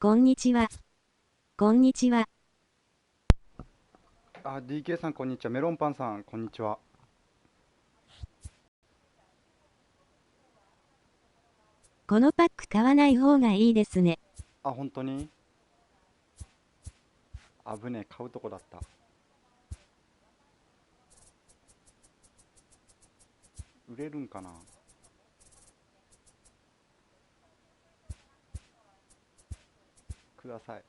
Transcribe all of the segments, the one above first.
こんにちは。こんにちは。あ、DK さん、こんにちは。メロンパンさん、こんにちは。このパック買わない方がいいですね。あ、本当に危ねえ、買うとこだった。売れるんかな。ください。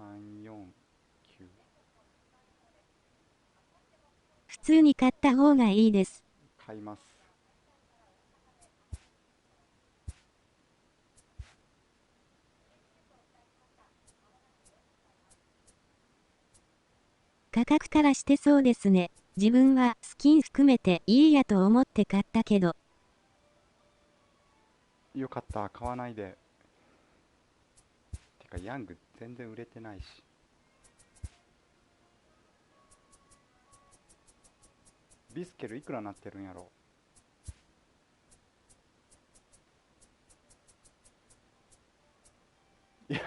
349。普通に買った方がいいです。買います。価格からしてそうですね。自分はスキン含めていいやと思って買ったけど、よかった、買わないで。てか、ヤング全然売れてないし。ビスケルいくらなってるんやろ。いや、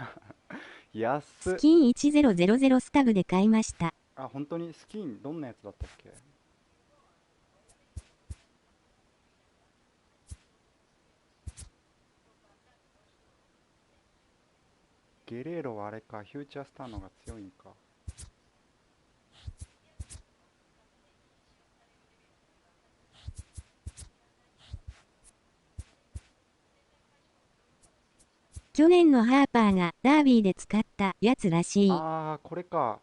安っ。スキン1000スタブで買いました。あ、本当にスキンどんなやつだったっけ。ゲレーロはあれか、フューチャースターの方が強いんか。去年のハーパーがダービーで使ったやつらしい。あー、これか。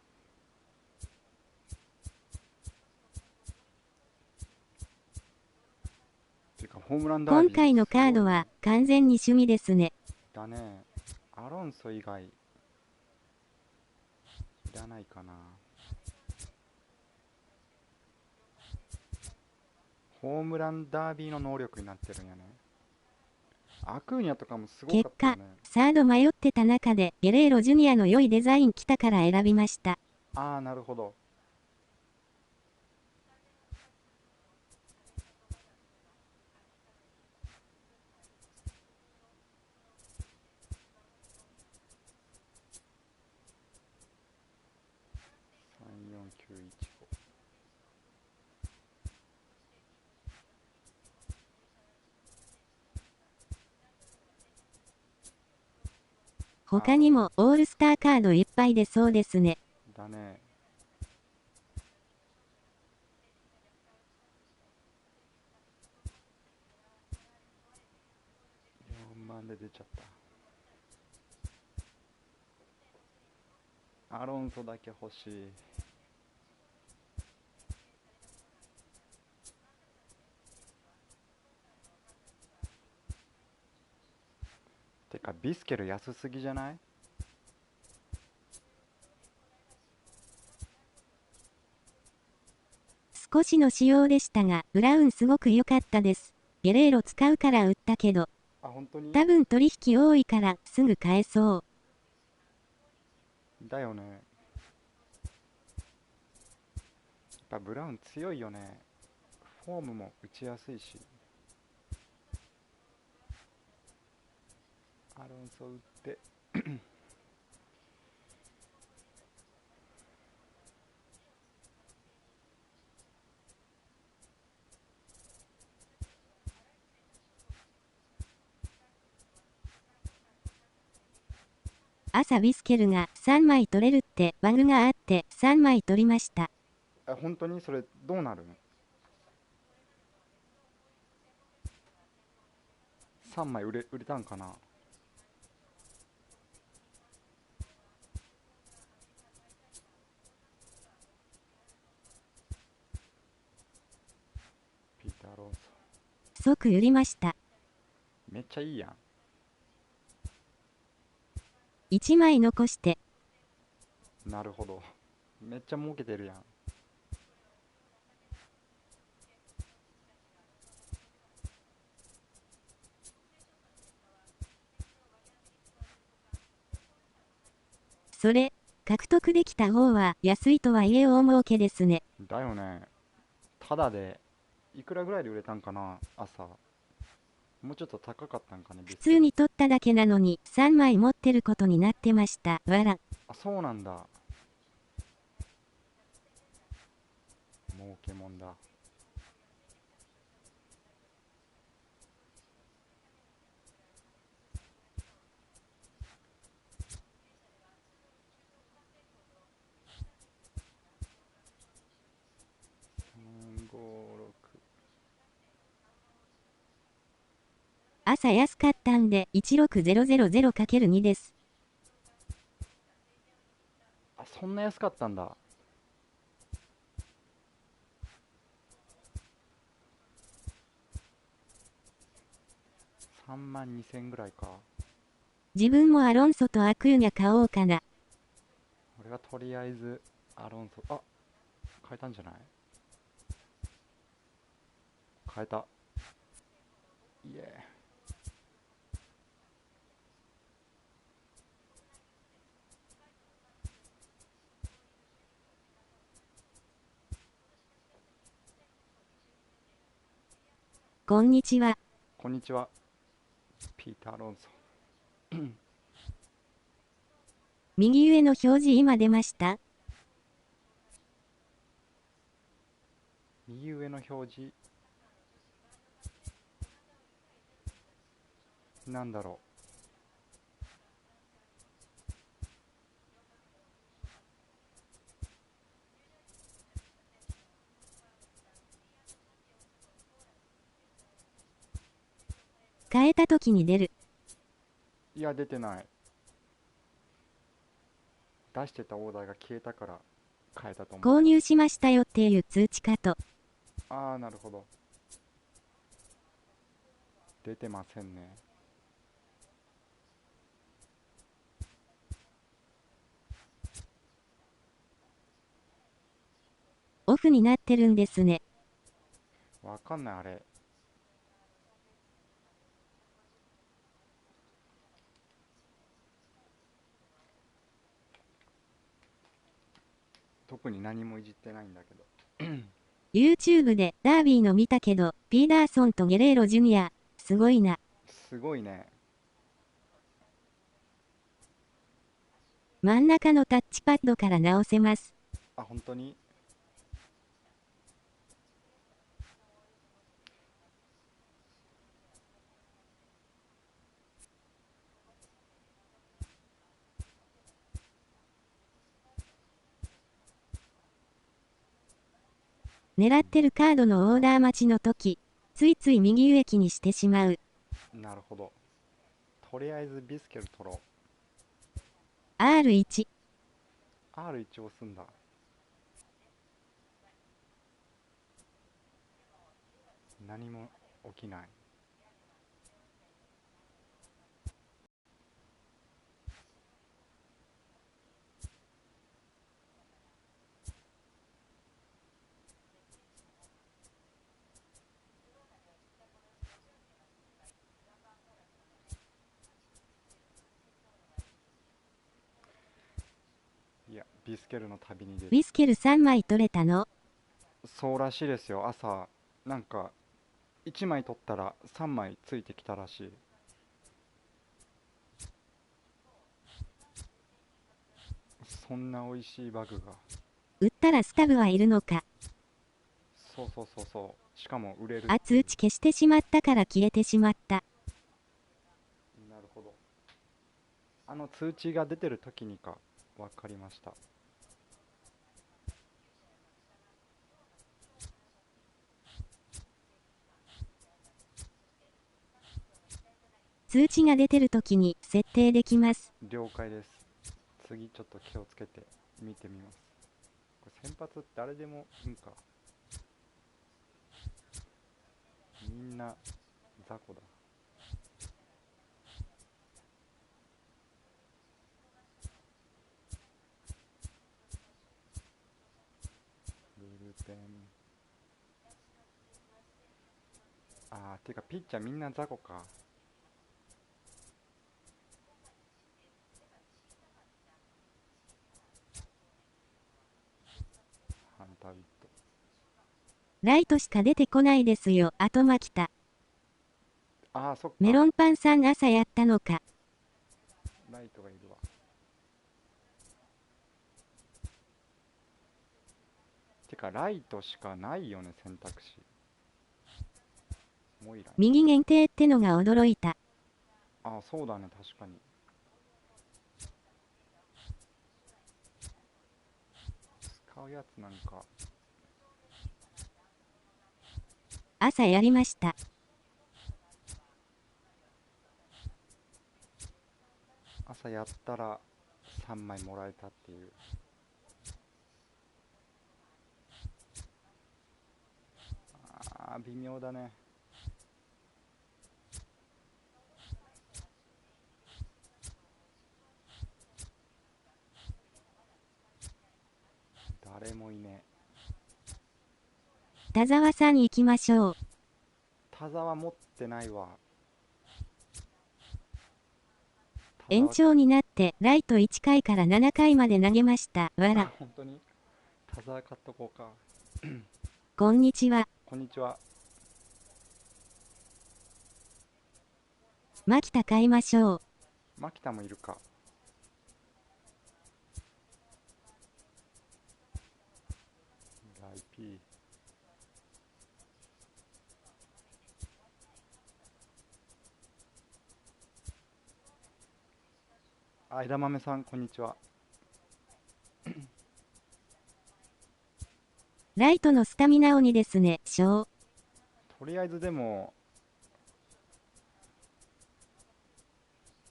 てか、ホームランダービー今回のすごいね。カードは完全に趣味ですね。だね。アロンソ以外いらないかな。ホームランダービーの能力になってるんやね。アクーニャとかもすご結果、かったよね。サード迷ってた中でゲレーロジュニアの良いデザイン来たから選びました。ああ、なるほど。34915。アロン他にもオールスターカードいっぱいでそうですね。だね。4万で出ちゃった。アロンソだけ欲しい。てか、ビスケル安すぎじゃない。少しの仕様でしたが、ブラウンすごく良かったです。ゲレーロ使うから売ったけど、あ、本当に。多分取引多いからすぐ買えそう。だよね。やっぱブラウン強いよね。フォームも打ちやすいし。アロンソ打って。朝ビスケルが3枚取れるってバグがあって3枚取りました。本当にそれどうなるの。 3 枚売れたんかな。ピーター・ローソ即売りました。ンめっちゃいいや1枚残して、ん。なるほど。めっちゃ儲けてるやん。それ、獲得できた方は安いとはいえ大儲けですね。だよね。ただでいくらぐらいで売れたんかな朝。もうちょっと高かったんかね、普通に取っただけなのに3枚持ってることになってました。わら。あ、そうなんだ。儲けもんだ。356。朝安かったんで 16000×2 です。あ、そんな安かったんだ。3万2000ぐらいか。自分もアロンソとアクーニャ買おうかな。俺がとりあえずアロンソ、あ、変えたんじゃない？変えた。イエー。こんにちは。こんにちは。ピーター・アロンソ。右上の表示今出ました？右上の表示、なんだろ変えた時に出る。う。いや、出てない。出してたオーダーが消えたから変えたと思う。購入しましたよっていう通知かと。ああ、なるほど。出てませんね。オフになってるんですね。わかんない、あれ。特に何もいじってないんだけど。YouTube でダービーの見たけど、ピーダーソンとゲレーロジュニア、すごいな。すごいね。真ん中のタッチパッドから直せます。あ、本当に？狙ってるカードのオーダー待ちの時、ついつい右上気にしてしまう。なるほど。とりあえずビスケル取ろ R1。う。R1 押すんだ。何も起きない。いや、ビスケルの旅に出る。ウィスケル3枚取れたの？そうらしいですよ。朝、なんか、1枚取ったら3枚ついてきたらしい。そんな美味しいバグが。売ったらスタブはいるのか。そうそうそうそう。しかも売れるあ、っていう。通知消してしまったから消えてしまった。なるほど。あの通知が出てる時にか分かりました。通知が出てる時に設定できます。了解です。次ちょっと気をつけて見てみます。これ先発誰でもいいんか。みんな雑魚だ。ブルペン。ていうかピッチャーみんな雑魚か。ハンタービット。ライトしか出てこないですよ、後巻きた。ああ、そっメか。ロンパンさん朝やったのか。ライトがいるわ。てか、ライトしかないよね、選択肢。モイラン。右限定ってのが驚いた。ああ、そうだね、確かに。使うやつなんか。朝やりました。朝やったら3枚もらえたっていう。ああ、微妙だね。誰もいね田沢さん行きましょう。え。田沢持ってないわ。田沢、延長になってライト1回から7回まで投げました。わら。あ、本当に田沢買っとこうか。こんにちは。こんにちは。牧田買いましょう。牧田もいるか。ライピー。あ、枝豆さん、こんにちは。ライトのスタミナ鬼ですね。小。とりあえずでも、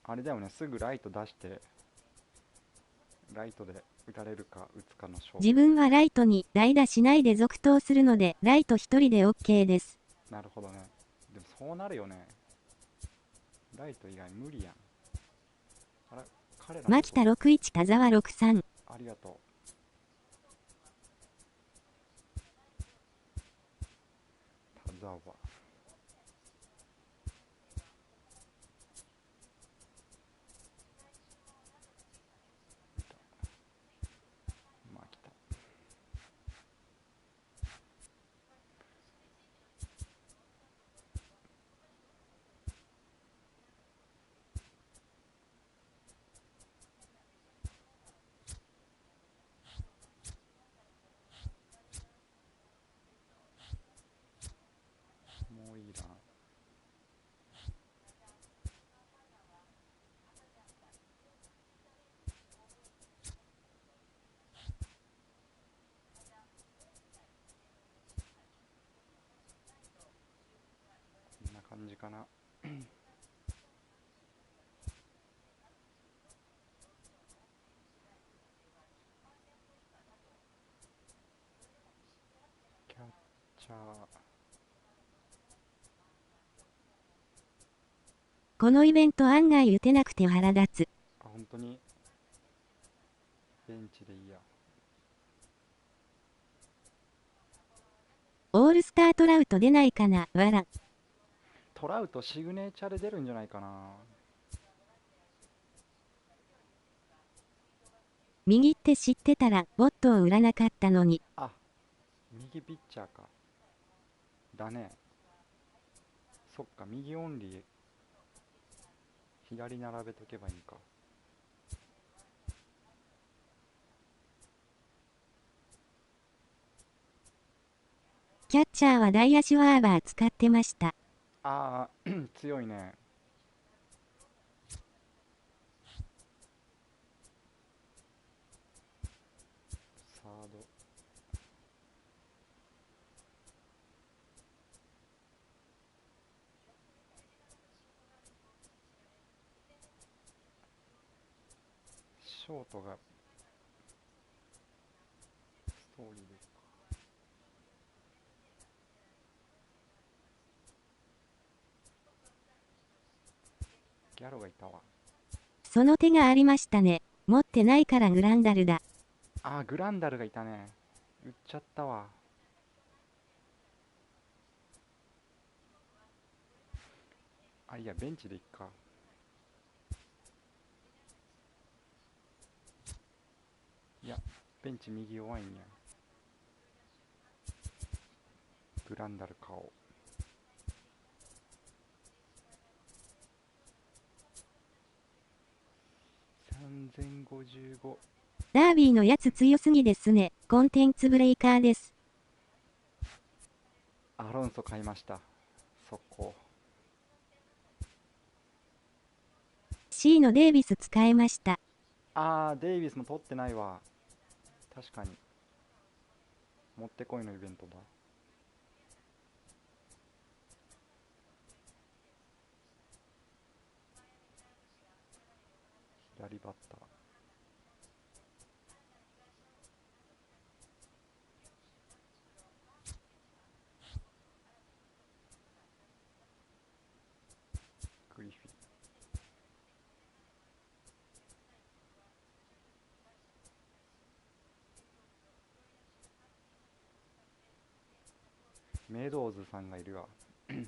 あれだよね、すぐライト出して、ライトで打たれるか打つかの勝負。自分はライトに代打しないで続投するので、ライト一人で OK です。なるほどね。でもそうなるよね。ライト以外無理やん。あら、彼らも牧田61田沢63。ありがとう。田沢。まあ来た。もういいな。こんな感じかな。キャッチャー。このイベント案外打てなくて腹立つ。あ、本当にベンチでいいや。オールスタートラウト出ないかな。わら。トラウトシグネチャーで出るんじゃないかな。右って知ってたら、ボットを売らなかったのに。あ、右ピッチャーか。だね。そっか、右オンリー。左並べとけばいいか。キャッチャーはダイヤシュワーバー使ってました。ああ、強いね。サード。ショートがストーリーですか。ギャロがいたわ。その手がありましたね。持ってないからグランダルだ。ああ、グランダルがいたね。売っちゃったわ。あ、いや、ベンチでいっか。いや、ベンチ右弱いんや。グランダル買おう。3055。ダービーのやつ強すぎですね。コンテンツブレイカーです。アロンソ買いました。速攻。 C のデイビス使えました。デイビスも取ってないわ。確かにもってこいのイベントだ。左バッター。グリフィー。メドウズさんがいるわ。ブラ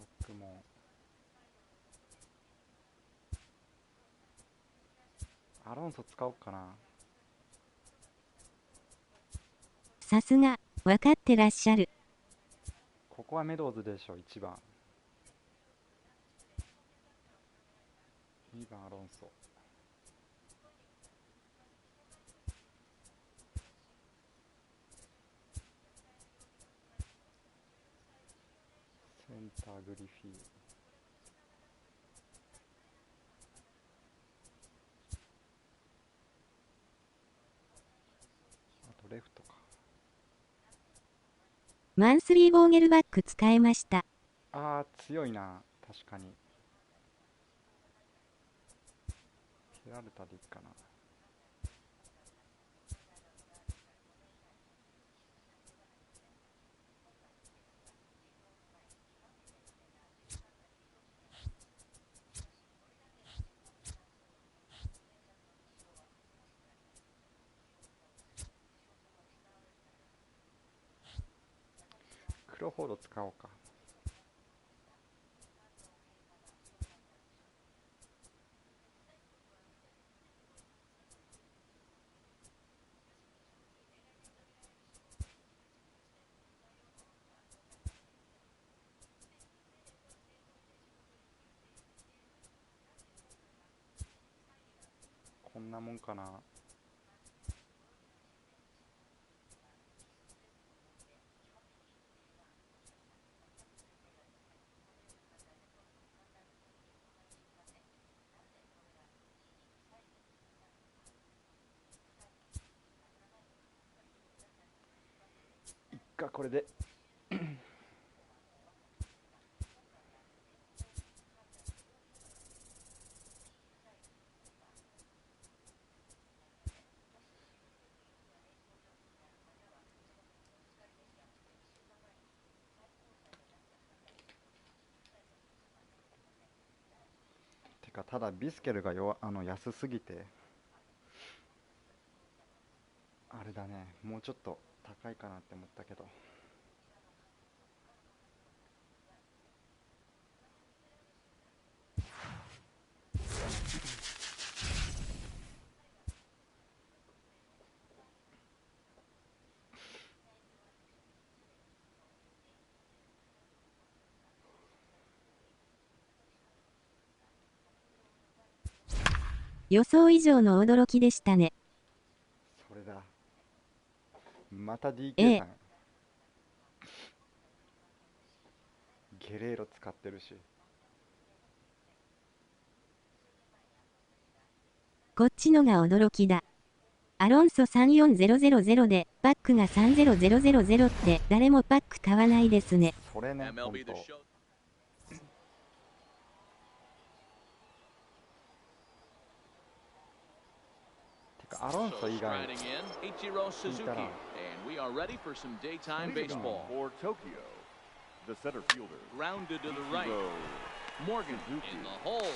ックモン。アロンソ使おうかな。さすが、わかってらっしゃる。ここはメドウズでしょ、1番。2番アロンソ。センターグリフィー。あとレフトか。マンスリーボーゲルバック使えました。強いな。確かにペラルタでいいかな。クロフォード使おうか。こんなもんかな。いっか、これで。てか、ただビスケルが安すぎて、あれだね、もうちょっと高いかなって思ったけど。予想以上の驚きでしたね。それだ。また DK ええさん。ゲレーロ使ってるし。こっちのが驚きだ。アロンソ34000で、バックが30000って誰もバック買わないですね。それね、ほん Mlb The と。 Show. てか、アロンソ以外 Riding in, Ichiro 聞い Suzuki, たら and we are ready for some daytime Leading baseball. for Tokyo, the center fielder. Grounded to the right. Ichiro Morgan Suzuki. in the hole.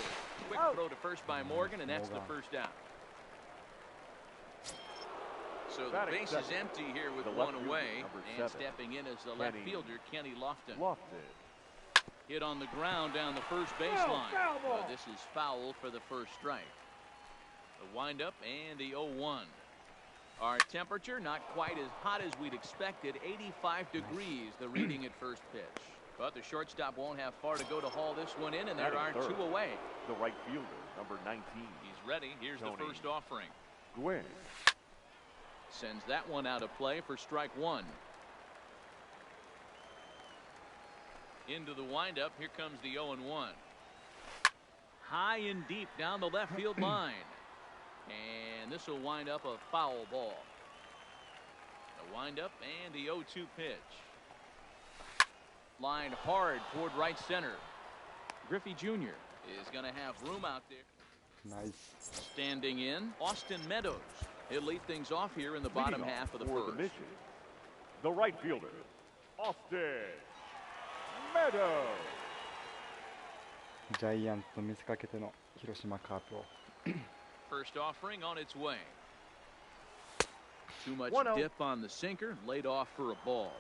Quick throw to first by Morgan, and that's the first out. So the Batting base is second, empty here with the one left away, fielder, number and 7, stepping in is the left Kenny fielder, Kenny Lofton. Lofton. Hit on the ground down the first baseline. This is foul for the first strike. The windup and the 0-1. Our temperature not quite as hot as we'd expected. 85 degrees, the reading at first pitch. But the shortstop won't have far to go to haul this one in, and there are two away. The right fielder, number 19. He's ready. Here's the first offering. Gwynn. Sends that one out of play for strike one. Into the windup. Here comes the 0-1. High and deep down the left field line. And this will wind up a foul ball. The windup and the 0-2 pitch. Lined hard toward right center. Griffey Jr. is going to have room out there. Nice. Standing in, Austin Meadows. He'll lead things off here in the bottom half of the first. The right fielder, Austin Meadows. ジャイアンツと見せかけての広島カープを。First offering on its way. Too much dip on the sinker, laid off for a ball.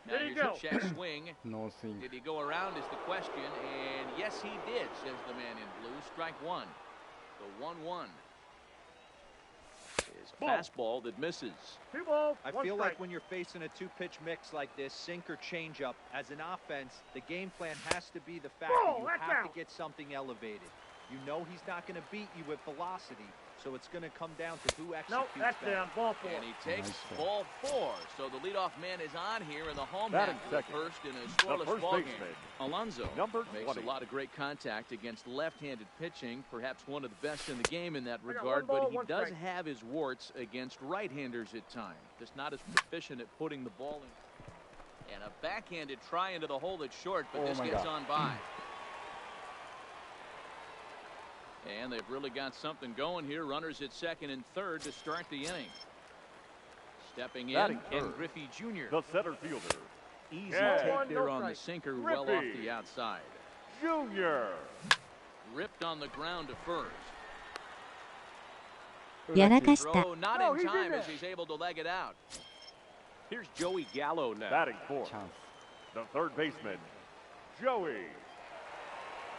Now here's a check swing. No swing. Did he go around is the question, and yes he did, says the man in blue. Strike one. The 1-1 is a fastball that misses. I feel like when you're facing a two-pitch mix like this, sink or changeup, as an offense, the game plan has to be the fact that you have to get something elevated. You know he's not going to beat you with velocity, so it's going to come down to who executes better. Ball four. And he takes ball four. So the leadoff man is on here in the home half of the first in a scoreless ball game. Alonso makes a lot of great contact against left-handed pitching, perhaps one of the best in the game in that regard, but he does have his warts against right-handers at times. Just not as proficient at putting the ball in. And a backhanded try into the hole that's short, but this gets on by. And they've really got something going here. Runners at second and third to start the inning. Stepping in, Ken Griffey Jr. The center fielder. Easy take there on the sinker, well off the outside. Junior. Ripped on the ground to first. やらかした。 Throw not in time as he's able to leg it out. Here's Joey Gallo now. Batting fourth. The third baseman, Joey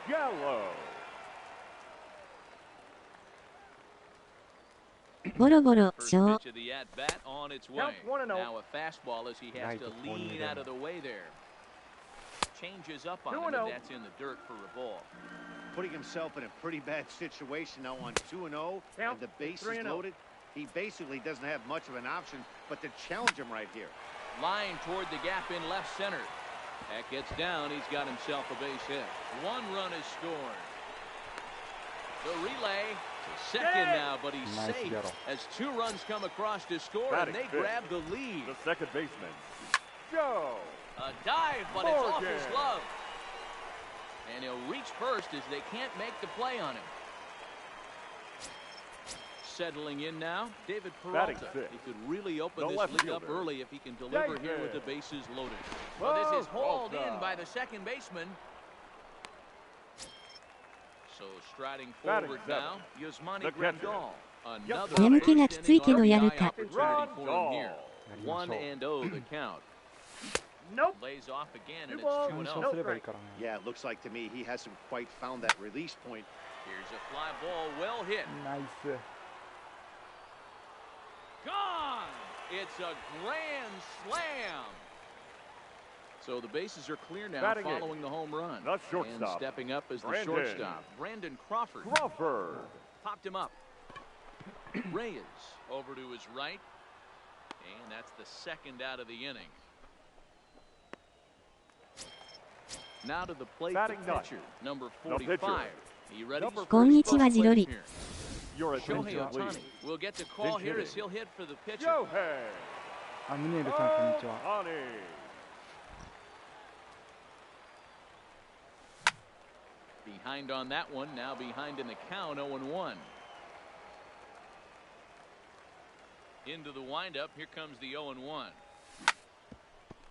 Gallo. ボロボロ、ショー。 Pitch of the at bat on its way. Now a fastball as he has to lean out of the way there. Changes up on him, and that's in the dirt for a ball. Putting himself in a pretty bad situation now on 2-0, and the base is loaded. He basically doesn't have much of an option but to challenge him right here. Line toward the gap in left center. That gets down. He's got himself a base hit. One run is scored. The relay to second now, but he's safe as two runs come across to score, and they grab the lead. The second baseman, Joe. A dive, but it's off his glove. And he'll reach first as they can't make the play on him. Settling in now, David Peralta. He could really open this league up early if he can deliver here with the bases loaded. Well, this is hauled in by the second baseman. So striding forward now, Yusmani Grandal. Another眠気がきついけどやるか。 opportunity for him here. 1-0 the count. Lays off again, and it's 2-0. Yeah, it looks like to me he hasn't quite found that release point. Here's a fly ball, well hit. Nice. Gone! It's a grand slam. So the bases are clear now following the home run. And stepping up as the shortstop, Brandon Crawford. Popped him up. Reyes over to his right. And that's the second out of the inning. Now to the plate, the pitcher, number 45. He ready to こんにちは、ジロリ。 Shohei Ohtani will get the call here as he'll hit for the pitcher. あ、ムネールさん、こんにちは。 Behind on that one, now behind in the count, 0-1. Into the windup, here comes the 0-1.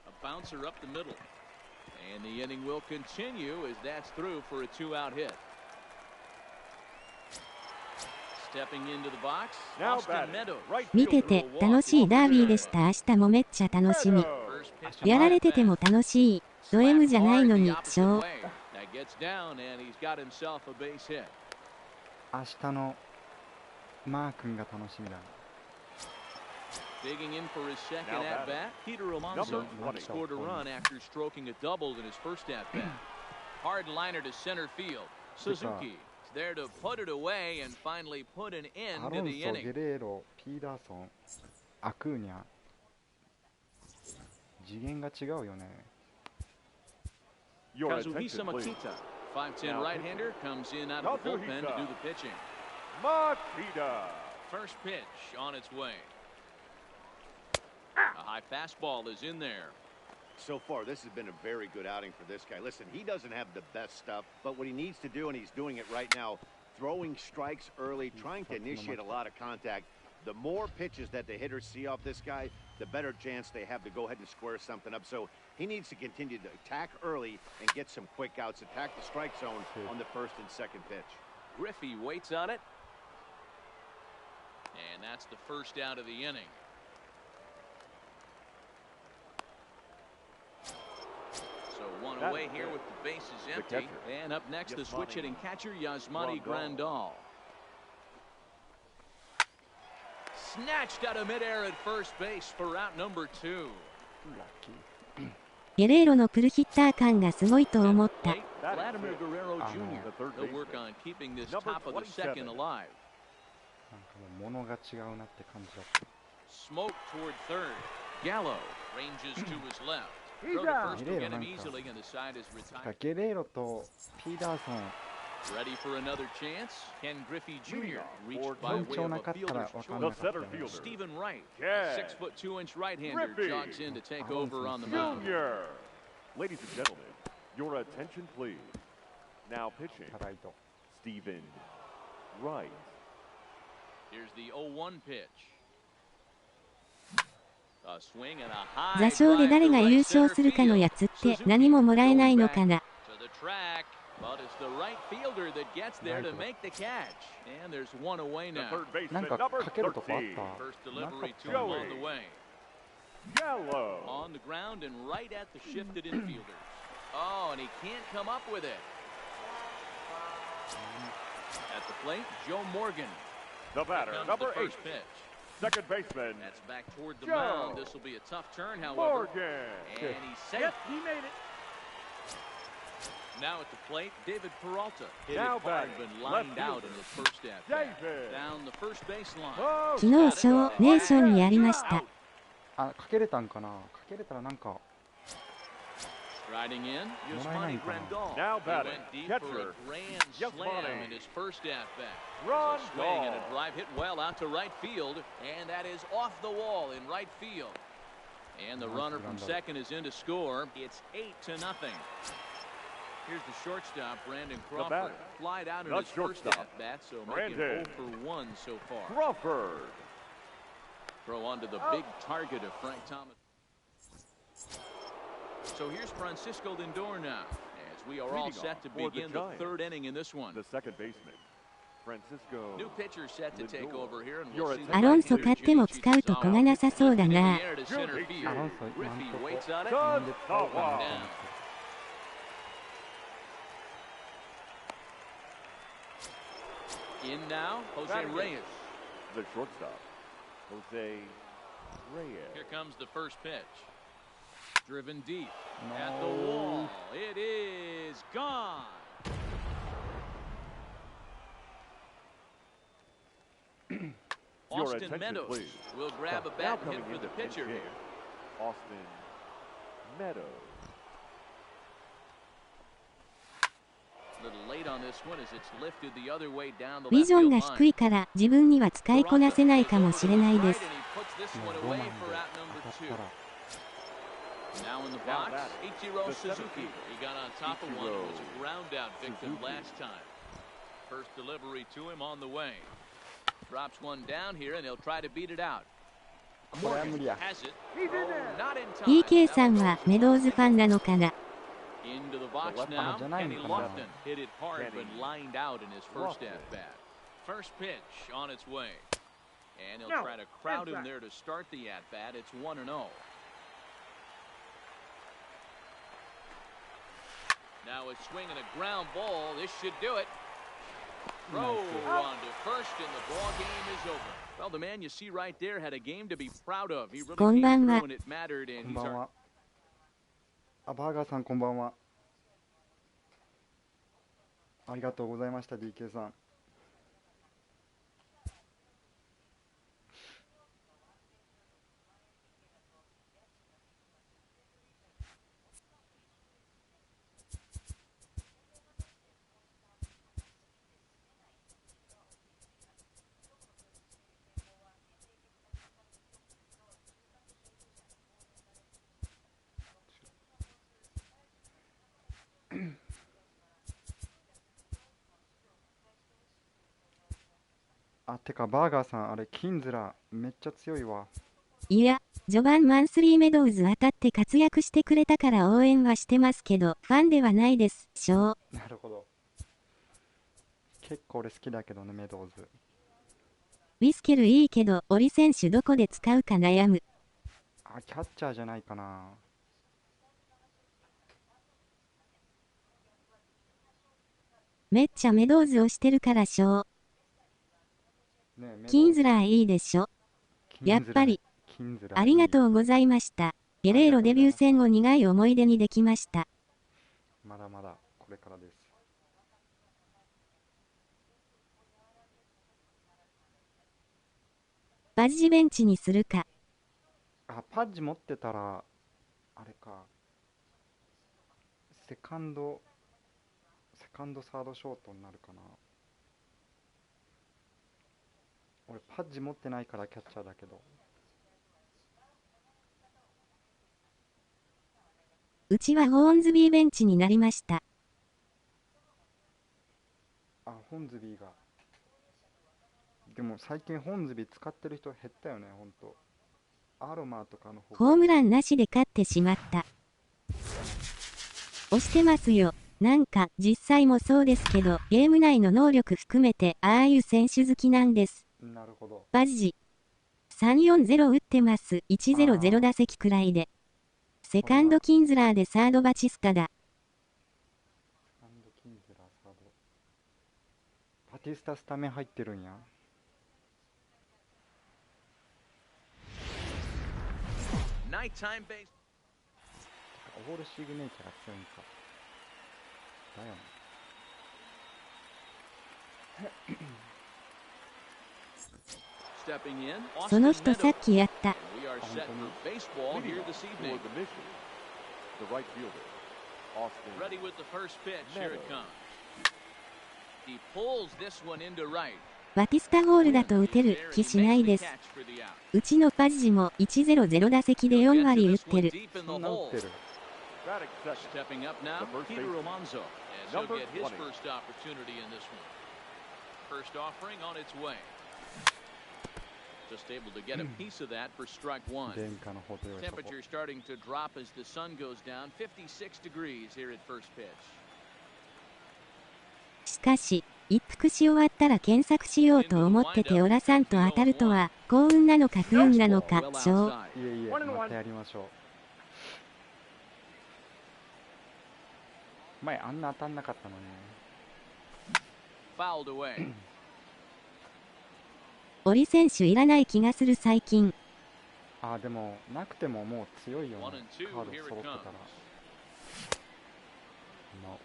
A bouncer up the middle. And the inning will continue as that's through for a two-out hit. Stepping into the box, Austin Meadows. 見てて楽しいダービーでした。明日もめっちゃ楽しみ。やられてても楽しい。ド M じゃないのに、ショー。Gets down and he's got himself a base hit. 明日のマー君が楽しみだ。Digging in for his second at bat, Peter Alonso scored a run after stroking a double in his first at bat. Hard liner to center field. Suzuki is there to put it away and finally put an end ア to ロン the ソ、 inning. ゲレーロ、ピーダーソン、アクーニャ。次元が違うよね。Your Kazuhisa attention, please. Makita, 5'10" right-hander, comes in out of the bullpen to do the pitching. Makita. First pitch on its way. A high fastball is in there. So far, this has been a very good outing for this guy. Listen, he doesn't have the best stuff, but what he needs to do, and he's doing it right now, throwing strikes early, trying to initiate a lot of contact. The more pitches that the hitters see off this guy, the better chance they have to go ahead and square something up. So he needs to continue to attack early and get some quick outs, attack the strike zone on the first and second pitch. Griffey waits on it. And that's the first out of the inning. So one away here with the bases empty. And up next, the switch hitting catcher, Yasmani Grandal. Snatched out of midair at first base for out number 2. ゲレーロのプルヒッター感がすごいと思った。 Vladimir Guerrero Jr. He'll work on keeping this top of the second alive. なんかもう物が違うなって感じだった。 Smoke toward third. Gallo ranges to his left. Throw to first to get him easily, and the side is retired. ゲレーロとピーダーソン。 Ready for another chance? Ken Griffey Jr. reached by 本 way 調 of な a かったら fielder's 分かんな choice. かったよね。 Stephen Wright, Yeah. 6'2" right-hander, Griffey jogs in to take over on the mound. Junior. Ladies and gentlemen, your attention, please. Now pitching, ライト。 Stephen Wright. Here's the 0-1 pitch. A swing and a high 座礁で drive 誰 to が right 優勝 center するかの field. やつって Suzuki 何ももらえないのかな。 to the track, but it's the right fielder that gets there to make the catch. And there's one away The now. third な baseman, んか number かけるとこあっ 13. た。 First なかっ delivery た to よ him ね on the way. Gallo. On the ground and right at the shifted infielders. Oh, and he can't come up with it. At the plate, Joe Morgan. The batter, Here comes number the 8. first pitch. Second baseman, That's back toward the Joe mound. This will be a tough turn, however. Morgan. And he's safe. He made it. Now at the plate, David Peralta. Hit Now it hard, batting, been lined left out in fielder, his first at bat. David. Down the first baseline. Oh, 昨日ショーネーションにやりました。あ、かけれたんかな。かけれたらなんか。 Striding in, Morning. Yasmani Grandal. Now He batting, went deep catcher, for a grand slam Yasmani in his first at bat. Grandal. A swing and a drive hit well out to right field, and that is off the wall in right field. And the runner from second is in to score. It's 8-0. Here's the shortstop, Brandon Crawford. batter, Flied out in the his first shortstop, at bat, so making Brandon 0 for 1 so far. Crawford. Throw onto the big target of Frank Thomas. So here's Francisco Lindor now, as we are all Leading set off to for the begin the Giants. third inning in this one. The second baseman, Francisco. New pitcher set to take Lindor. over here, and Your we'll see the アロンソ買っても使うとこがなさそうだな。 air to center field. アロンソ、今ん Griffey とこ。 waits on it. なんで使おうかなと思って。 In now, Jose Batting Reyes. The shortstop, Jose Reyes. Here comes the first pitch. Driven deep No. at the wall. It is gone. Your Austin attention, Meadows please. will grab a Now bat and hit coming for in the to pitch pitcher in, here. Austin Meadows. Little late on this one as it's lifted the other way down the ビ left ジョン field が line. 低いから自分には使いこなせないかもしれないです。 And he puts this も one うロマン away で for out 当た number っ 2. たら。 Now in the Now box, batting, Ichiro the Suzuki. center He got on top of one. It was a Ichiro ground out victim Suzuki. last time. First delivery to him on the way. Drops one down here and he'll try to beat it out. これは無理や。 Has it. Oh, not in time. EK さんはメドウズファンなのかな。 Into the box left now. hand じゃないの Kenny かな。 Lofton hit it hard but Kenny lined out in his first Lofton. at bat. First pitch on its way. And he'll try to crowd him there to start the at bat. It's 1-0. Now a swing and a ground ball. This should do it. Throw on to first, and the ball game is over. Well, the man you see right there had a game to be proud of. He really came through when it mattered, and he's our... あ、バーガーさんこんばんは。ありがとうございました DK さん。あ、てかバーガーさん、あれキンズラめっちゃ強いわ。いや、序盤マンスリーメドウズ当たって活躍してくれたから応援はしてますけど、ファンではないです。ショー。なるほど。結構俺好きだけどね、メドウズ。ウィスケルいいけど、オリ選手どこで使うか悩む。あ、キャッチャーじゃないかな。めっちゃメドウズをしてるからショー。ね、キンズラーいいでしょ。やっぱり。ありがとうございました。ゲレーロデビュー戦を苦い思い出にできました。まだまだこれからです。バッジベンチにするか。あ、パッジ持ってたらあれか。セカンドサードショートになるかな。俺パッジ持ってないからキャッチャーだけど。うちはホーンズビーベンチになりました。あ、ホンズビーが。でも最近ホンズビー使ってる人減ったよね、ほんと。アロマーとかの方が。ホームランなしで勝ってしまった。押してますよ。なんか実際もそうですけど、ゲーム内の能力含めてああいう選手好きなんです。なるほど。バッジ。340打ってます。100打席くらいで。セカンドキンズラーでサードバチスタだ。セカンドキンズラーサード。バティスタスタメン入ってるんや。オールシグネチャーが強いんか。だよね。その人さっきやった。バティスタゴールだと打てる気しないです。うちのパッジも100打席で4割打ってる。そんな打ってる。Stepping up now, Peter Alonso, as he'll get his first opportunity in this one. First offering on its way. Just able to get a piece of that for strike one. Temperature starting to drop as the sun goes down. 56 degrees here at first pitch. しかし、一服し終わったら検索しようと思っててオラさんと当たるとは、幸運なのか不運なのか、しょう。いえいえ、またやりましょう。前あんな当たんなかったのに。Fouled away. オリ選手いらない気がする最近。あ、でもなくてももう強いよね。カード揃ってたら。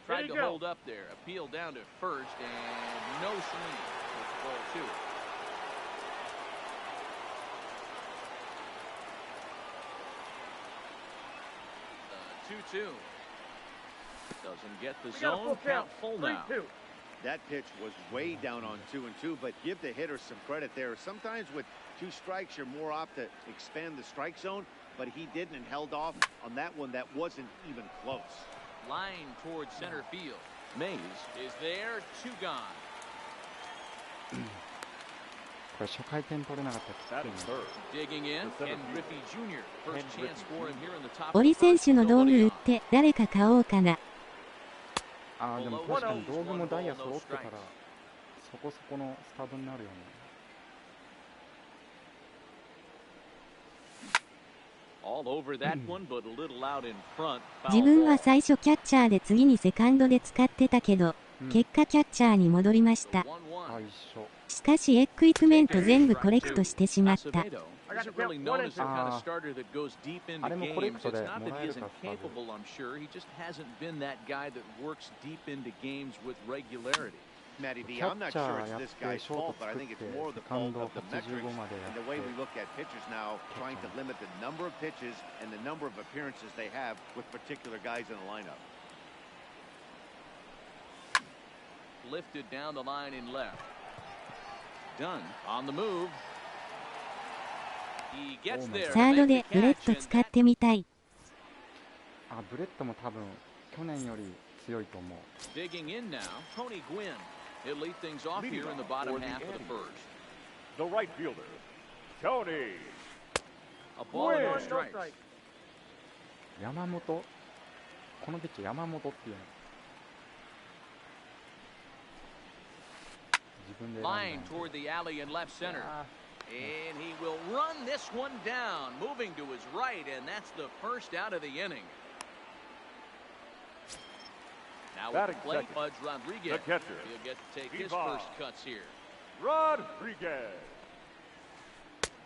Tried to hold up there, appeal down to first, and no swing for ball two. 2-2. Doesn't get the zone. Count full now. That pitch was way down on 2-2, but give the hitter some credit there. Sometimes with two strikes, you're more apt to expand the strike zone, but he didn't and held off on that one that wasn't even close. Line towards center field. Mays is there, two gone. これ初回点取れなかったらきついね。Digging in, and Griffey Jr. First chance for him here in the top. オリ選手の道具売って誰か買おうかな。あ、でも確かに道具もダイヤ揃ってたらそこそこのスタートになるよね。All over that one, but a little out in front. 自分は最初キャッチャーで次にセカンドで使ってたけど、結果キャッチャーに戻りました。しかしエクイプメント全部コレクトしてしまった。Isn't really known as the kind of starter that goes deep into games. It's not that he isn't capable, I'm sure. He just hasn't been that guy that works deep into games with regularity. Matty D, I'm not sure it's this guy's fault, but I think it's more the fault of the metrics and the way we look at pitchers now, trying to limit the number of pitches and the number of appearances they have with particular guys in the lineup. Lifted down the line in left. Done on the move. サードでブレッド使ってみたい。あ、ブレッドも多分去年より強いと思う。Digging in now, Tony Gwynn. He'll lead things off here in the bottom half of the first. The right fielder, Tony. A ball and no strikes. 山本。このピッチャー山本っていうの。自分で。Line toward the alley in left center. And he will run this one down, moving to his right, and that's the first out of the inning. Now with the plate, Pudge Rodriguez. The catcher. He'll get to take his first cuts here. Rodriguez.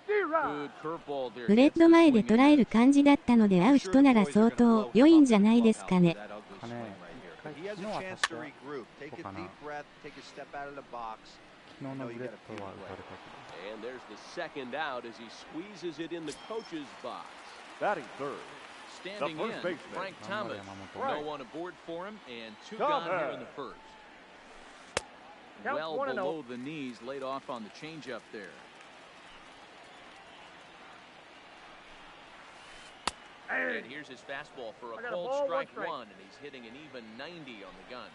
Good curveball there. ブレッド前で捉える感じだったので会う人なら相当良いんじゃないですかね。He has a chance to regroup. Take a deep breath, take a step out of the box. And there's the second out as he squeezes it in the coach's box. Batting third. Standing in, Frank Thomas. No one aboard for him, and two gone here in the first. Well below the knees, laid off on the changeup there. And here's his fastball for a cold strike one, and he's hitting an even 90 on the gun.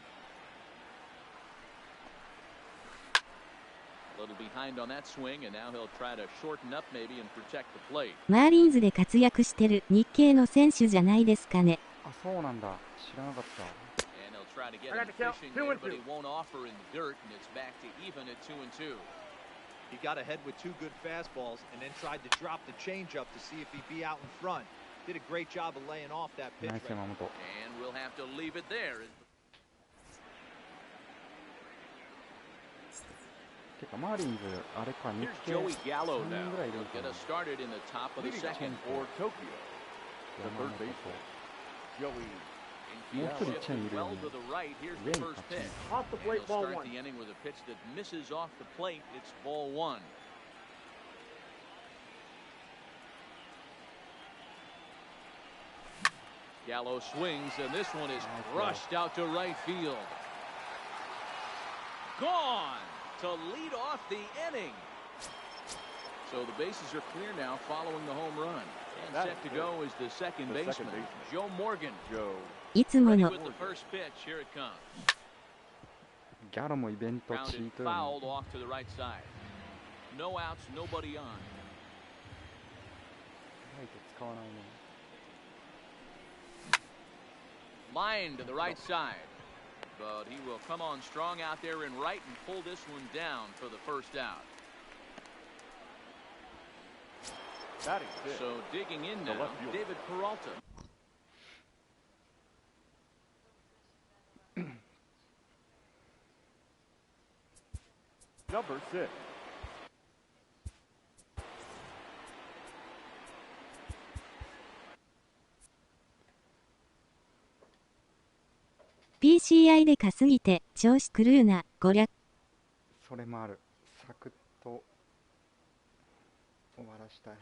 A little behind on that swing, and now he'll try to shorten up maybe and protect the plate. マーリンズで活躍してる日系の選手じゃないですかね。あ、そうなんだ。知らなかった。And he'll try to get him fishing there, but he won't offer in the dirt, and it's back to even at 2-2. He got ahead with two good fastballs and then tried to drop the changeup to see if he'd be out in front. Did a great job of laying off that pitch. And we'll have to leave it there. てかマーリンズあれか日系3人ぐらいいるのかな。もう一人チェンいるよね。上にかチェン。Gallo swings, and this one is crushed out to right field. Gone to lead off the inning. So the bases are clear now following the home run. And set to go is the second baseman, Joe Morgan. いつもの。 With the first pitch, here it comes. ギャロもイベントチートよね。 Fouled off to the right side. No outs, nobody on. ライト使わないね。Line to the right side. But he will come on strong out there in right and pull this one down for the first out. So digging in now, David Peralta. Number 6. PCI でかすぎて調子狂うな、こりゃ。それもある。サクッと終わらしたい。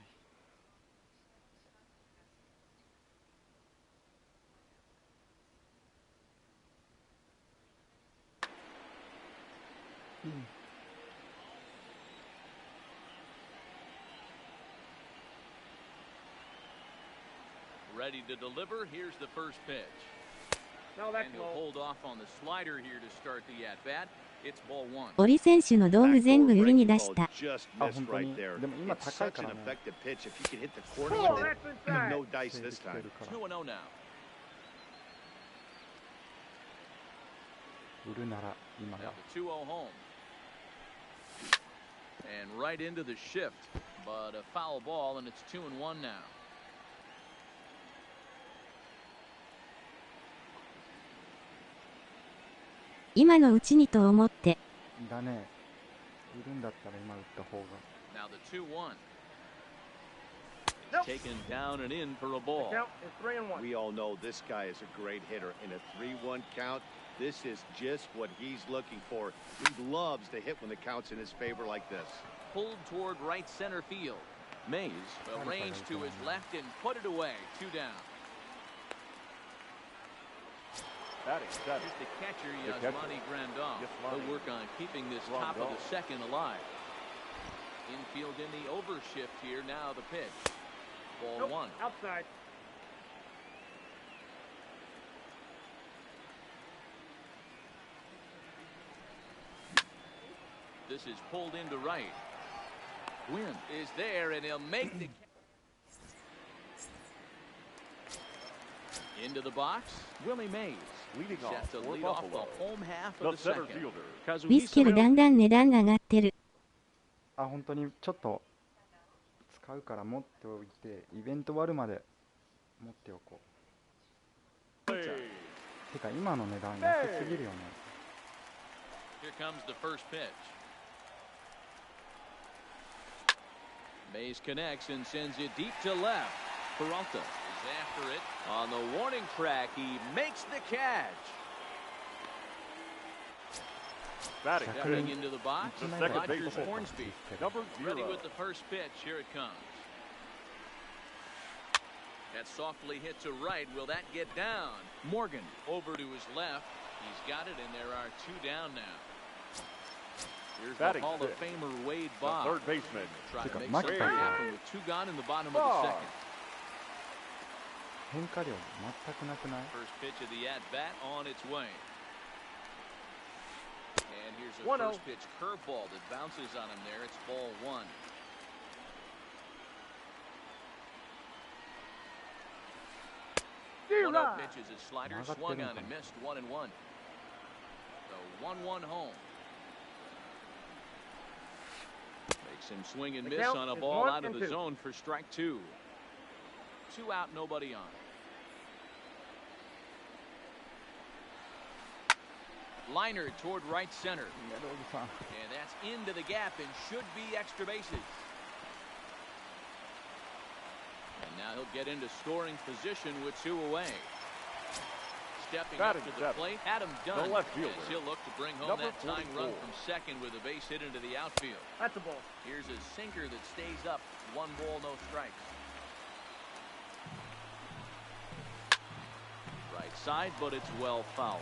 Ready to deliver. Here's the first pitch. And he'll hold off on the slider here to start the at-bat. It's ball one. オリ選手の道具全部売りに出した。あ、本当に。でも今高いからね。2-0 now. 売るなら今だ。 2-0 home. And right into the shift, but a foul ball, and it's 2-1 now. 今のうちにと思って。だね。いるんだったら今打った方が。Now the 2-1. Taken down and in for a ball. We all know this guy is a great hitter. In a 3-1 count, this is just what he's looking for. He loves to hit when the count's in his favor like this. Pulled toward right center field. Mays arranged to his left and put it away. 2 down. Here's the catcher, Yasmani Grandal. He'll work on keeping this top of the second alive. Infield in the overshift here. Now the pitch. Ball 1. Outside. This is pulled into right. Win is there, and he'll make the into the box. Willie Mays leading set off to for lead off the Buffalo. home half The of the center second. fielder. ウィスケルだんだん値段が上がってる。あ、本当にちょっと使うから持っておいて、イベント終わるまで持っておこう。てか今の値段安すぎるよね。Here comes the first pitch. Mays connects and sends it deep to left. Peralta is after it. On the warning track, he makes the catch. Stepping into the box, Rogers Hornsby. Ready with the first pitch. Here it comes. That softly hit to right. Will that get down? Morgan over to his left. He's got it, and there are 2 down now. Here's the Hall of Famer Wade Bob. Third baseman. Try to make something happen with 2 gone in the bottom of the second. 変化量全くなくない？ First pitch of the at-bat on its way. And here's a first pitch curveball that bounces on him there. It's ball 1. One-0 pitches his slider, swung on and missed. 1-1. The 1-1 home. Makes him swing and miss on a ball out of the zone for strike 2. 2 out, nobody on. Liner toward right center. And that's into the gap and should be extra bases. And now he'll get into scoring position with 2 away. Stepping up to the plate, Adam Dunn. As he'll look to bring home that tying run from second with a base hit into the outfield. That's a ball. Here's a sinker that stays up. 1 ball, no strikes. Right side, but it's well fouled.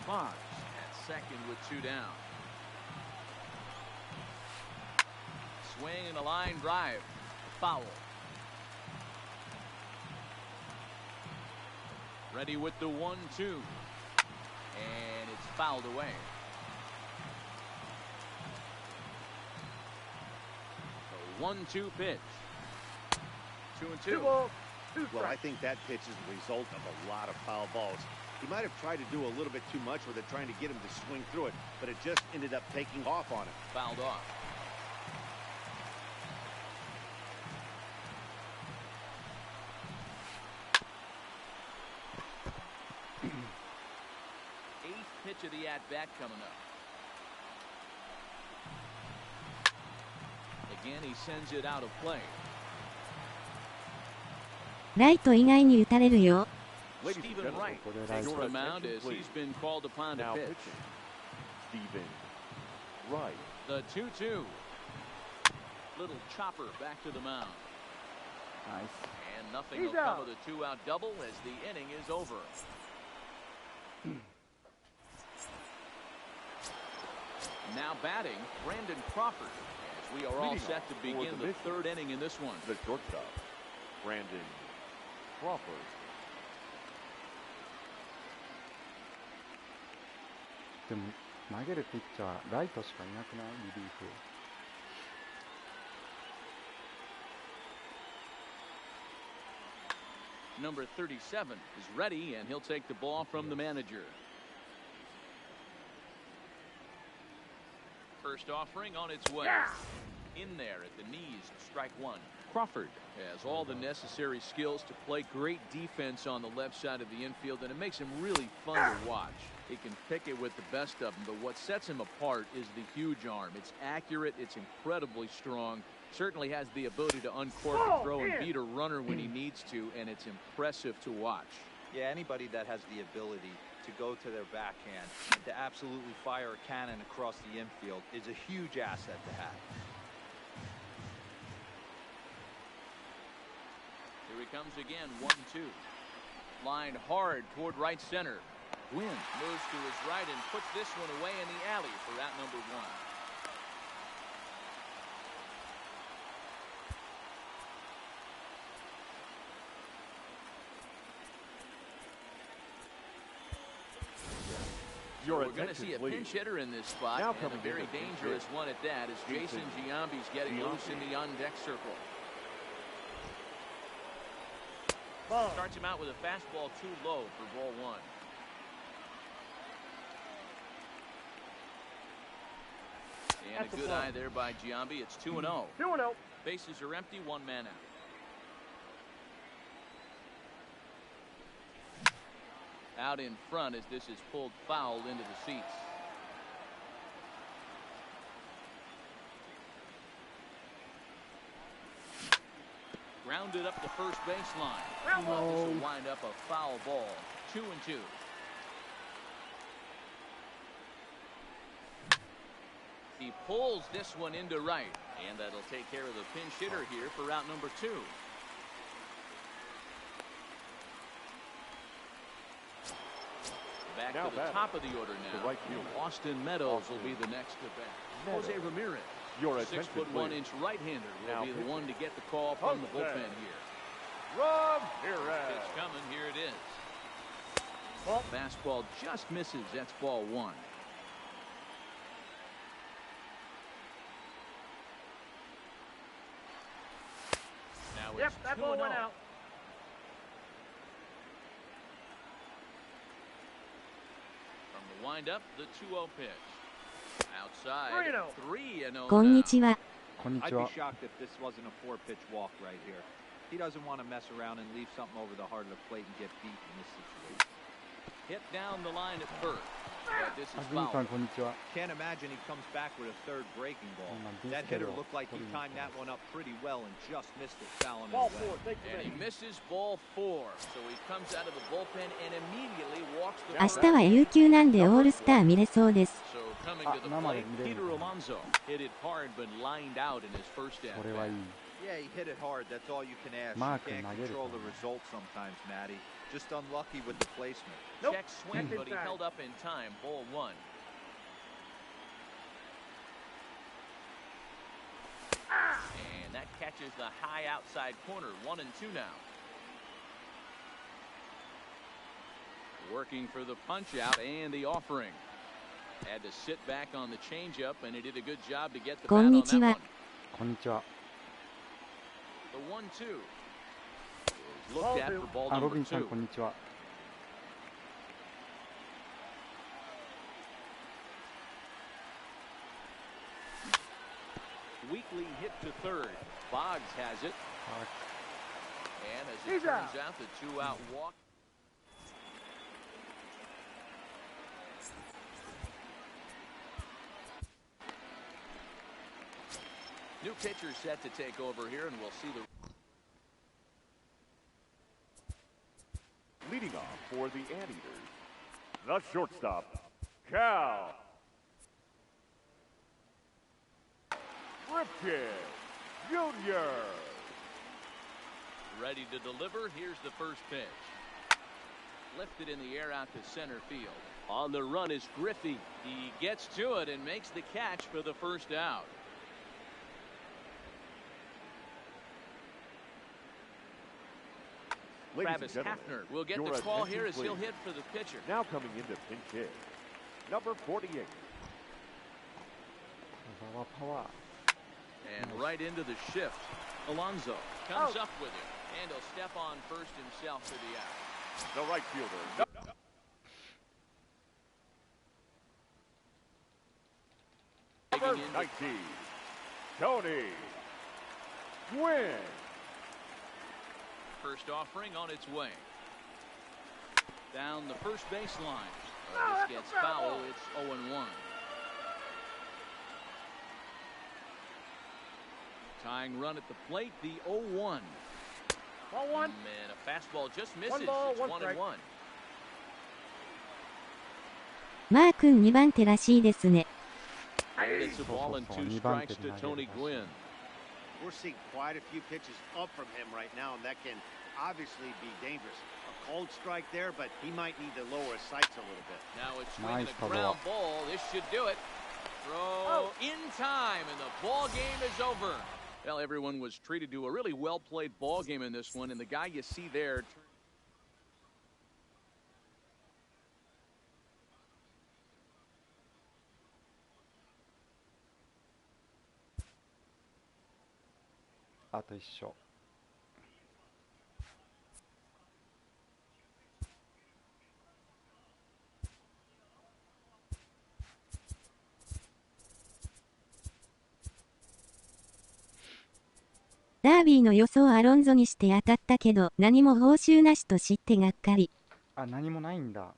Fox at second with 2 down. Swing and a line drive. Foul. Ready with the 1-2. And it's fouled away. A 1-2 pitch. 2-2. Well, I think that pitch is the result of a lot of foul balls. He might have tried to do a little bit too much with it, trying to get him to swing through it, but it just ended up taking off on him. Fouled off. Eighth pitch of the at-bat coming up. Again, he sends it out of play. ライト以外に打たれるよ。Stephen Wright takes the mound as he's been called upon to pitch. Stephen Wright. The 2-2. Little chopper back to the mound. Nice. And nothing will come of the 2-out double as the inning is over. Now batting, Brandon Crawford. As we are all set to begin the 3rd inning in this one. The shortstop, Brandon Crawford. でも投げるピッチャーライトしかいなくない？リリーフ。Number 37 is ready, and he'll take the ball from the manager. First offering on its way. In there at the knees, strike 1. Crawford has all the necessary skills to play great defense on the left side of the infield, and it makes him really fun to watch. He can pick it with the best of them, but what sets him apart is the huge arm. It's accurate, it's incredibly strong, certainly has the ability to uncork a throw and beat a runner when he needs to, and it's impressive to watch. Yeah, anybody that has the ability to go to their backhand and to absolutely fire a cannon across the infield is a huge asset to have. Here he comes again, 1-2. Lined hard toward right center. Gwynn moves to his right and puts this one away in the alley for out number 1. We're going to see a pinch hitter in this spot, and a very dangerous one at that, as Jason Giambi's getting loose in the on-deck circle. Starts him out with a fastball too low for ball 1. And a good eye there by Giambi. It's 2-0. 2-0. Bases are empty, 1 man out. Out in front as this is pulled foul into the seats. Grounded up the first baseline. This will wind up a foul ball. 2-2. He pulls this one into right, and that'll take care of the pinch hitter here for out number 2. Back to the top of the order now. Austin Meadows will be the next to bat. Jose Ramirez, 6'1" right-hander, will be the one to get the call from the bullpen here. It's coming. Here it is. Fastball just misses. That's ball 1. Now it's that ball went out. Wind up the 2-0 pitch. Outside. 3-0. こんにちは。 I'd be shocked if this wasn't a 4-pitch walk right here. He doesn't want to mess around and leave something over the heart of the plate and get beat in this situation. Hit down the line at first. This is 安住さ foul. んこんにちは。 Can't imagine he comes back with a third breaking ball. That hitter looked like he timed that one up pretty well and just missed it fouling it away. And he misses ball 4. So he comes out of the bullpen and immediately walks the 明日は有給なんでオールスター見れそうです。 So coming to the plate, Peter Alonso hit it hard but lined out in his first at これはいい。 Yeah, he hit it hard. That's all you can ask. Mark You can't and control the result sometimes, Matty. Just unlucky with the placement. Check swing, but he held up in time. Ball 1. And that catches the high outside corner. 1-2 now. Working for the punch out and the offering. Had to sit back on the changeup, and he did a good job to get the bat on that one. こんにちは。 The 1-2 is looked at for ball あ、ロ number ビンさん 2. こんにちは。 Weakly hit to third. Boggs has it. And as it turns out, the 2-out walk. New pitcher set to take over here, and we'll see the... Leading off for the Anteaters, the shortstop, Cal Ripken Jr. Ready to deliver. Here's the first pitch. Lifted in the air out to center field. On the run is Griffey. He gets to it and makes the catch for the first out. Travis Hafner will get the call here as he'll hit for the pitcher. Now coming into pinch hit, number 48. And right into the shift. Alonso comes up with it, and he'll step on first himself for the out. The right fielder. Number 19, Tony Gwynn. First offering on its way. Down the first baseline. This gets foul. It's 0-1. Tying run at the plate, the 0-1. Ball one. And a fastball just misses. One ball, it's one 1-1. マー君2番手らしいですね。It's a ball and 2 strikes to Tony Gwynn. We're seeing quite a few pitches up from him right now, and that can obviously be dangerous. A cold strike there, but he might need to lower his sights a little bit. Now it's swinging a ground ball. This should do it. Throw in time, and the ball game is over. Well, everyone was treated to a really well-played ball game in this one, and the guy you see there. Aと一緒。ダービーの予想アロンゾにして当たったけど何も報酬なしと知ってがっかり。あ、何もないんだ。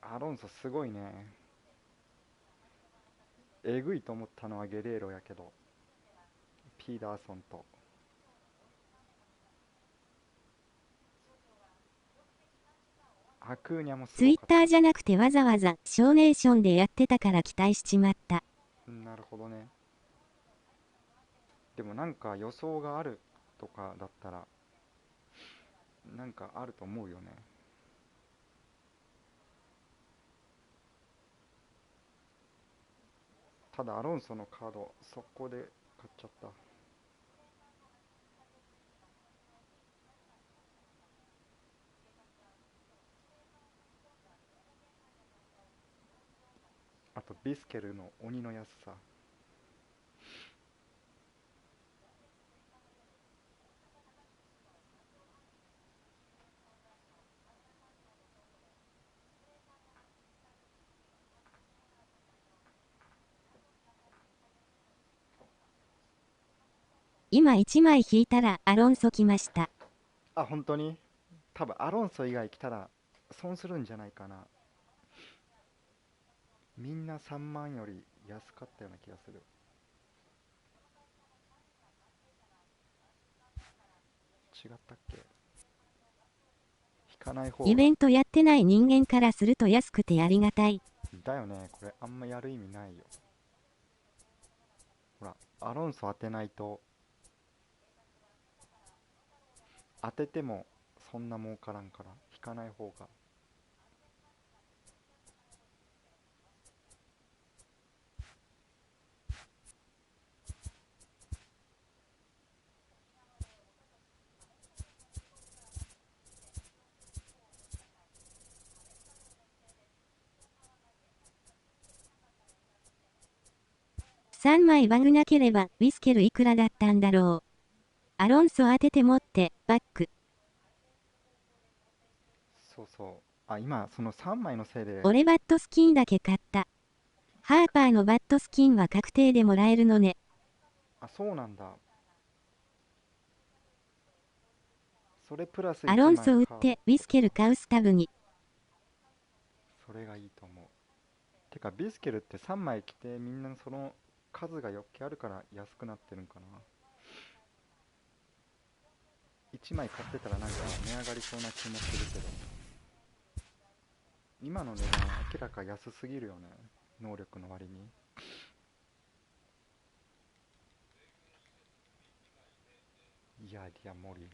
アロンソすごいね。えぐいと思ったのはゲレーロやけど、ピーダーソンと。アクーニャもすごかった。ツイッターじゃなくてわざわざショーネーションでやってたから期待しちまった。なるほどね。でもなんか予想があるとかだったらなんかあると思うよね。ただアロンソのカード速攻で買っちゃった。あとビスケルの鬼の安さ。今1枚引いたらアロンソ来ました。あ、本当に？多分アロンソ以外来たら損するんじゃないかな。みんな3万より安かったような気がする。違ったっけ？引かない方が。イベントやってない人間からすると安くてありがたい。だよね、これあんまやる意味ないよ。ほら、アロンソ当てないと、当ててもそんな儲からんから引かない方が。3枚バグなければウィスケルいくらだったんだろう。アロンソ当てて持ってバック。そうそう。あ、今その3枚のせいで。俺バットスキンだけ買った。ハーパーのバットスキンは確定でもらえるのね。あ、そうなんだ。それプラスアロンソ売ってウィスケル買うスタブに。それがいいと思う。てかビスケルって3枚着てみんなその数がよっけあるから安くなってるんかな。1枚買ってたらなんか値上がりそうな気もするけど、今の値段明らか安すぎるよね、能力の割に。いや、リアモリーな。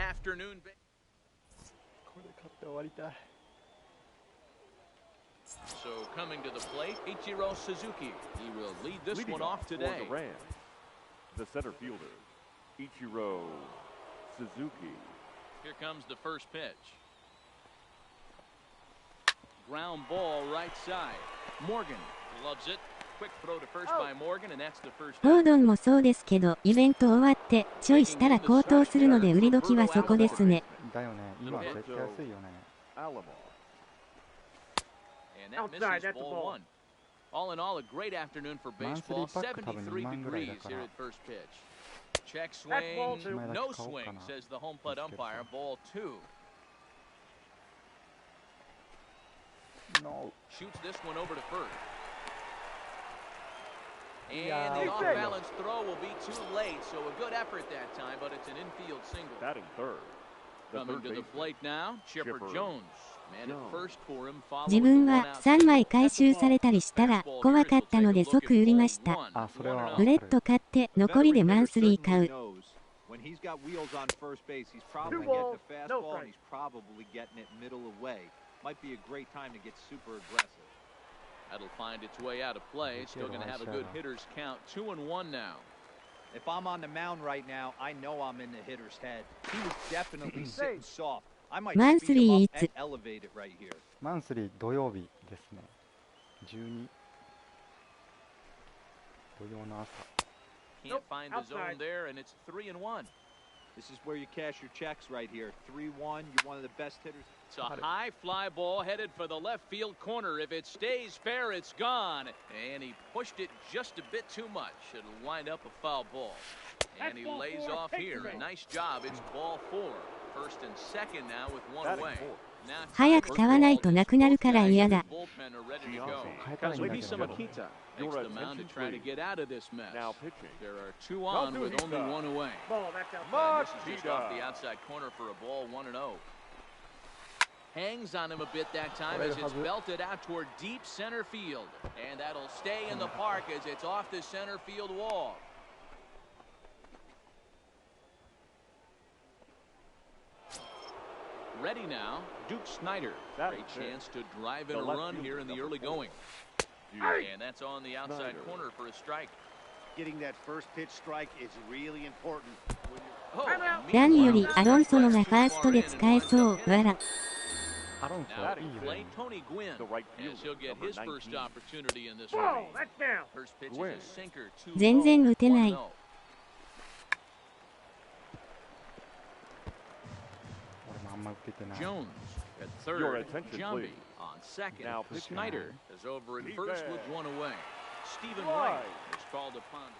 Afternoon. これ買って終わりたい。So coming to the plate, Ichiro Suzuki. He will lead this one off today. For the Rams, the center fielder, Ichiro Suzuki. Here comes the first pitch. Ground ball right side. Morgan loves it. Quick throw to first by Morgan, and that's the first. ゴードンもそうですけど、イベント終わってちょいしたら高騰するので売り時はそこですね。だよね。今絶対安いよね。 And that misses ball one. All in all, a great afternoon for baseball. 73 degrees here at first pitch. Check swing, no swing, says the home plate umpire. Ball two. No. Shoots this one over to first. And the off-balance throw will be too late, so a good effort that time, but it's an infield single. Batting third. Coming to the plate now, Chipper Jones. Man at first for him, 自分は3枚回収されたりしたら怖かったので即売りました。ブレッド買って残りでマンスリー買う。When he's got wheels on first base, he's probably getting the fastball and he's probably getting it middle away. Might be a great time to get super aggressive. That'll find its way out of play. Still going to have a good hitter's count. 2-1 now. If I'm on the mound right now, I know I'm in the hitter's head. He was definitely sitting soft. I might speed him up and elevate it right here. マンスリー土曜日ですね。12土曜の朝。 Can't find the zone there, and it's 3-1. This is where you cash your checks right here. 3-1. You're one of the best hitters. It's a high fly ball headed for the left field corner. If it stays fair, it's gone. And he pushed it just a bit too much. It'll wind up a foul ball. And he lays off here. A nice job. It's ball four. First and second now with one away. 早く買わないとなくなるから嫌だ。Maybe some Akita makes the mound to try to get out of this mess. There are two on with only one away. And this is just off the outside corner for a ball 1-0. Hangs on him a bit that time as it's belted out toward deep center field. And that'll stay in the park as it's off the center field wall. Ready now, Duke Snyder. Great chance to drive in a run here in the early going. And that's on the outside corner for a strike. Getting that first pitch strike is really important. 何よりアロンソのがファーストで使えそう。わら。アロンソ Now いい to よ play ね。 Tony Gwynn as he'll get his first opportunity in this one. First pitch is a sinker. 全然打てない。俺もあんま打ててない。 Jones at third. Giambi on second. Now Snyder is over at first with one away. Stephen Wright is called upon.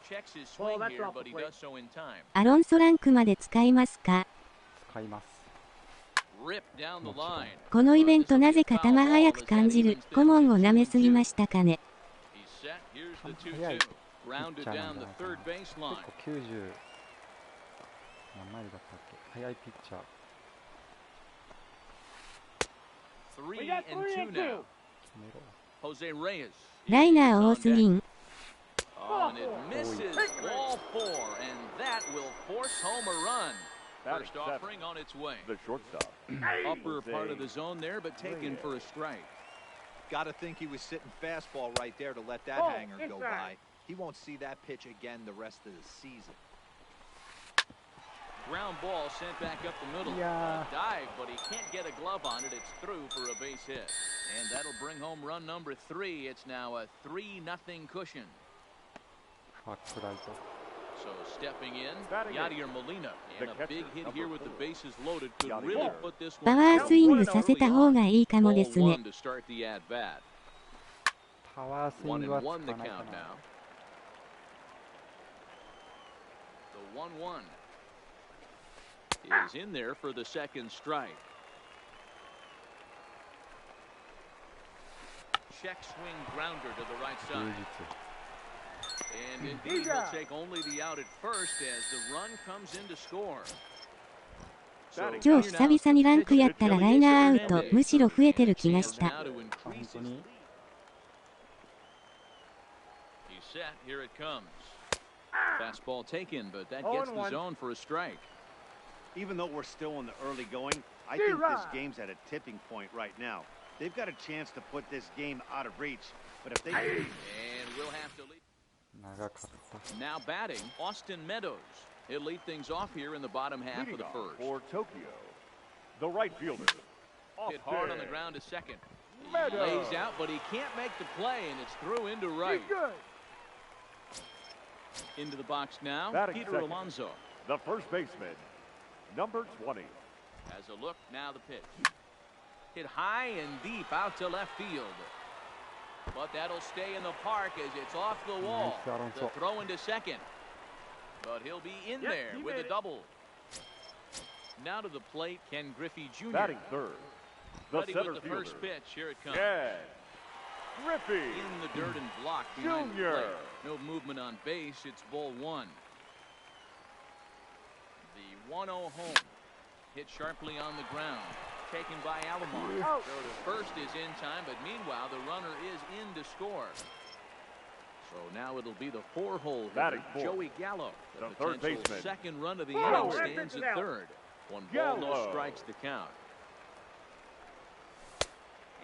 Checks his swing here, but he does so in time. アロンソランクまで使いますか？使います。Rip down the line. このイベントなぜか球速く感じる。顧問を舐めすぎましたかね。He's set. Here's the 2-2. Grounded down the third base line. 結構90何マイルだったっけ？速いピッチャー。 3-2 now. Jose Reyes. ライナー多すぎん。 Oh, and it misses ball four, and that will force home a run. First offering on its way. The shortstop. Upper part of the zone there, but taken for a strike. Got to think he was sitting fastball right there to let that hanger go by. He won't see that pitch again the rest of the season. Ground ball sent back up the middle. Dive, but he can't get a glove on it. It's through for a base hit. And that'll bring home run number 3. It's now a 3-0 cushion. So stepping in, Yadier Molina. And a big hit here with the bases loaded could really put this パ one ワースイングさせた方がいいかもですね。 to start the at bat. パワースイングは使わ 1-1 the ないか count な。 now. The 1-1 is in there for the second strike. Check swing grounder to the right 充 side. 実。 And indeed, he'll take only the out at first as the run comes in to score. 今日久々にランクやったらライナーアウトむしろ増えてる気がした。 He's set. Here it comes. Fastball taken, but that gets the zone for a strike. Even though we're still in the early going, I think this game's at a tipping point right now. They've got a chance to put this game out of reach, but if they do, and we'll have to lead. 長かった。 Now batting, Austin Meadows. He'll lead things off here in the bottom half of the first. For Tokyo, the right fielder. Hit hard on the ground to second. He lays out, but he can't make the play, and it's through into right. Into the box now, Batting Peter second. Alonso. The first baseman, number 20. Has a look, now the pitch. Hit high and deep out to left field. But that'll stay in the park as it's off the wall. The throw into second. But he'll be in there with a double. Now to the plate, Ken Griffey Jr. Batting third, the Ready center with the fielder. first pitch. Here it comes. Ken Griffey In the dirt and blocked behind the Jr. plate. No movement on base. It's ball one. The 1-0 home. Hit sharply on the ground. Taken by Alomar. Throw to first is in time, but meanwhile the runner is in to score. So now it'll be the 4-hole hitter, Joey Gallo. The third potential baseman. second run of the inning stands at third. 1 ball, no Gallo. strikes the count.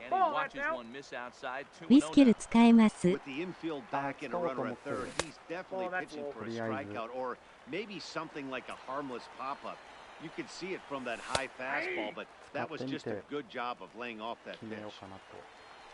And he watches one miss outside. ウィスケル使えます。 With the infield back and a runner at third, he's definitely pitching for a strikeout or maybe something like a harmless pop-up. You could see it from that high fastball, but that was just a good job of laying off that 決めよう pitch. かなと。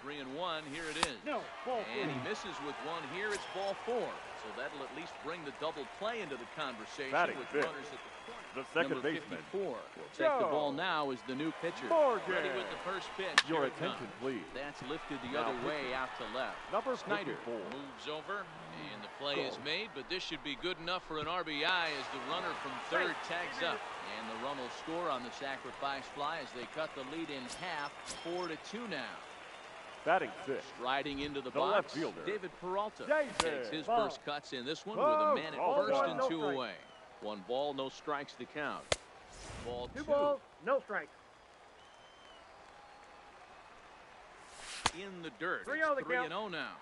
3-1, here it is. And he misses with one here. It's ball four. So that'll at least bring the double play into the conversation Batting with fifth, runners at the corner. the second Number baseman. 54 will take the ball now as the new pitcher. Morgan. Ready with the first pitch. Your Here it attention, comes. please. That's lifted the Now other way out to left. Number Snyder 54. moves over, and the play is made, but this should be good enough for an RBI as the runner from third tags up. And the run will score on the sacrifice fly as they cut the lead in half, 4-2 now. Batting sixth, Striding into the The box, left fielder. David Peralta David. takes his first cuts in this one with a man at first and two away. 1 ball, no strikes to count. Ball two. No strike. In the dirt. 3-0 the It's count. 3-0 now.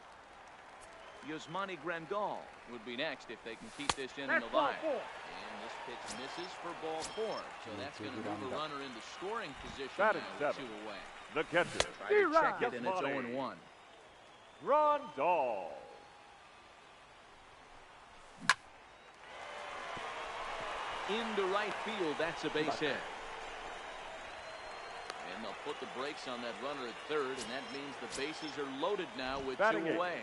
Yusmani Grandal would be next if they can keep this inning That's ball alive. 4. And this pitch misses for ball 4. So that's going to move a runner into scoring position Batting now with seven. 2 away. the catcher, Try to check it, and it's Yusmani 0-1. Grandal. Into right field, that's a base hit. And they'll put the brakes on that runner at third, and that means the bases are loaded now with Batting 2 eighth. away.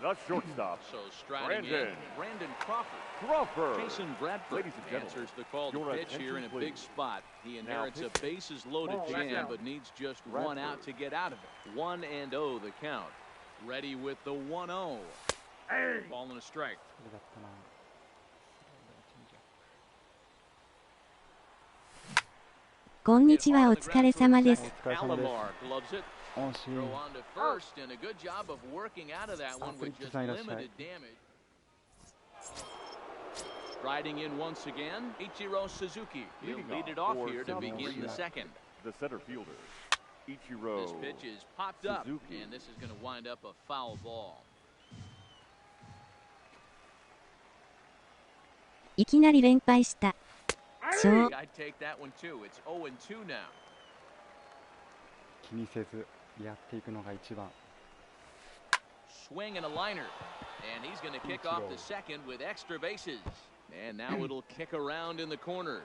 The shortstop, So striding in, Brandon Crawford. Crawford. Jason Bradford Ladies and gentlemen, answers the call to your pitch here in a attention, big please. spot. He Now inherits a pitching. bases-loaded Ball, that's jam, out. but needs just Bradford. 1 out to get out of it. 1-0 the count. Ready with the 1-0. Ball and a strike. これだったな。こんにちは、お疲れ様です。お疲れ様です。 Alomar gloves it. 惜しい。 Throw on to first, and a good job of working out of that one with just limited damage. Striding in once again, Ichiro Suzuki. He'll Leading lead it off off for here to South begin Korea. the second. The center fielder, Ichiro. This pitch is popped up, Suzuki. and this is going to wind up a foul ball. いきなり連敗した。そう。 I'd take that one too. It's 0-2 now. 気にせずやっていくのが一番。 Swing and a liner, and he's going to kick off the second with extra bases. And now it'll kick around in the corner.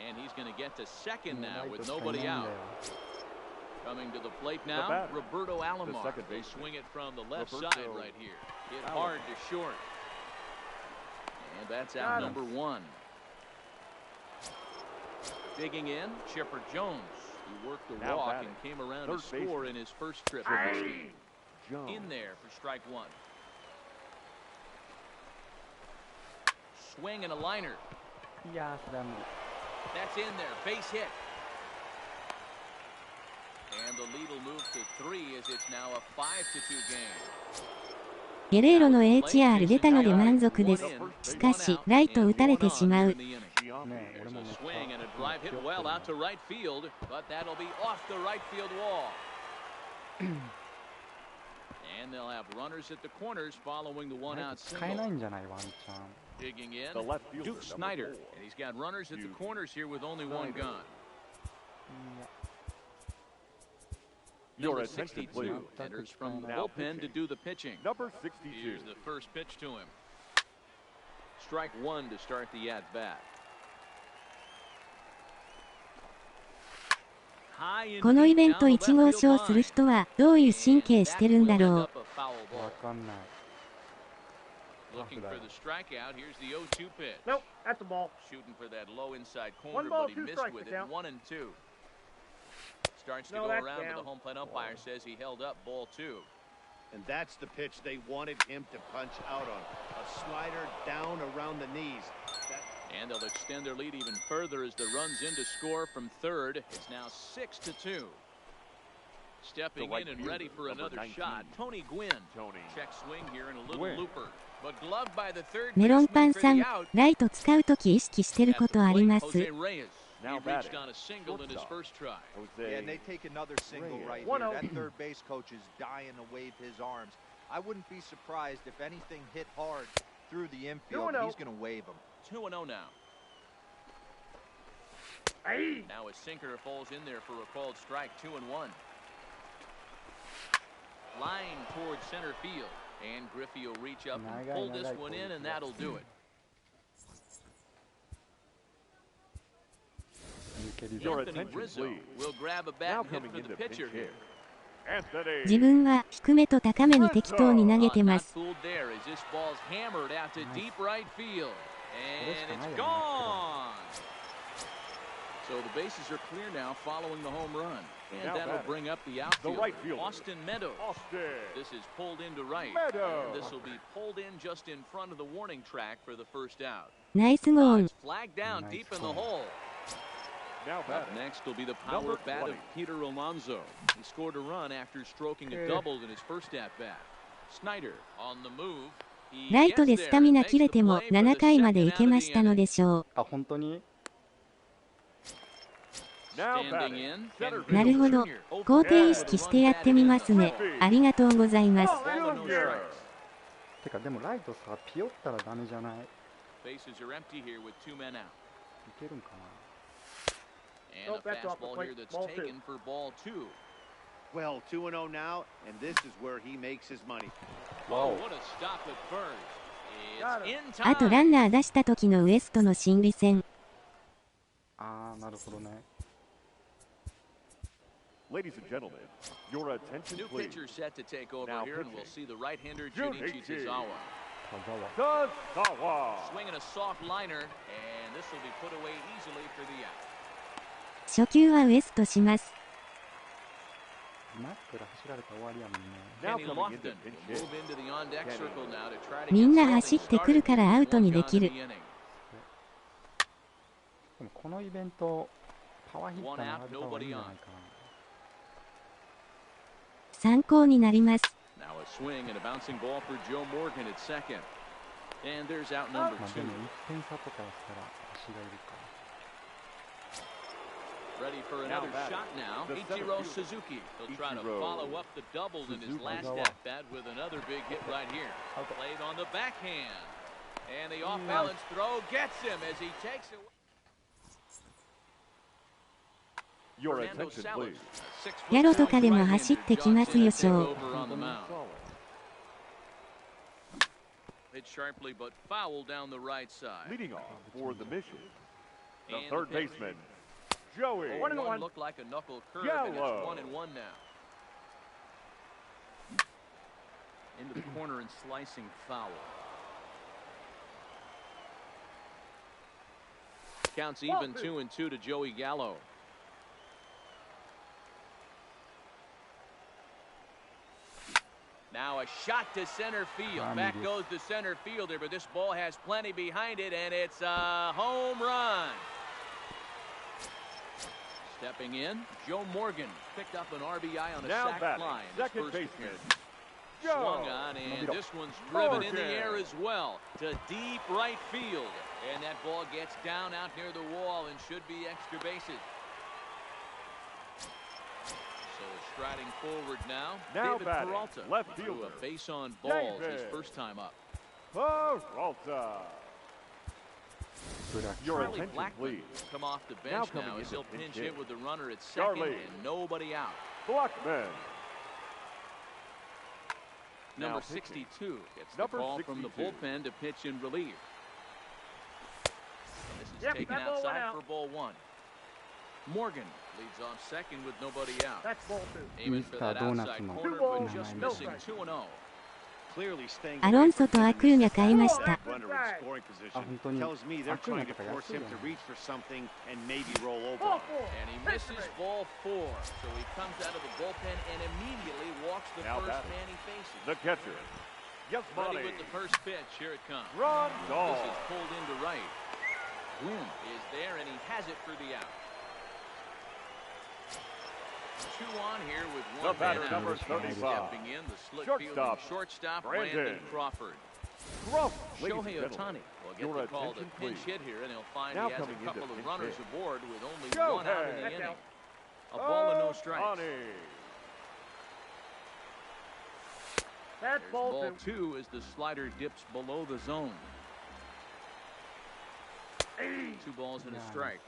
And he's going to get to second now with nobody out. Coming to the plate now, batter, Roberto the Alomar. second They baseman, swing it from the left Roberto side right here. Hit hard to short. And that's out number 1. Digging in, Chipper Jones. He worked the Now walk batting, and came around third to score baseman, in his first trip in this game. Jones. In there for strike 1. Swing and a liner. いやー、それはもう。 That's in there. Base hit. And the lead will move to 3 as it's now a 5-2 game. ゲレーロの HR 出たので満足です。しかし、ライト打たれてしまう。 ねえ、俺もめっち Swing and a ゃ drive hit well out to right field, but that'll be off the right field wall. And they'll have runners at the corners following the 1-out 使えない single. んじゃないワンチャン。 Digging in, The left fielder, Duke Snyder. number 4. And he's got runners at the Duke corners here with only 1 Snyder. gun. Your Number attention, 62 please. enters from the Now bullpen to pitching. do the pitching. Number 62. Here's the first pitch to him. Strike 1 to start the at-bat. このイベント1号賞する人はどういう神経してるんだろう。わかんない。Looking for the strikeout. Here's the 0-2 pitch. Nope, that's a ball. Shooting for that low inside corner, One ball, but he two missed strikes with to it. count. 1-2. Starts to No, go that's around, but down. the home plate umpire says he held up ball 2. And that's the pitch they wanted him to punch out on. A slider down around the knees. And they'll extend their lead even further as the runs in to score from third. It's now 6-2. Stepping in and ready for another shot, Tony Gwynn. Check swing here and a little looper. But gloved by the third メロンパ baseman ン for さん the out. ライト使うとき意識してることあります Jose Reyes. He Now reached batting. on a single in his first try. Yeah, and they take another single right here. 1-0. That third base coach is dying to wave his arms. I wouldn't be surprised if anything hit hard through the infield. 2-0. He's going to wave him. 2-0 now. Hey. Now a sinker falls in there for a called strike. 2-1. Line towards center field. And Griffey will reach up and pull this one in, and that'll do it. Your Anthony attention, Rizzo please. will grab a bat Now and hit coming for in the to pitch pitcher here. Anthony. 自分は低めと高めに適当に投げてま Not す fooled there as this ball's hammered out to deep right field. And it's gone. So the bases are clear now following the home run. And Now that'll batting, bring up the outfielder, right fielder, Austin Meadows. This is pulled into right. Meadows. And this will be pulled in just in front of the warning track for the first out. ナイスゴーン It's flagged down deep in the hole. Now Up batting. next will be the power Number bat 20. of Peter Alonso. He scored a run after stroking a double in his first at-bat. Snyder on the move. He ライトで gets ス there タミ and ナ makes 切れ the ても play for 7 the 回まで second 行け out ま of し the たの inning. でしょあ、本当に Now Standing batting. in, Center うなるほど高低意識してやってみますねありがとうございます てかでもライトさ、ピヨったらダメじゃない？い Bases are empty here with 2 men out. けるんかな？ And a Nope, that's off the fastball plate. here that's Ball 2. taken for ball 2. Well, 2-0 now, and this is where he makes his money. Oh, what a stop at first. Got It's him. in あとラン time. ナー出した時のウエストの心理戦あー、なるほどね。 Ladies and gentlemen, your attention, New please. pitcher set to take over Now here, and we'll pitching. see the right-hander Junichi Junichi Tazawa. 田沢。 Tazawa. Swinging a soft liner, and this will be put away easily for the out. 初球はウエストしますマックで走られたら終わりやもんね。 Now Kenny coming in to Lofton pinch will hit. move into the on-deck circle now to try to み get んな something 走ってくる started. からアウトに One で down き in る the inning. でもこのイベント、パワーヒッター One 並 out, べた方がいいんじゃないかな。参考になります Now a swing and a bouncing ball for Joe Morgan at second. And there's out number まあ 2. でも1点差とかやったら足がいるか。 Ready for Now another batting, shot now. the center Ichiro fielder. Suzuki. He'll try to Ichiro follow up the doubles in his Suzuki. last Tazawa. at-bat with another big hit right here. Okay. Played on the backhand. And the off-balance throw gets him as he takes it. Your Fernando attention, Salas, please. a 6'2" ギャロとかでも走ってきますよ Johnson ショー take over on the mound. Hit sharply but foul down the right side. Leading off for the mission, the And third the pitch. baseman, Joey. One and One one. looked like a knuckle curve, and it's Yellow. 1-1 now. Into the corner and slicing foul. Counts even 2-2 to Joey Gallo. Now a shot to center field. Back goes the center fielder, but this ball has plenty behind it, and it's a home run. Stepping in, Joe Morgan picked up an RBI on a Now sac batting, fly in his second first baseman, appearance. Joe. Swung on, and this one's driven in the Morgan. air as well to deep right field. And that ball gets down out near the wall and should be extra bases. So striding forward now, Now David batting, Peralta. left Threw fielder, a base on balls his David. first time up. Peralta. Your Charlie attention, Blackman please. come off the Now bench coming now in as to he'll pinch pinch hit. hit with the runner at second Charlie. and nobody out. Blackman. Number Now pitching. 62 gets the Number call from the 62. bullpen to pitch in relief. This is Yep, taken that ball went outside out. for ball 1. Morgan leads off second with nobody out. That's ball 2. Aiming for that Mr. Donuts outside no corner, balls, but just no missing strikes. 2-0. アロンソとアクーニャ買いました。あ、本当に。アクーニャとか安いよね。And he misses ball 4, so he comes out of the bullpen and immediately walks the Now first batting. man he faces. The catcher. Ready with the first pitch. Here it comes. Run, This dog. is pulled into right. Win is there, and he has it for the out. 2 on here with The 1 batter, man number out. 35. Stepping in, the slick Shortstop, fielding shortstop Brandon Brandon Crawford. Ladies Shohei and Ohtani gentlemen, will get your the call to attention, pinch please. hit here, and he'll find Now he has a coming into couple of pinch runners hit. aboard with only Shohei 1 out in the inning. A ball and no strikes. Ohtani. That's There's ball ball 2. 2 as the slider dips below the zone. 2 balls and a strike.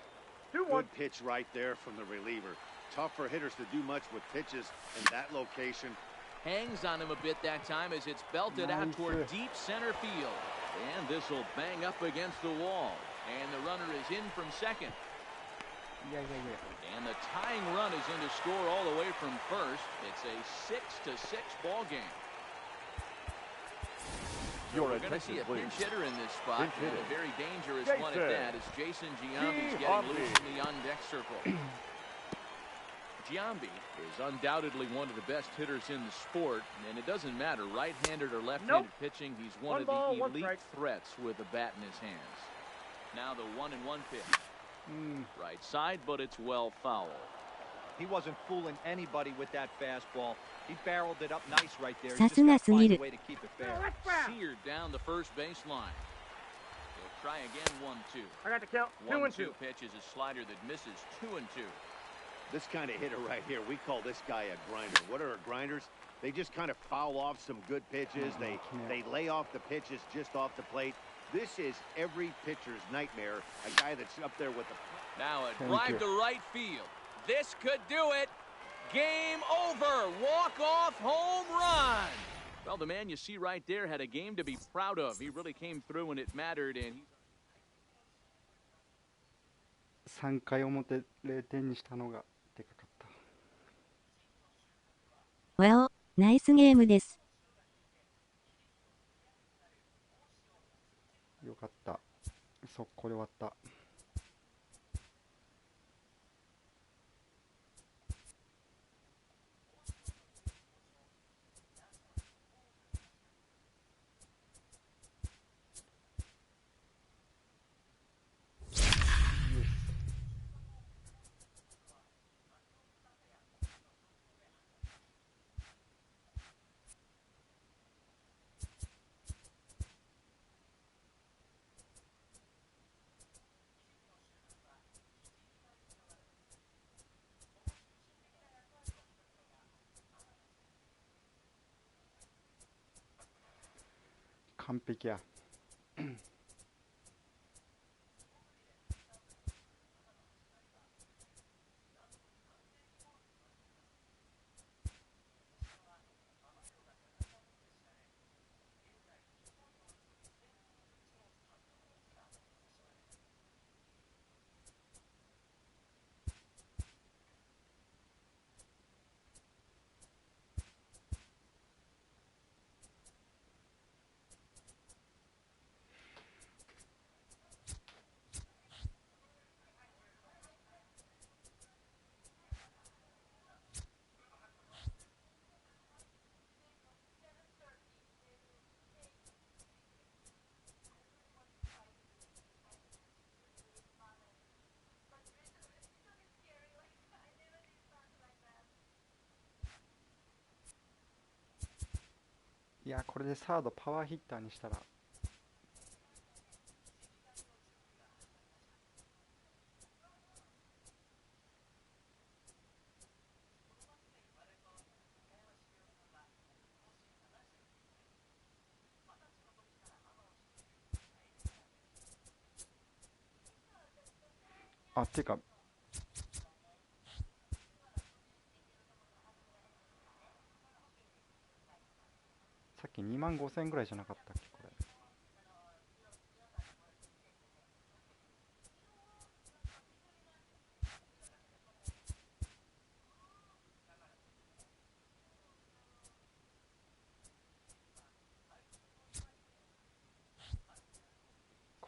2-1. Good pitch right there from the reliever. Tough for hitters to do much with pitches in that location. Hangs on him a bit that time as it's belted out toward deep center field. And this will bang up against the wall. And the runner is in from second. And the tying run is in to score all the way from first. It's a 6-6 ball game. We're going to see a pinch hitter in this spot, and a very dangerous one at that, as Jason Giambi's getting loose in the on-deck circle. Giambi is undoubtedly one of the best hitters in the sport, and it doesn't matter right-handed or left-handed pitching. He's one of the elite threats with a bat in his hands. Now the 1-1 pitch. Right side, but it's well foul. He wasn't fooling anybody with that fastball. He barreled it up nice right there. He さ just すが got す to ぎ find る a way to keep it fair. Seared down the first baseline. He'll try again 1-2. I got the count. 2-2. 1-2 pitch is a slider that misses 2-2. This kind of hitter right here, we call this guy a grinder. What are grinders? They just kind of foul off some good pitches. They lay off the pitches just off the plate. This is every pitcher's nightmare. A guy that's up there with the... Now a drive to right field. This could do it. Game over. Walk-off home run. Well, the man you see right there had a game to be proud of. He really came through when it mattered, and he... 3回表0点にしたのがでかかった。わお、ナイスゲームです。よかった。速攻で終わった。完璧や。いや、これでサードパワーヒッターにしたらてかさっき25,000ぐらいじゃなかったっけこれ。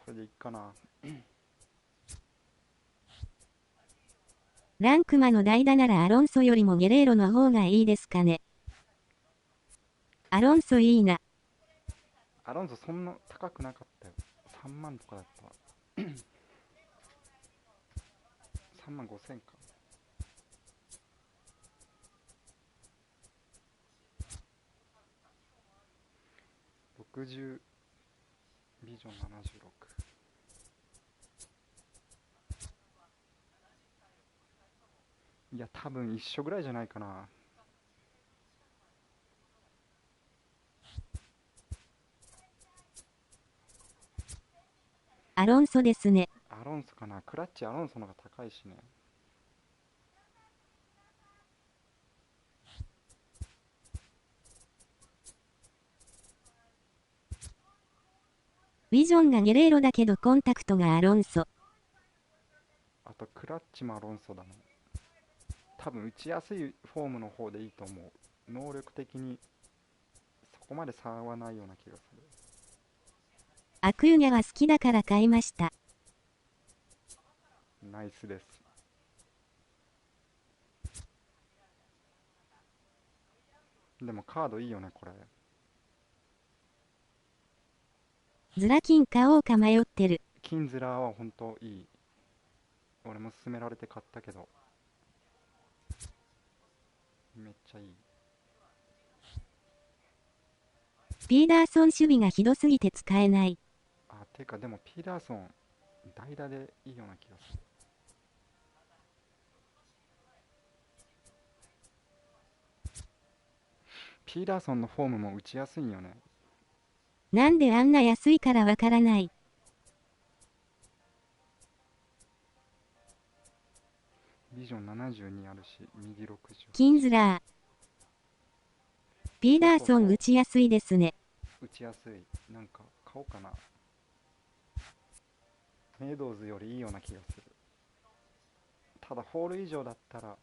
れでいいかな。ランクマの代打ならアロンソよりもゲレーロの方がいいですかね。アロンソいいな。アロンソそんな高くなかったよ。3万とかだった。3万5千か。60ビジョン76。いや多分一緒ぐらいじゃないかな。アロンソですね。アロンソかな。クラッチアロンソの方が高いしね。ビジョンがゲレーロだけどコンタクトがアロンソ。あとクラッチもアロンソだね。多分打ちやすいフォームの方でいいと思う。能力的にそこまで差はないような気がする。アクユニャは好きだから買いました。ナイスです。でもカードいいよねこれ。ズラキン買おうか迷ってる。キンズラーは本当いい。俺も勧められて買ったけどめっちゃいい。ピーダーソン守備がひどすぎて使えない。あ、てかでもピーダーソン代打でいいような気がする。ピーダーソンのフォームも打ちやすいんよね。なんであんな安いからわからない。ビジョン72あるし、右60。キンズラー。ピーダーソン打ちやすいですね。打ちやすい。なんか買おうかな。メイドーズよりいいような気がする。ただホール以上だったらも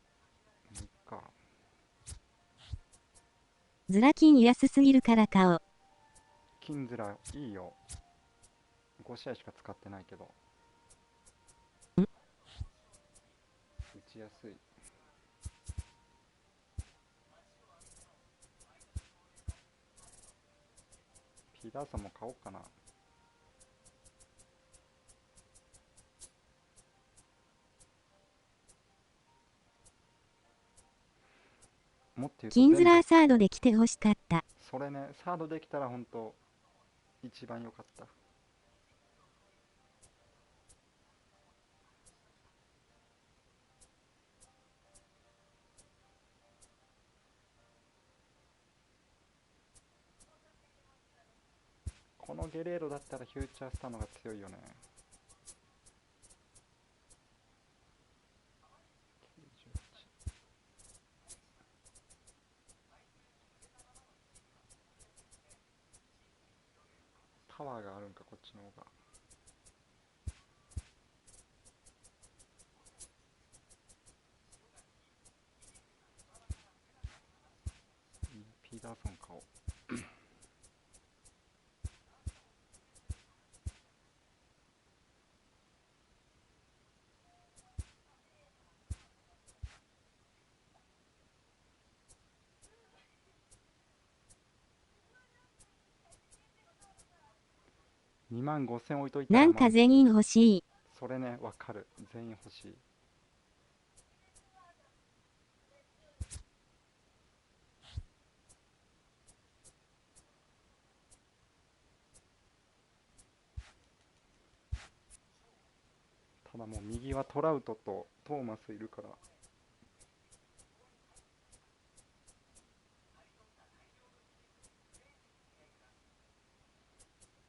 ういっか。ズラキン安すぎるから買おう。キンズラいいよ。5試合しか使ってないけど打ちやすい。ピーダーソンも買おうかな。もっと言うとキンズラーサードで来てほしかった。それね、サードできたら本当一番良かった。このゲレーロだったらフューチャースターのが強いよね。パワーがあるんか、こっちの方が。ピーダーソン買おう。2万5000置いといたらなんか全員欲しい。それね、わかる。全員欲しい。ただもう右はトラウトとトーマスいるから。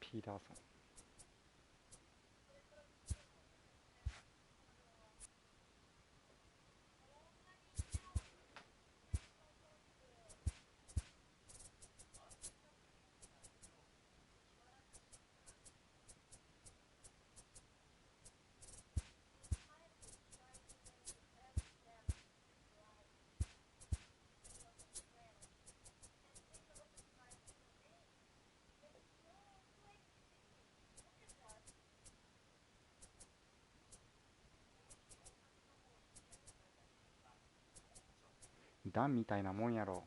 ピーダーソン。ダンみたいなもんやろ。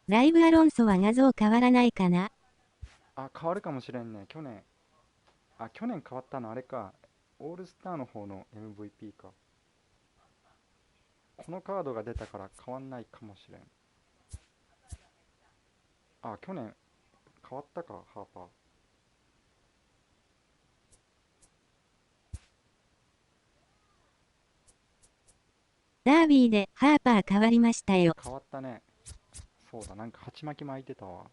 ライブアロンソは画像変わらないかな。あ、変わるかもしれんね。去年変わったのあれか。オールスターの方の MVP か。このカードが出たから変わんないかもしれん。あ、去年変わったか、ハーパー。ダービーでハーパー変わりましたよ。変わったね。そうだ、なんか鉢巻き巻いてたわ。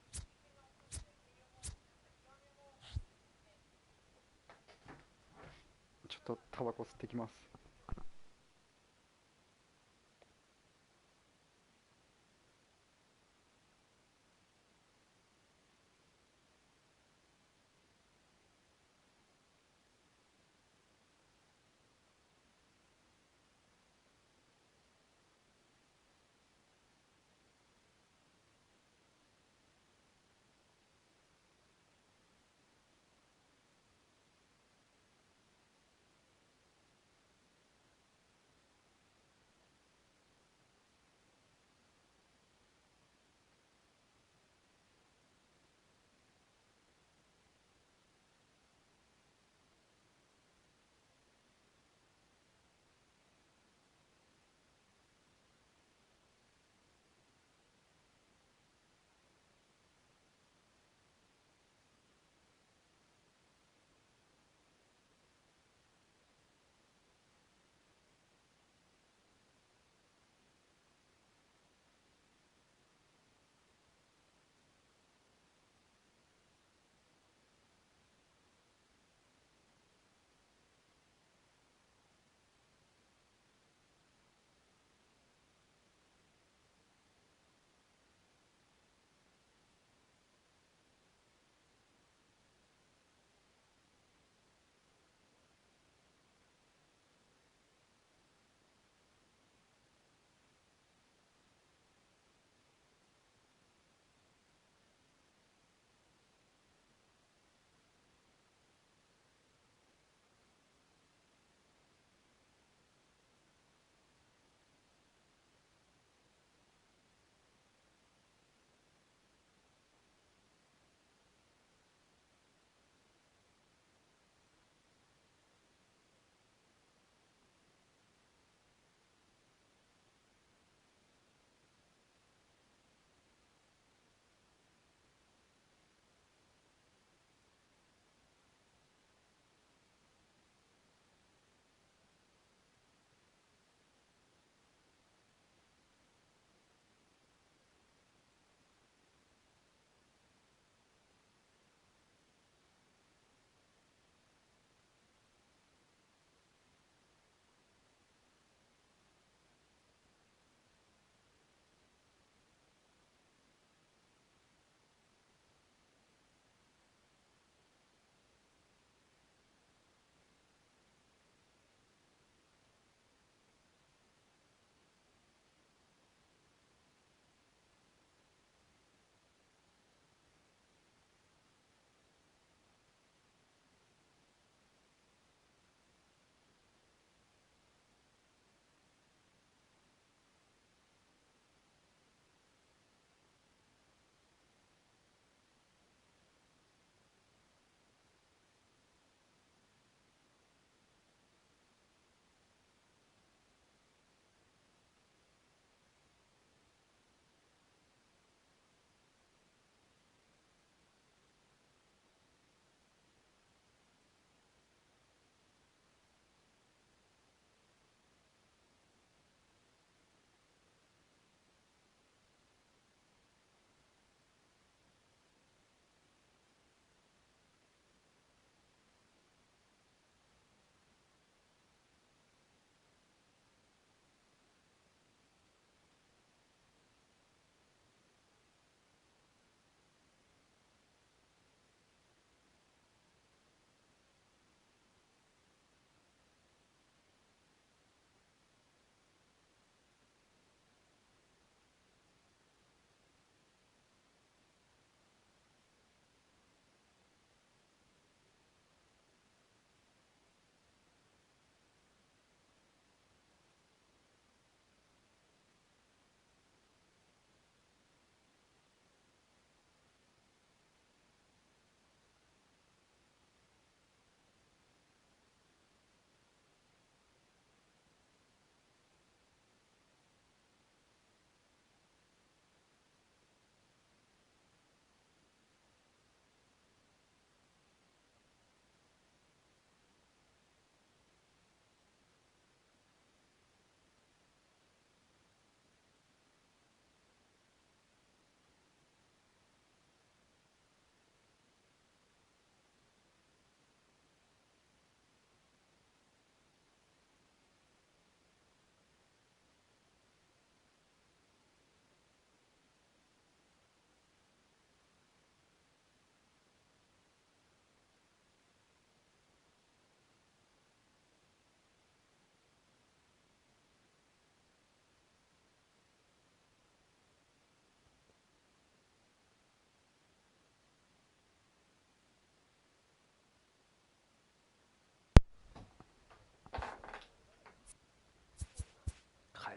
ちょっとタバコ吸ってきます。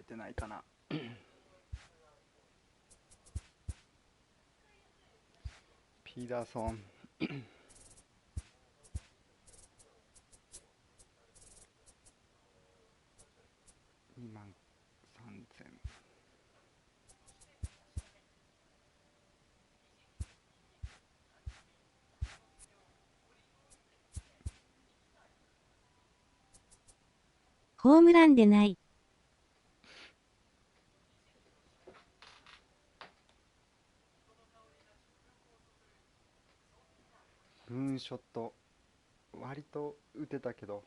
えてないかな。ピーダーソン23,000。ホームランでない。ブーンショット割と打てたけど、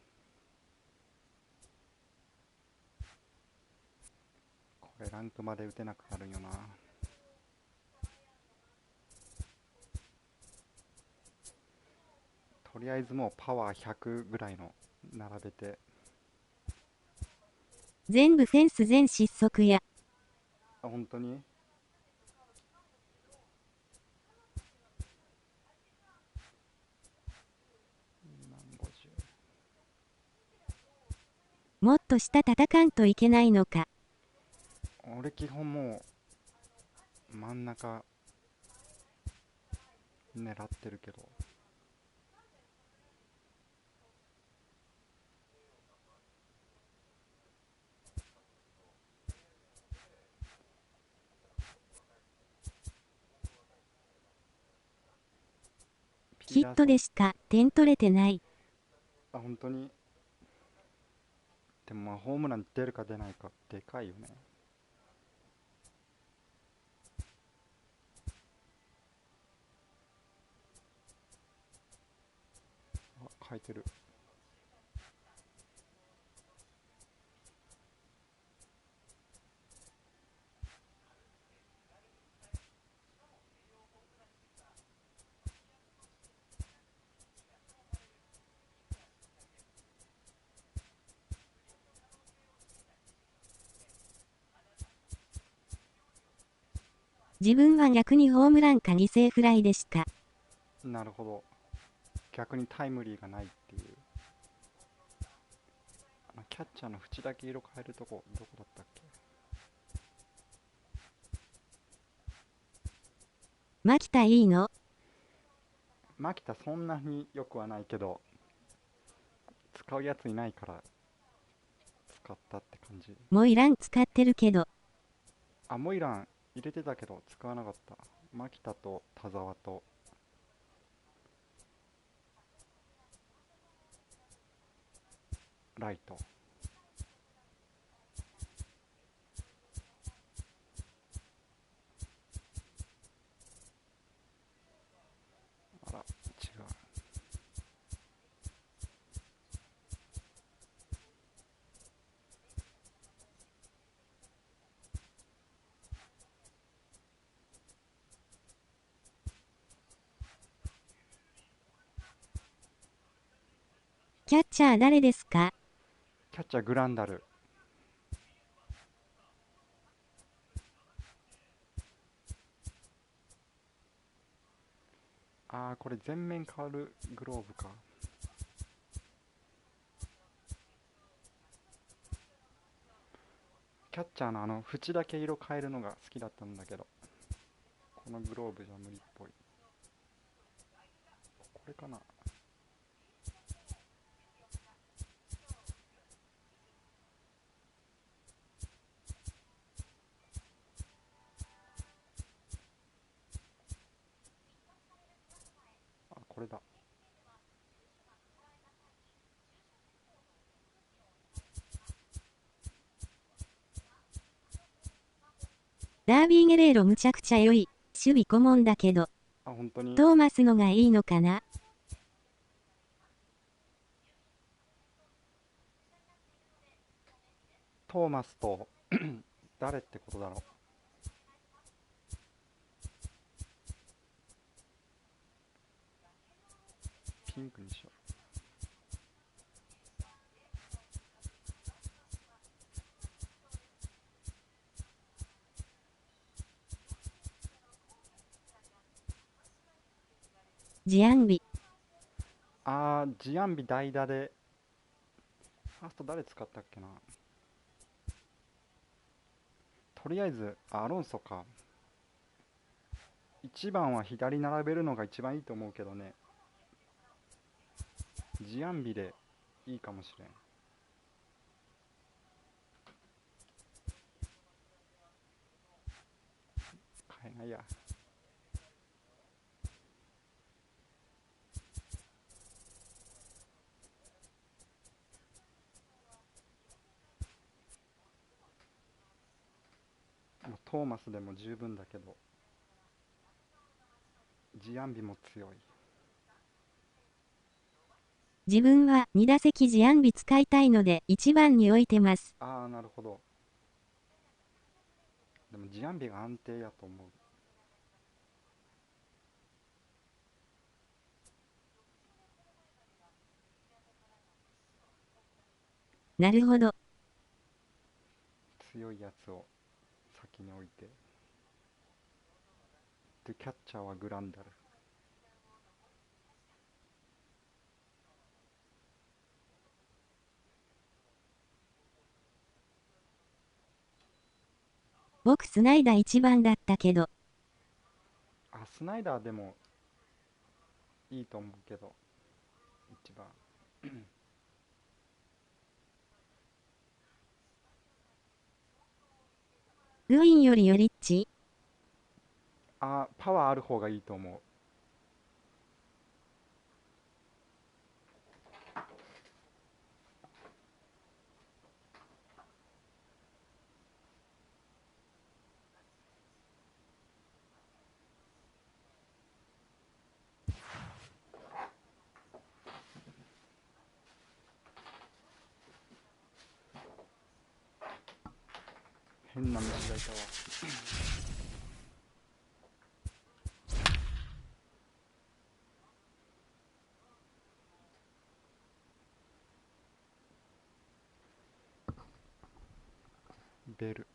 これランクまで打てなくなるんよな。とりあえずもうパワー100ぐらいの並べて。全部フェンス全失速や。あ、本当にもっと下叩かんといけないのか。俺基本もう真ん中狙ってるけど。ヒットでしか点取れてない。あ、本当に。でもまあホームラン出るか出ないかでかいよね。あ、書いてる。自分は逆にホームランか犠牲フライでした。なるほど。逆にタイムリーがないっていう。キャッチャーの縁だけ色変えるとこどこだったっけ。牧田いいの？牧田そんなに良くはないけど、使うやついないから使ったって感じ。モイラン使ってるけど。あ、モイラン入れてたけど使わなかった。牧田と田沢とライト。あら、違う。キャッチャー誰ですか？キャッチャーグランダル。あー、これ全面変わるグローブか。キャッチャーの縁だけ色変えるのが好きだったんだけど、このグローブじゃ無理っぽい。これかな。あ、これだ。ダービーゲレーロむちゃくちゃ良い。守備顧問だけど。あ、本当に。トーマスのがいいのかな？トーマスと誰ってことだろう。ピンクにしよう。ジアンビ。あー、ジアンビ代打でファースト誰使ったっけな。とりあえずアロンソか。1番は左並べるのが一番いいと思うけどね。ジアンビでいいかもしれん。変えないや。トーマスでも十分だけど、ジアンビも強い。自分は2打席ジアンビ使いたいので1番に置いてます。ああ、なるほど。でもジアンビが安定やと思う。なるほど。強いやつを先に置いて。で、キャッチャーはグランダル。僕スナイダー1番だったけど。あ、スナイダーでもいいと思うけど、一番。ルインよりヨリッチ？あ、パワーある方がいいと思う。変な虫がいたわ。ベル。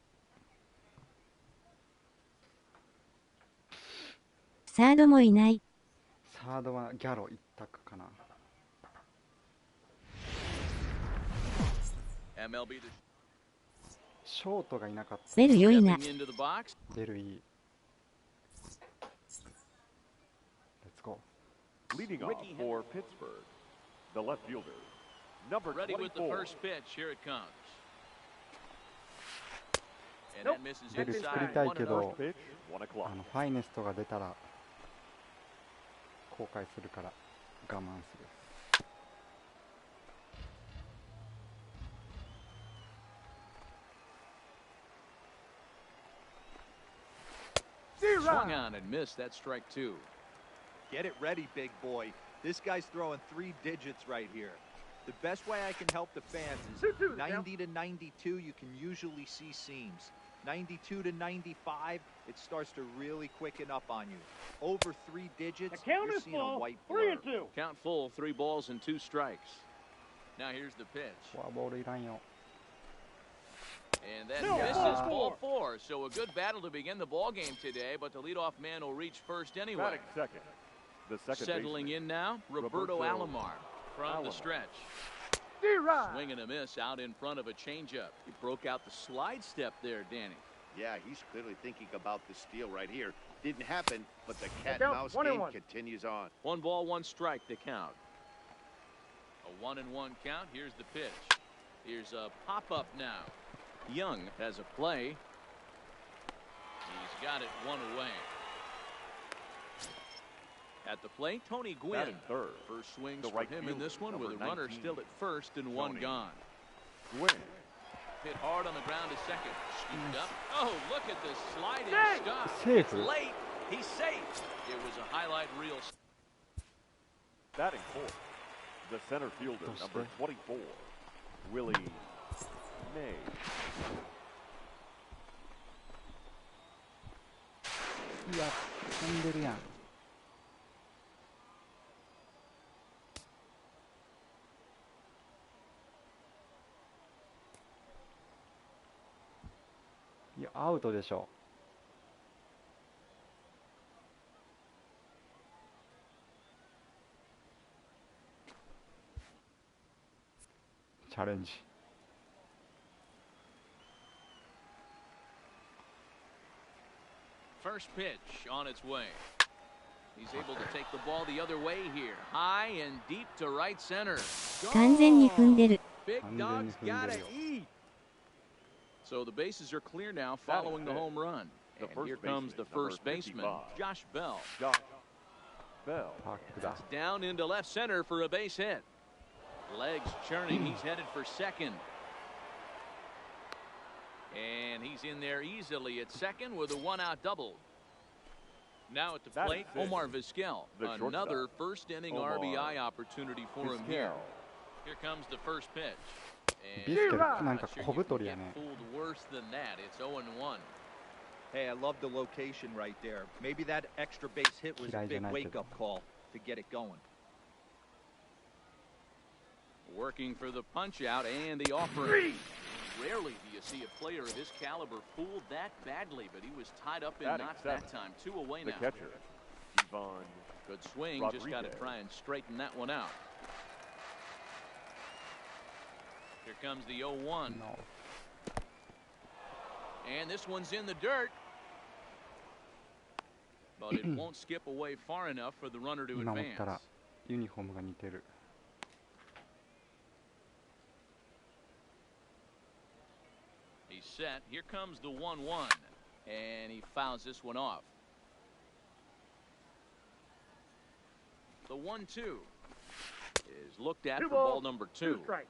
サードもいない。サードはギャロ一択かな。MLB The ショートがいなかった。ベル良いな。 Stepping into the box. ベルいい。Let's go. Leading off for Pittsburgh, the left fielder, number Ready with the 24. first pitch. Here it comes. And that misses ベル作り inside. たい One け and ど、 Pitch, 1 o'clock. ファイネストが出たら後悔するから我慢する。Swung on and missed. That strike two. Get it ready, big boy. This guy's throwing 3 digits right here. The best way I can help the fans is 90 to 92, you can usually see seams. 92 to 95, it starts to really quicken up on you. Over 3 digits, you're seeing a white blur. 3-2. Count full. 3 balls and 2 strikes. Now here's the pitch. フォアボールいらんよ。 And that misses ball 4. So a good battle to begin the ball game today, but the leadoff man will reach first anyway. Batting second. The second Settling baseman, in now, Roberto Alomar from the stretch. Swing and a miss out in front of a changeup. He broke out the slide step there, Danny. Yeah, he's clearly thinking about the steal right here. Didn't happen, but the cat-and-mouse game continues on. 1 ball, 1 strike to count. A 1-1 count. Here's the pitch. Here's a pop-up now. Young has a play. He's got it 1 away. At the plate, Tony Gwynn. Batting third. First swings The for right him in this one fielder, with a number runner 19. still at first and 1 Tony gone. Gwynn. Hit hard on the ground to second. Scooped up. Oh, look at this sliding Safe. stop. Safe. It's late. He's safe. It was a highlight reel. Batting fourth. The center fielder, number 24, Willie May. いや、飛んでるやん。いや、アウトでしょ。チャレンジ。First pitch on its way. He's able to take the ball the other way here. High and deep to right center. 完全に踏んでる。 Big 完全 dog's に踏ん gotta でるよ。 eat. So the bases are clear now following the home run. The And first here comes the baseman, first number baseman, 55. Josh Bell. Josh Bell. パークだ。 Down into left center for a base hit. Legs churning. He's headed for second. And he's in there easily at second with a one-out double. Now at the That plate, is it. Omar Vizquel. The Another shortstop. first-inning Omar RBI opportunity for him here. Vizquel. Here comes the first pitch. ビスケル And なんか not sure 小 you 太 can りや get ね。 fooled worse than that. It's 0-1. Hey, I love the location right there. Maybe that extra base hit was a 嫌いじゃ big ないけど。 wake-up call to get it going. Working for the punch-out and the offering. Rarely do you see a player of his caliber fooled that badly, but he was tied up in Batting knots seventh, that time. 2 away The now. catcher, Yvonne. Good swing, just got to Rodriguez. try and straighten that one out. Here comes the 0-1. No. And this one's in the dirt. But it won't skip away far enough for the runner to 今思ったら advance. ユニフォームが似てる。 He's set. Here comes the 1-1. And he fouls this one off. The 1-2 is looked at for ball number 2. 2 strikes.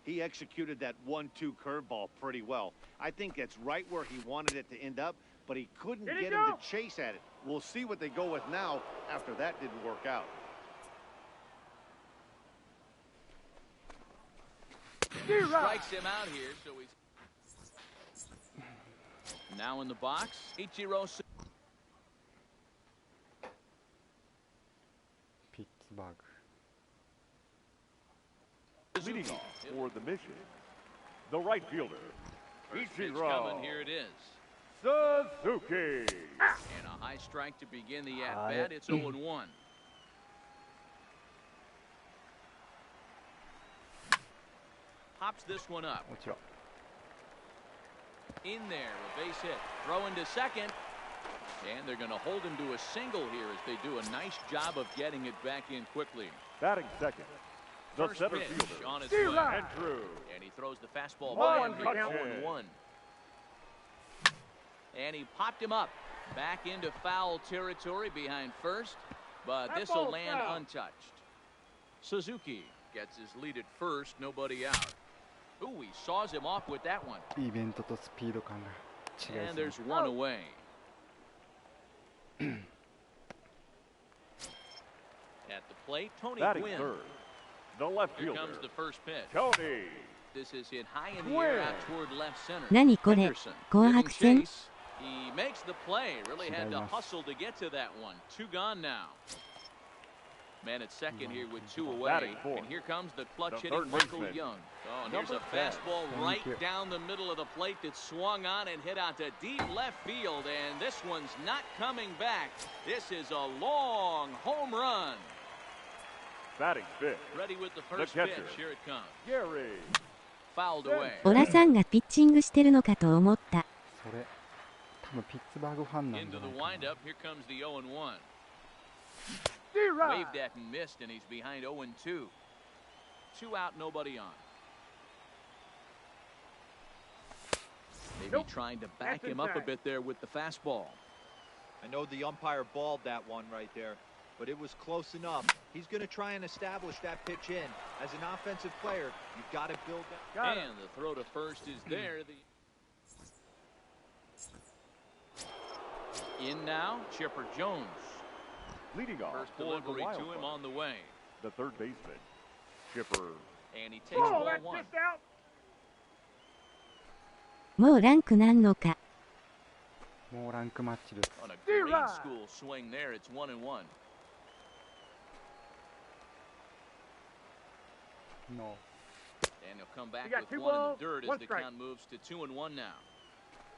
He executed that 1-2 curveball pretty well. I think that's right where he wanted it to end up, but he couldn't Did he get him go? to chase at it. We'll see what they go with now after that didn't work out. Strikes him out here, so he's now in the box. Ichiro ピッツバーグ。 Leading off for the mission, the right fielder, First pitch Ichiro coming. Here it is. Suzuki. And a high strike to begin the at-bat. It's 0-1. Pops this one up. もちろん。 In there, a base hit. Throw into second. And they're going to hold him to a single here as they do a nice job of getting it back in quickly. Batting second, the First center pitch fielder, on its way. Andrew. And he throws the fastball One by him. touch. 0-1. And he popped him up back into foul territory behind first, but That this will ball's land foul. untouched. Suzuki gets his lead at first, nobody out. Ooh, he saws him off with that one. イベントとスピード感が違い And すぎ there's る。 one away. At the plate, Tony Batting Gwynn. third, the left Here fielder, comes the first pitch. Tony. This is hit high in the air out toward left center. 何これ Henderson 紅 giving 白戦 chase. He makes the play. Really had to 違います。 hustle to get to that one. 2 gone now. Man at second here with 2 away. Batting fourth. And here comes the clutch The hitting third Michael baseman. Young. Oh, and here's a Number 10. fastball Thank right you. down the middle of the plate that swung on and hit out to deep left field. And this one's not coming back. This is a long home run. Batting fifth, Ready with the first catcher. pitch. Here it comes. Gary. Fouled away. オラさんがピッチングしてるのかと思った。それ、多分ピッツバーグファンなんじ Into ゃ the ないかな。 windup. Here comes the 0-1. 2 Waved at and missed, and he's behind 0-2. 2 out, nobody on. Maybe Nope. trying to back That's him up a inside. bit there with the fastball. I know the umpire balled that one right there, but it was close enough. He's going to try and establish that pitch in. As an offensive player, you've got to build that. Got him. And the throw to first is there. In now, Chipper Jones. Leading off First for the delivery Wild to him Card, on the way. the third baseman, Chipper. And he takes Oh, ball that's 1. missed out. もうランクなんのか。もうランクマッチです。 On a grade school swing there, it's 1-1. No. And he'll come back You got with 2 one in balls, the dirt as 1 the strike. count moves to 2-1 now.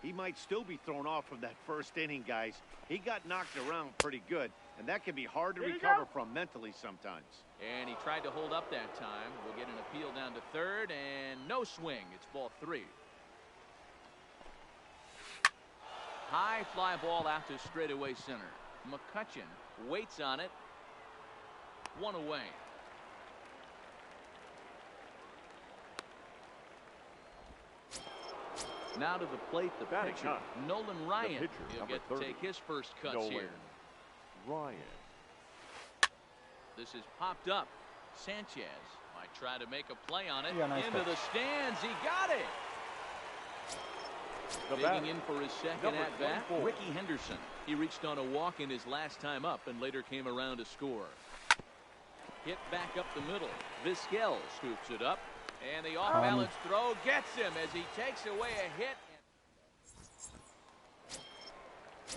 He might still be thrown off from that first inning, guys. He got knocked around pretty good, and that can be hard to There you recover go. from mentally sometimes. And he tried to hold up that time. We'll get an appeal down to third, and no swing. It's ball 3. High fly ball out to straightaway center. McCutcheon waits on it. One away. Now to the plate, the pitcher, Nolan Ryan. He'll get to take his first cuts here. Ryan. This is popped up. Sanchez might try to make a play on it. Yeah, nice Into catch. the stands. He got it. Digging in for his second at-bat, Ricky Henderson. He reached on a walk in his last time up and later came around to score. Hit back up the middle. Vizquel scoops it up. And the off-balance throw gets him as he takes away a hit.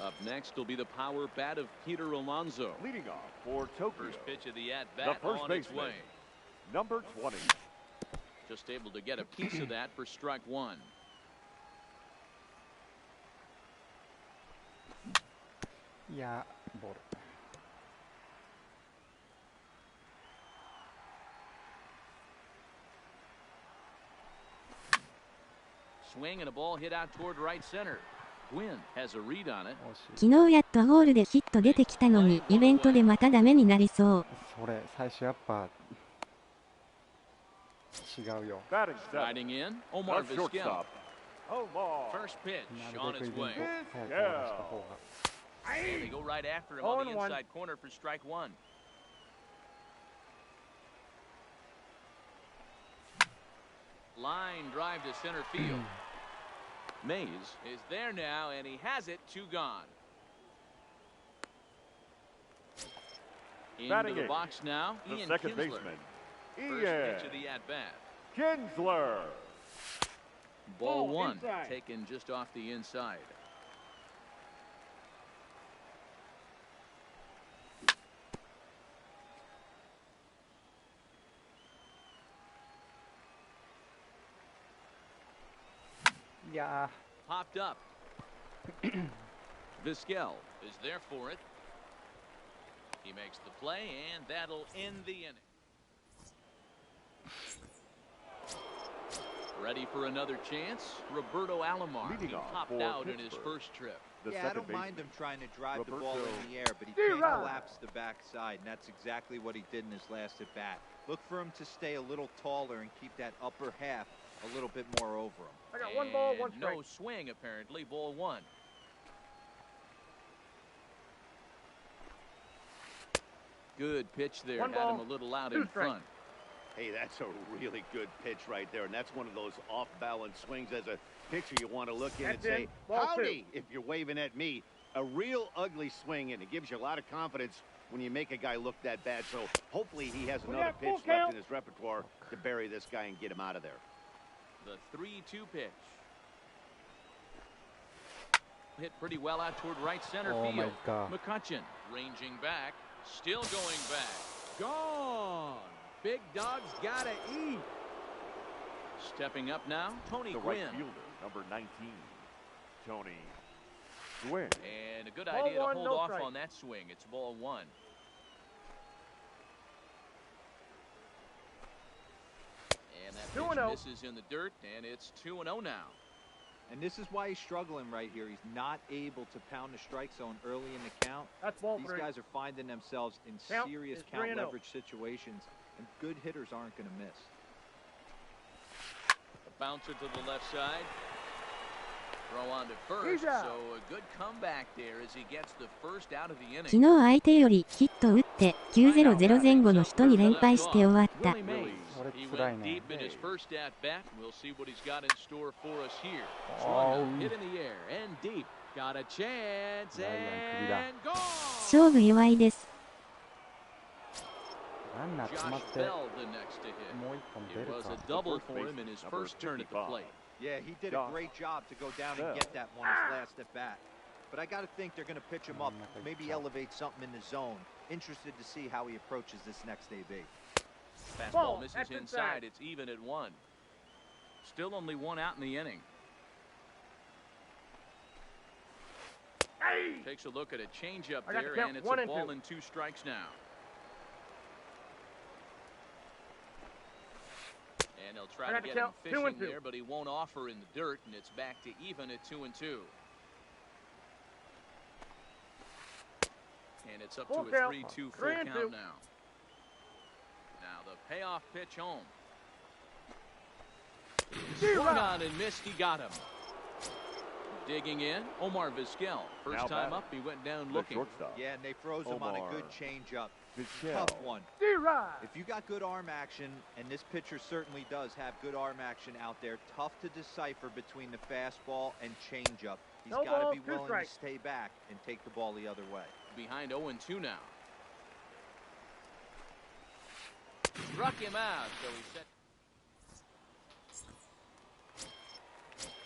Up next will be the power bat of Peter Alonso. Leading off for Tokyo. First pitch of the at-bat on its way. Number 20. Just able to get a piece of that for strike one. Yeah, ball. Swing and a ball hit out toward right center. Gwynn has a read on it. 昨日やっとホールでヒット出てきたのにイベントでまたダメになりそう。それ最初やっぱ違うよ。 Riding in, Omar Vizquel. First pitch な on るべくイ its ベント way. 早く終わらした方が。 And they go right after him on the inside corner for strike one. Line drive to center field. Mays is there now, and he has it. Two gone. Into the box now, Ian second Kinsler. baseman, First Ian pitch of the at-bat. Kinsler. Ball one, taken just off the inside. Yeah. Popped up. Vizquel is there for it. He makes the play, and that'll end the inning. Ready for another chance? Roberto Alomar. He popped out in his first trip. Yeah, I don't mind him trying to drive the ball in the air, but he can't collapse the backside, and that's exactly what he did in his last at-bat. Look for him to stay a little taller and keep that upper half a little bit more over him. I got one ball, one strike. No swing, apparently. Ball one. Good pitch there. One Had ball, him a little out two in strikes. front. Hey, that's a really good pitch right there, and that's one of those off-balance swings. As a pitcher, you want to look in and That's say, in. Ball howdy, if you're waving at me. A real ugly swing, and it gives you a lot of confidence when you make a guy look that bad. So hopefully he has another got full pitch left count. in his repertoire to bury this guy and get him out of there. The 3-2 pitch. Hit pretty well out toward right center Oh, field. my God. McCutcheon ranging back. Still going back. Gone. Big dog's gotta eat. Stepping up now, Tony The Gwynn. right fielder, number 19, Tony Gwynn. And a good Ball idea one, to hold no off strike. on that swing. It's ball one. And that 2-0. pitch misses in the dirt, and it's 2-0 now. And this is why he's struggling right here. He's not able to pound the strike zone early in the count. That's ball These three. guys are finding themselves in Count serious is count 3-0. leverage situations, and good hitters aren't going to miss. A bouncer to the left side. Throw on to first, He's out. so a good comeback there as he gets the first out of the 昨 inning. 日相手よりヒット打って900前後の人に連敗して終わった。 Willie Mays. Really? He went deep in his first at bat. We'll see what he's got in store for us here. Swung Oh. on, hit in the air and deep. Got a chance Ryan, and gone. 勝負弱いです。ランナー詰まっ Josh て Bell the next to hit. もう一本出 It る was か a。double for him in his first turn at the plate. Yeah, he did a great job to go down and get that one his last at bat. But I got to think they're going to pitch him up, maybe elevate something in the zone. Interested to see how he approaches this next AB. Fastball Ball, misses that's inside. inside. It's even at one. Still only one out in the inning. Hey! Takes a look at a changeup I got there, to count and it's one a and ball two. and 2 strikes now. And they'll try I to got to get him count 2 fishing and 2. there, but he won't offer in the dirt, and it's back to even at 2-2. And it's up to a 3-2 full count now. Now the payoff pitch home. Swung on and missed. He got him. Digging in, Omar Vizquel. First time up, he went down looking. Yeah, and they froze him on a good changeup. Vizquel. Tough one. If you got good arm action, and this pitcher certainly does have good arm action out there, tough to decipher between the fastball and changeup. He's got to be willing to stay back and take the ball the other way. Behind 0-2 now. Struck him out, so he set.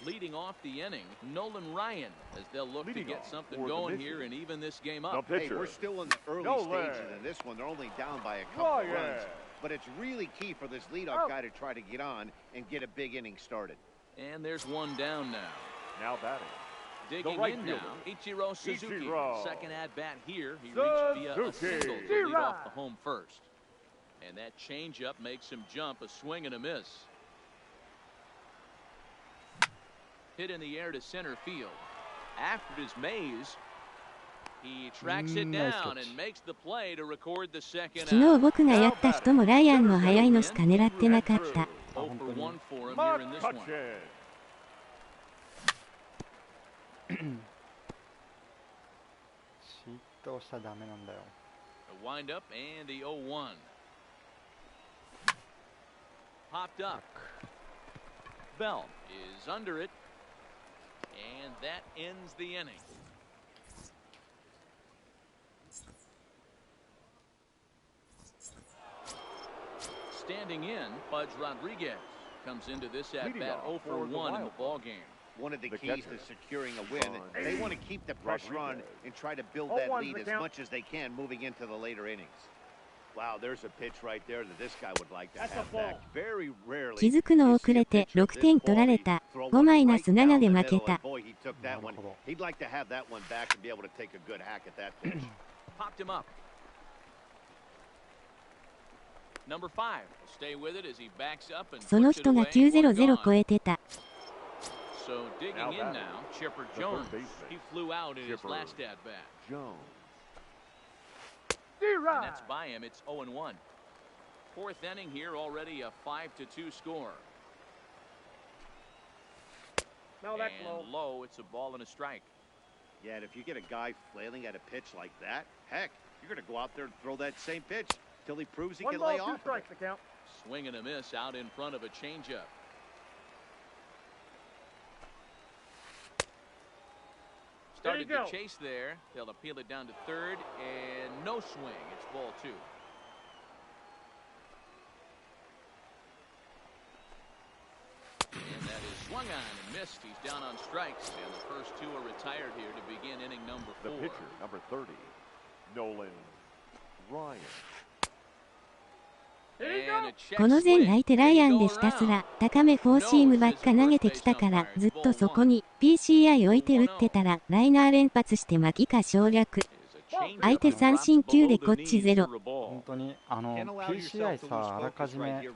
Leading off the inning, Nolan Ryan, as they'll look to get something going here and even this game up. Hey, we're still in the early stages of this one. They're only down by a couple of runs. But it's really key for this leadoff guy to try to get on and get a big inning started. And there's one down now. Now batting. Digging right in fielder. now, Ichiro Suzuki. Ichiro. Second at-bat here. He reached via a single to lead off the home first. And that changeup makes him jump, a swing and a miss. Hit in the air to center field. After his maze, he tracks it down and makes the play to record the second out. 昨日僕がやった人もライアンの速いのしか狙ってなかった。 0 for 1 for him here in this one. 失投しちゃダメなんだよ。 A wind up and the 0-1. Popped up. Bell is under it. And that ends the inning. Standing in, Pudge Rodriguez comes into this at-bat 0 for 1 in the ballgame. One of the keys to securing a win, they want to keep the pressure on and try to build that lead as much as they can moving into the later innings. Wow, there's a pitch right there that this guy would like to have back. Very rarely. 気づくの遅れて6点取られた。5-7で負けた。 Boy, he took that one. He'd like to have that one back and be able to take a good hack at that pitch. Popped him up. Number 5 will stay with it as he backs up and その puts it 人が away. 900超えてた。 So digging in now, Chipper Jones. He flew out in his last at-bat. Jones. And that's by him. It's 0-1. Fourth inning here, already a 5-2 score. No, that's And low. It's a ball and a strike. Yeah, and if you get a guy flailing at a pitch like that, heck, you're going to go out there and throw that same pitch till he proves he can lay off. Swing and a miss out in front of a changeup. Started to chase there. They'll appeal it down to third, and no swing. It's ball 2. And that is swung on and missed. He's down on strikes, and the first 2 are retired here to begin inning number 4. The pitcher, number 30, Nolan Ryan. この前相手ライアンでひたすら高めフォーシームばっか投げてきたからずっとそこに PCI 置いて打ってたらライナー連発して巻きか省略。相手三振球でこっちゼロ。本当にPCI さあらかじめセ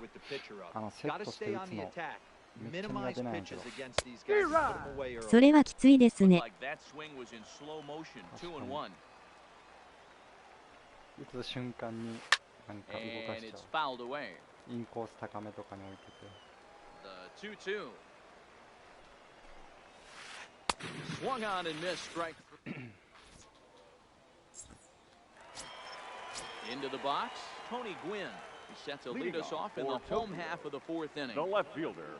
ットして打つのめっちゃ苦手なんやけど。それはきついですね。打つ瞬間になんか動かしちゃう。インコース高めとかに置いてて。2-2. Swung on and missed. Strike. Into the box, Tony Gwynn. He set to lead us off in the home half of the fourth inning. The left fielder,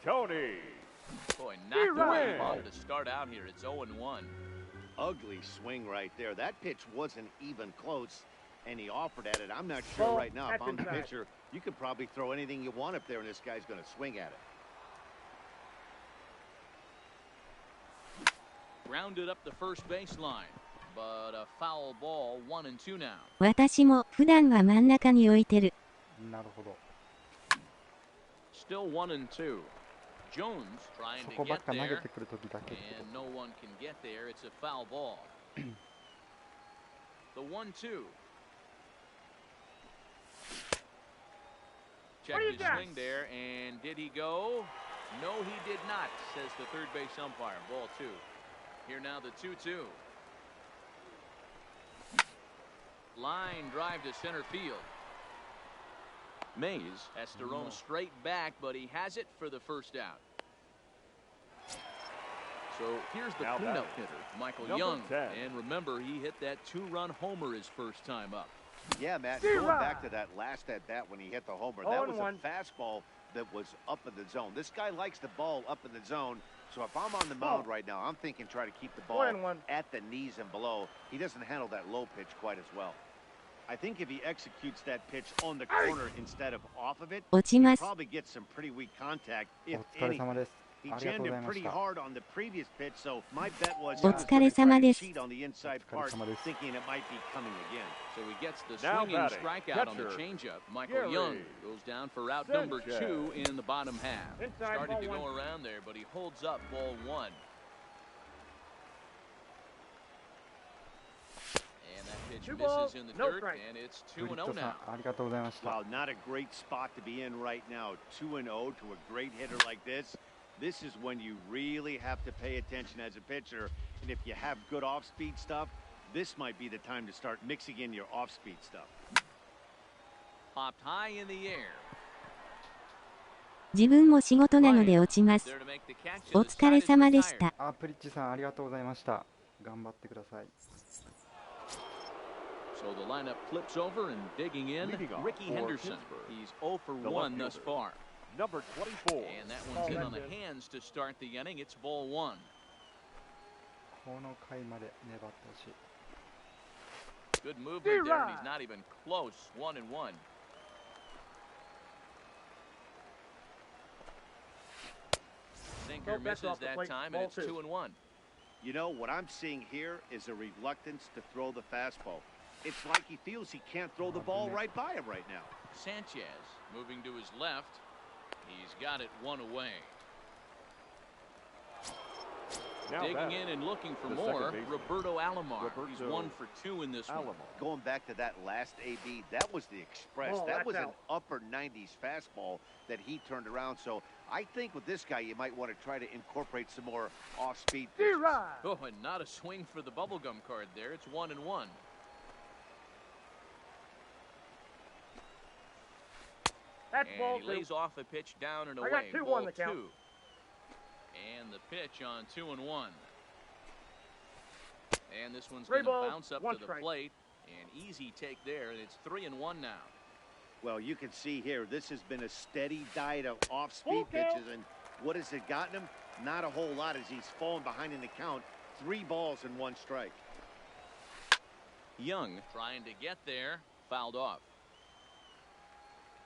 Tony. Boy, knocked away ball to start out here. It's 0-1. Ugly swing right there. That pitch wasn't even close, and he offered at it. I'm not sure right now if I'm the pitcher, you could probably throw anything you want up there, and this guy's going to swing at it. Rounded up the first baseline, but a foul ball, 1-2 now. 私も普段は真ん中に置いてる。なるほど。Still 1-2. Jones trying to get there, and no one can get there. It's a foul ball. The 1-2. Checked his swing there, and did he go? No, he did not, says the third base umpire. Ball 2. Here now the 2-2. Line drive to center field. Mays has to roam straight back, but he has it for the first out. So here's the cleanup hitter, Michael Young. 10. And remember, he hit that 2-run homer his first time up. Yeah, Matt, going back to that last at-bat when he hit the homer, that was a fastball that was up in the zone. This guy likes the ball up in the zone, so if I'm on the mound right now, I'm thinking try to keep the ball at the knees and below. He doesn't handle that low pitch quite as well. I think if he executes that pitch on the corner instead of off of it, he probably gets some pretty weak contact, if anything. He jammed him pretty hard on the previous pitch, so my bet was he was going to try to cheat on the inside part, thinking it might be coming again. So he gets the swinging strikeout on the changeup. Michael Young goes down for out number 2 in the bottom half. Started to go around there, but he holds up ball 1. And that pitch misses in the dirt, and it's 2-0 now. Wow, not a great spot to be in right now. 2-0 to a great hitter like this. This is when you really have to pay attention as a pitcher. And if you have good off-speed stuff, this might be the time to start mixing in your off-speed stuff. Popped high in the air. 自分も仕事なので落ちます。お疲れ様でした。プリッチさんありがとうございました。頑張ってください。So the lineup flips over and digging in, Ricky Henderson. He's 0 for 1 thus far. Number 24. And that one's in on the hands to start the inning. It's ball 1. この回まで粘ってほしい。Good movement there, and he's not even close. 1-1. Sinker misses that time, and it's 2-1. You know, what I'm seeing here is a reluctance to throw the fastball. It's like he feels he can't throw the ball right by him right now. Sanchez moving to his left. He's got it 1 away. Now digging in and looking for more, Roberto Alomar. He's 1 for 2 in this one. Going back to that last AB, that was the express. That was an upper 90s fastball that he turned around. So I think with this guy, you might want to try to incorporate some more off-speed pitches. Oh, and not a swing for the bubblegum card there. It's 1-1. That's ball and he lays off a pitch down and away. I got 2 ball on the count. 2. And the pitch on 2-1. And this one's going to bounce up to the plate. An easy take there, and it's 3-1 now. Well, you can see here, this has been a steady diet of off-speed pitches, and what has it gotten him? Not a whole lot as he's fallen behind in the count. 3 balls and 1 strike. Young trying to get there, fouled off.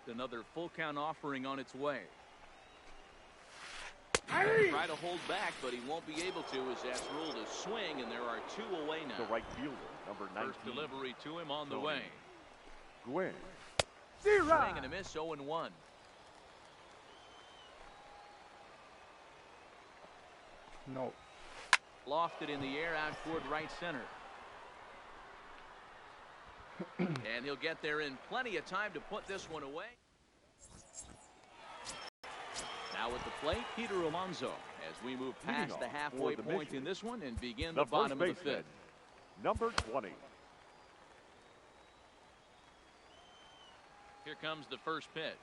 Another full count offering on its way. Try to hold back, but he won't be able to as that's ruled a swing, and there are 2 away now. The right fielder, number 19. First delivery to him on the way. Gwynn. Swing and a miss, 0-1. No. Lofted in the air out toward right center. And he'll get there in plenty of time to put this one away. Now at the plate, Peter Alonso, as we move past the halfway point in this one and begin the bottom of the 5th. Number 20. Here comes the first pitch.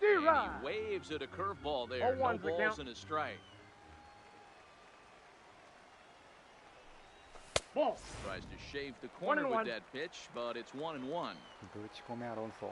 And he waves at a curveball there. No balls and a strike. Ball. Tries to shave the corner with that pitch, but it's 1-1. ぶち込めアロンソ。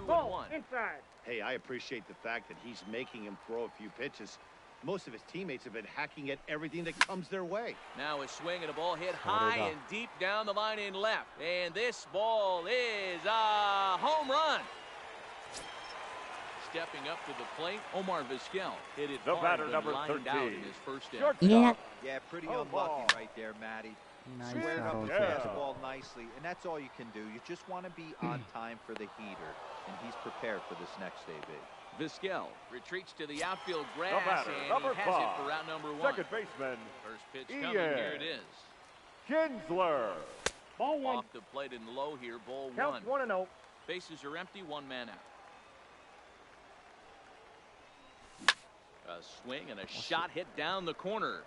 2-1. Inside. Hey, I appreciate the fact that he's making him throw a few pitches. Most of his teammates have been hacking at everything that comes their way. Now a swing and a ball hit high and deep down the line in left. And this ball is a home run. Stepping up to the plate, Omar Vizquel hit it hard and lined out in his first inning. Yeah, pretty unlucky right there, Matty. Squared up the fastball nicely, and that's all you can do. You just want to be on time for the heater, and he's prepared for this next AB. Vizquel retreats to the outfield grass, and he has it for round number 1. Second baseman. First pitch coming, here it is. Kinsler. Ball 1. Off the plate and low here, ball 1. Count 1-0. Bases are empty, 1 man out. A swing and a shot hit down the corner.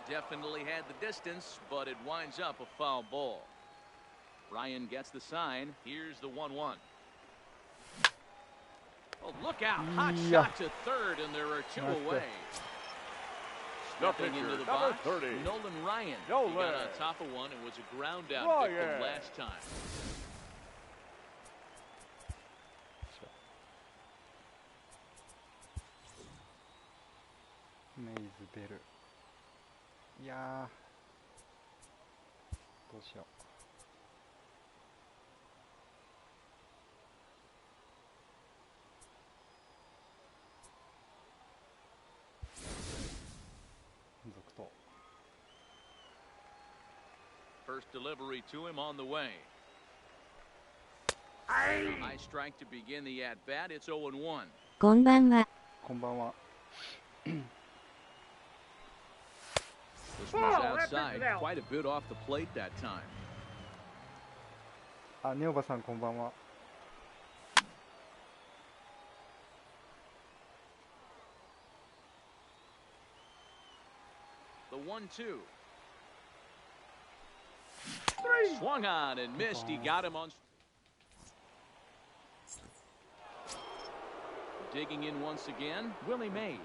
Definitely had the distance, but it winds up a foul ball. Ryan gets the sign. Here's the 1-1. Oh, look out. Hot shot to third, and there are two away. Stepping into the box, 30. Nolan Ryan. He got on top of one and was a ground out victim last time.メイズ出る。いやー、どうしよう。続投。First delivery to him on the way. High strike to begin the at bat. It's 0-1. こんばんは。こんばんは。This one's outside, quite a bit off the plate that time. あ、ネオバさんこんばんは。The 1-2. Swung on and missed. He got him on. Digging in once again, Willie Mays.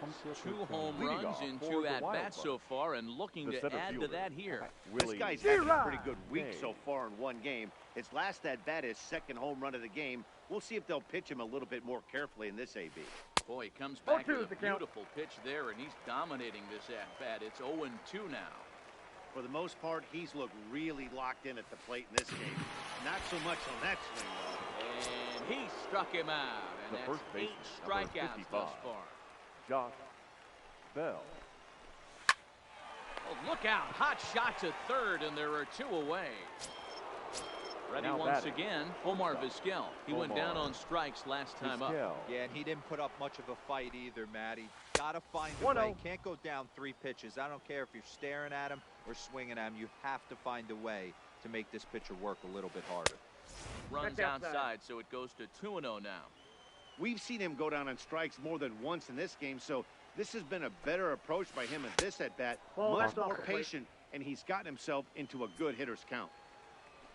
2 home runs in 2 at-bats so far, and looking to add to that here. This guy's having a pretty good week so far in one game. His last at-bat is second home run of the game. We'll see if they'll pitch him a little bit more carefully in this AB. Boy, he comes back with a beautiful pitch there, and he's dominating this at-bat. It's 0-2 now. For the most part, he's looked really locked in at the plate in this game. Not so much on that swing, though. And he struck him out. And that's 8 strikeouts thus far. Josh Bell. Oh, look out. Hot shot to third, and there are 2 away. Ready Now once batting. again, Omar Vizquel. He went down on strikes last time up. Yeah, and he didn't put up much of a fight either, Matty. Gotta find a way. Can't go down 3 pitches. I don't care if you're staring at him or swinging at him. You have to find a way to make this pitcher work a little bit harder. Runs outside, so it goes to 2-0 now. We've seen him go down on strikes more than once in this game, so this has been a better approach by him at this at-bat. Much more patient, and he's gotten himself into a good hitter's count.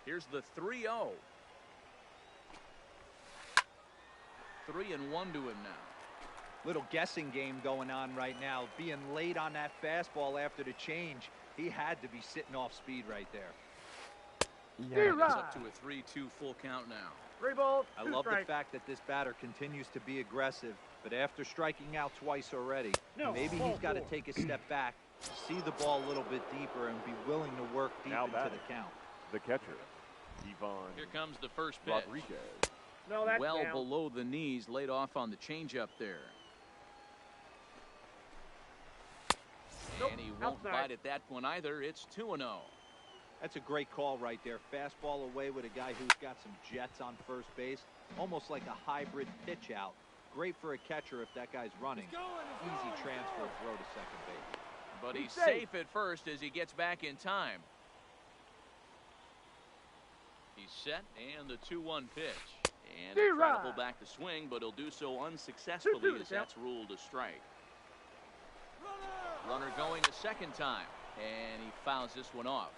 Here's the 3-0. 3-1 to him now. Little guessing game going on right now. Being late on that fastball after the change, he had to be sitting off speed right there. It's up to a 3-2 full count now. 3 balls, 2 I love strikes. the fact that this batter continues to be aggressive, but after striking out twice already, maybe he's got to take a step back, see the ball a little bit deeper, and be willing to work deep into the count. The catcher, Ivan. Here comes the first pitch. Rodriguez. No, that's Well down. below the knees, laid off on the changeup there. Nope, And he won't outside. bite at that one either. It's 2-0. That's a great call right there. Fastball away with a guy who's got some jets on first base. Almost like a hybrid pitch out. Great for a catcher if that guy's running. Easy transfer throw to second base. But he's safe at first as he gets back in time. He's set, and the 2-1 pitch. And he'll try to hold back the swing, but he'll do so unsuccessfully as that's ruled a strike. Runner going a second time, and he fouls this one off.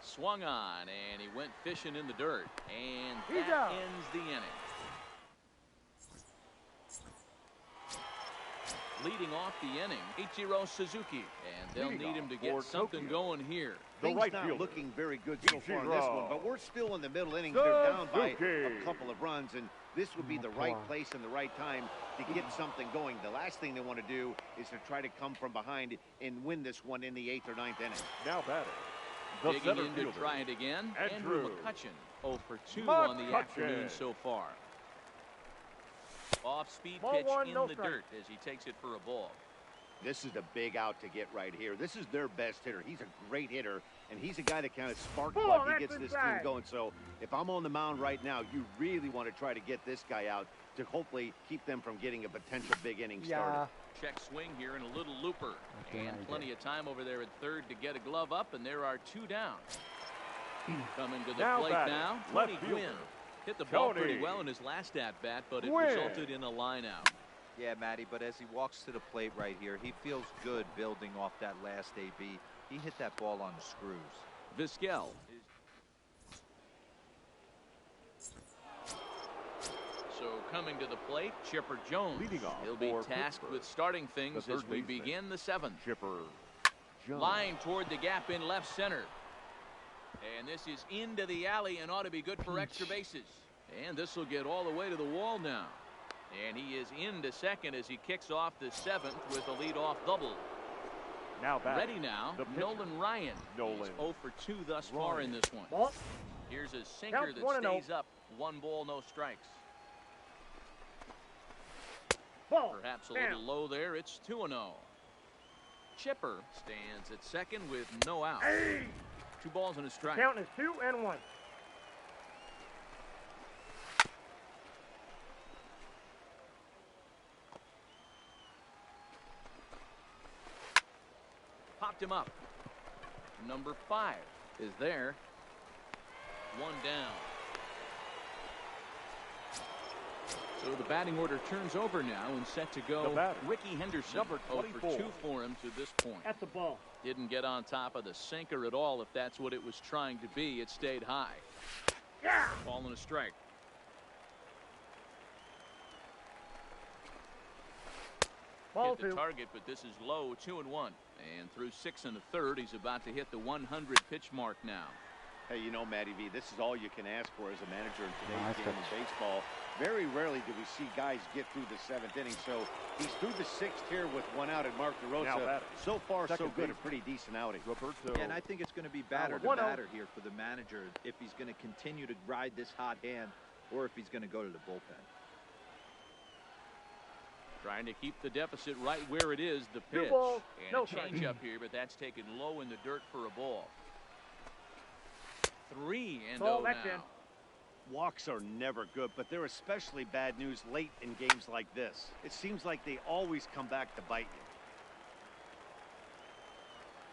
Swung on, and he went fishing in the dirt, and that ends the inning. Leading off the inning, Ichiro Suzuki, and they'll need him to get something going here. Things not looking very good so far in this one, but we're still in the middle innings. They're down by a couple of runs, and this would be the right place and the right time to get something going. The last thing they want to do is to try to come from behind and win this one in the 8th or 9th inning. Now batting. Digging in to try it again, Andrew McCutchen, 0 for 2 on the afternoon so far. Off-speed pitch in the dirt as he takes it for a ball. This is a big out to get right here. This is their best hitter. He's a great hitter, and he's a guy that kind of spark plug. He gets this team going. So if I'm on the mound right now, you really want to try to get this guy out to hopefully keep them from getting a potential big inning started. Check swing here and a little looper. And plenty of time over there at third to get a glove up, and there are 2 down. Coming to the plate now, Tony Gwynn. Hit the ball pretty well in his last at-bat, but it resulted in a line-out. Yeah, Matty, but as he walks to the plate right here, he feels good building off that last AB. He hit that ball on the screws. Vizquel. So coming to the plate, Chipper Jones. Leading off He'll be for tasked Pittsburgh, with starting things the as third we baseman, begin the seventh. Chipper Jones. Line toward the gap in left center. And this is into the alley and ought to be good for extra bases. And this will get all the way to the wall now. And he is into second as he kicks off the seventh with a leadoff double. Now back. Ready now, The pitcher, Nolan Ryan. Nolan He's 0 for 2 thus far in this one. Ball. Here's a sinker Counts that 1-0. stays up. 1 ball, no strikes. Ball. Perhaps a Down. little low there. It's 2-0. Chipper stands at second with no out. Hey. 2 balls and a strike. Count is 2-1. Popped him up. Number 5 is there. 1 down. So the batting order turns over now and set to go. Ricky Henderson, number 0 for 2 for him to this point. That's a ball. Didn't get on top of the sinker at all. If that's what it was trying to be, it stayed high. Yeah. Ball and a strike. Ball Hit the 2. target, but this is low. 2-1. And through 6 1/3, he's about to hit the 100 pitch mark now. Hey, you know, Matty V, this is all you can ask for as a manager in today's Nice game pitch. of baseball. Very rarely do we see guys get through the 7th inning. So he's through the 6th here with 1 out, and Mark Now DeRosa, batting. so far so Second good, a baseman. pretty decent outing. Roberto. Yeah, and I think it's going to be batter to 1-0. batter here for the manager if he's going to continue to ride this hot hand or if he's going to go to the bullpen. Trying to keep the deficit right where it is, the 2 pitch. balls, And no a change up here, but that's taken low in the dirt for a ball. 3-0 Ball, that's now. in. Walks are never good, but they're especially bad news late in games like this. It seems like they always come back to bite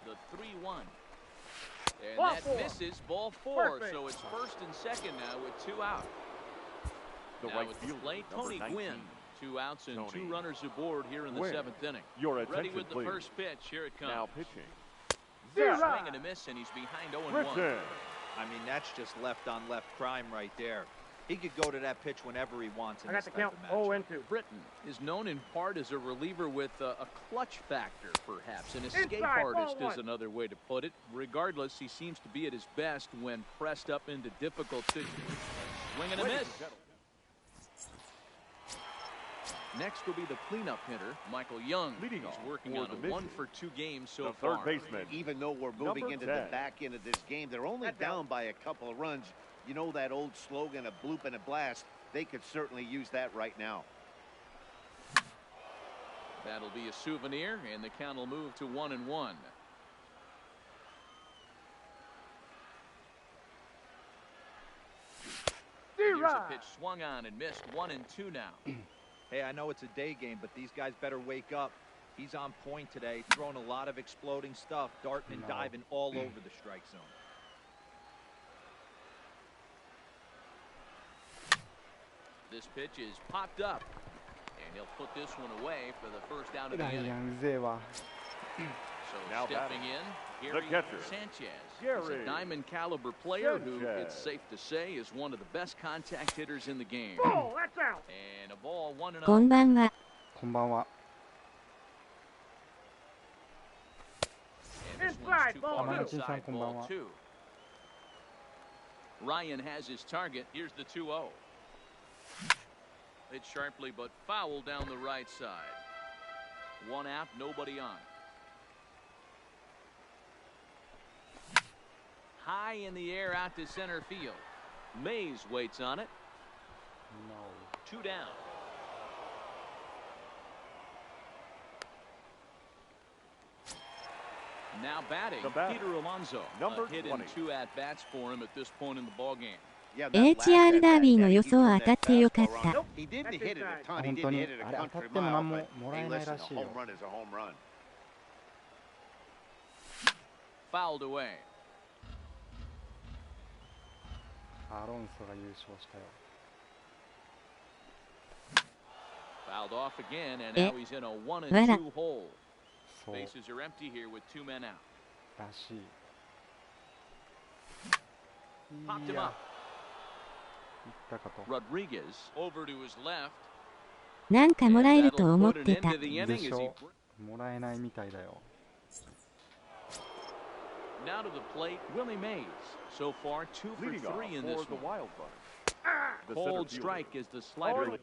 you. The 3-1. And Ball that 4. misses. Ball 4. Perfect. So it's first and second now with 2 out. The Now right at the fielder, plate, number Tony 19. Gwynn. 2 outs and 2 Tony runners aboard here in the Gwynn. 7th inning. Your Ready attention, with the please. first pitch. Here it comes. Now pitching. Zero. Swing and a miss, and he's behind 0-1. Britton. I mean, that's just left-on-left crime right there. He could go to that pitch whenever he wants in I got this the count. type of matchup. 0-2. Britton is known in part as a reliever with a clutch factor, perhaps. An escape Inside, artist ball is 1. another way to put it. Regardless, he seems to be at his best when pressed up into difficult situations. Swing and a miss. Next will be the cleanup hitter, Michael Young. Leading He's off working for on the a 1 mission, for 2 games so The far. third baseman. Even though we're moving Number into 10. the back end of this game, they're only That's down out. by a couple of runs. You know that old slogan, a bloop and a blast. They could certainly use that right now. That'll be a souvenir, and the count will move to 1-1. Here's a pitch swung on and missed. 1-2 now. Hey, I know it's a day game, but these guys better wake up. He's on point today, throwing a lot of exploding stuff, darting and diving all over the strike zone. This pitch is popped up, and he'll put this one away for the first out of the ライア inning. ンうぜえわ。 So Now stepping batting, in, the Gary catcher, Sanchez. He's Gary a diamond caliber player who, Sanchez. it's safe to say, is one of the best contact hitters in the game. Ball, that's out. And a ball 1-0. こんばんは。こんばんは。 And this one's Inside, too ball far 2. outside, ball Konbanwa. 2. Ryan has his target. Here's the 2-0. Hit sharply but foul down the right side. 1 out, nobody on. High in the air out to center field. Mays waits on it. 2 down. Now batting, The batter, Peter Alonso. number A hit 20. in 2 at-bats for him at this point in the ball game. Yeah, that last HR ダービーの at-bat, 予想 he 当たってよかっ threw that た fastball around. He didn't hit it a ton. He 本当 didn't に hit it a あれ当たっ country ても mile. 何も But もら hey, えない listen, ら a しいよ。 home run is a home run. Fouled away. アロンソが優勝したよ。Fouled off again, and Eh. now he's in a 1-2 Voilà. hole. そう Bases are empty here with 2 men out. らしい。 Popped い him や、 up. いったかと。 Rodriguez over to his left. なんかもらえると That'll 思っ put an て end た。 to the inning で as し he ょ。もらえないみたいだよ。 now to the plate. Willie Mays. So far, 2 for Leading off 3 in for this the one. Wild Card. The Cold center strike fielder. is the slider.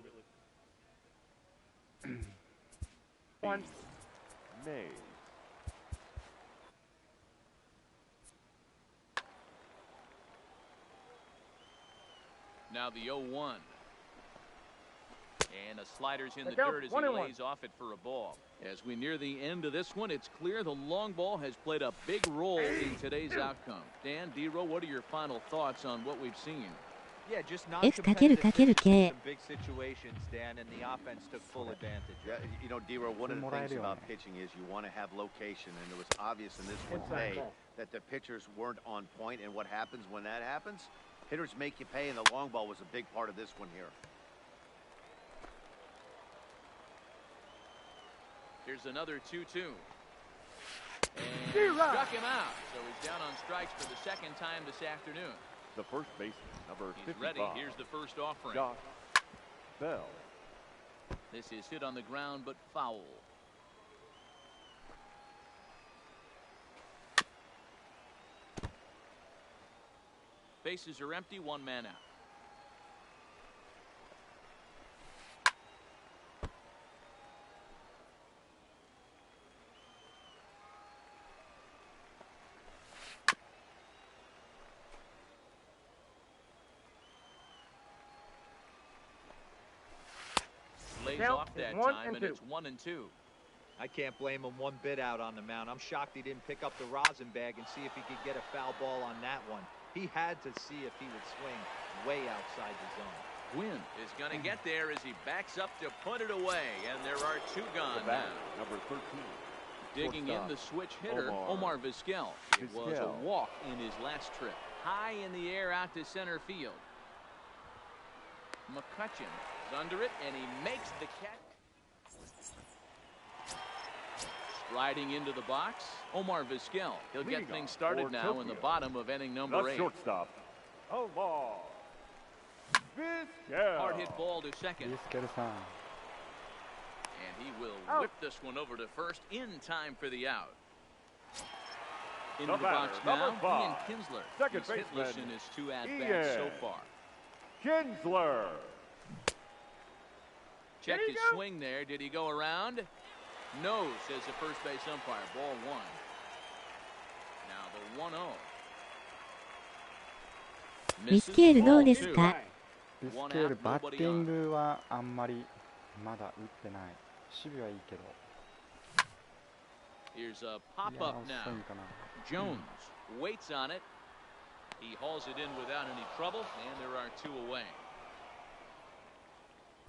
One. Mays. Now the 0-1. And a slider's in the Look out, dirt as 1-1. he lays off it for a ball. As we near the end of this one, it's clear the long ball has played a big role in today's outcome. Dan, D-Row, what are your final thoughts on what we've seen? Yeah, just F かける non-competitive かける pitches 系 in some big situations, Dan, and the offense took full advantage. Yeah, you know, D-Row, one of the things about pitching is you want to have location, and it was obvious in this one Inside today ball. that the pitchers weren't on point, and what happens when that happens? Hitters make you pay, and the long ball was a big part of this one here. Here's another 2-2. And Zero. struck him out. So he's down on strikes for the second time this afternoon. The first baseman, number He's 55. ready. Here's the first offering. Josh Bell. This is hit on the ground, but foul. Bases are empty, 1 man out. Lays Count off that is 1 time, and and 2. it's 1-2. I can't blame him one bit out on the mound. I'm shocked he didn't pick up the rosin bag and see if he could get a foul ball on that one. He had to see if he would swing way outside the zone. Gwynn is going to get there as he backs up to put it away, and there are 2 gone The bat, now. number 13. Digging in Shortstop, the switch hitter, Omar Vizquel. It was a Vizquel. walk in his last trip. High in the air out to center field. McCutcheon is under it, and he makes the catch. Striding into the box, Omar Vizquel. He'll Leading get things off started for now in the Tokyo. bottom of inning number The 8. shortstop, Omar Vizquel. Hard hit ball to second. ビスケルさん。 And he will Out. whip this one over to first in time for the out. The Into the box batter, now, number Ian 5. Kinsler. Second He's hitless baseman, in his 2 at-bats so Ian. far. Kinsler. Check There you his go. swing there. Did he go around? No, says the first base umpire. Ball 1. Now the 1-0. ビスケールどうです Misses か ball ビスケール、バッティングはあんまりまだ打ってない。守備はいいけど。 2. Here's a いや、 pop-up 遅い now. んかな。 Jones waits on it. He hauls it in without any trouble, and there are 2 away.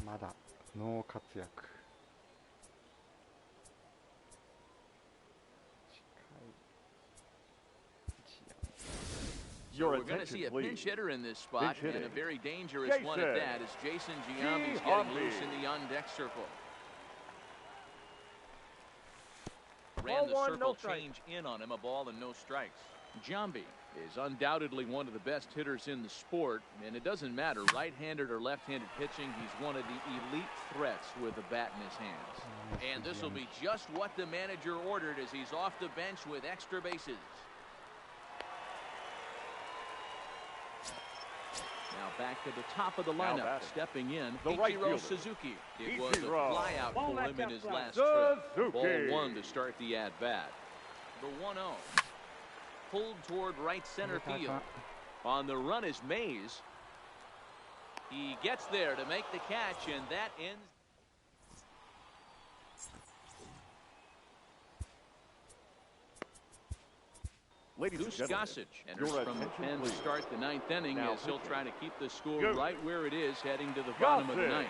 まだノー活躍。 So we're going to see a pinch hitter in this spot, Pinch and a hitting. very dangerous one at Jason that, as Jason Giambi's getting Giambi. loose in the on-deck circle. Ball Ran the 1, circle no strike. change in on him, a ball and no strikes. Giambi is undoubtedly one of the best hitters in the sport, and it doesn't matter, right-handed or left-handed pitching, he's one of the elite threats with a bat in his hands. And this will be just what the manager ordered as he's off the bench with extra bases. Now back to the top of the Now lineup, batting. stepping in, The right Ichiro fielder. Suzuki. It was a Ichiro. flyout Ball for him in matchup his fly. last trip. Suzuki. Ball 1 to start the at-bat. The 1-0. Pulled toward right center field. On the run is Mays. He gets there to make the catch, and that ends. Ladies and Goose gentlemen, Gossage enters your from the attention, pen to please. start the 9th inning Now as he'll pitching. try to keep the score Goose. right where it is heading to the bottom of the Gossage. 9th.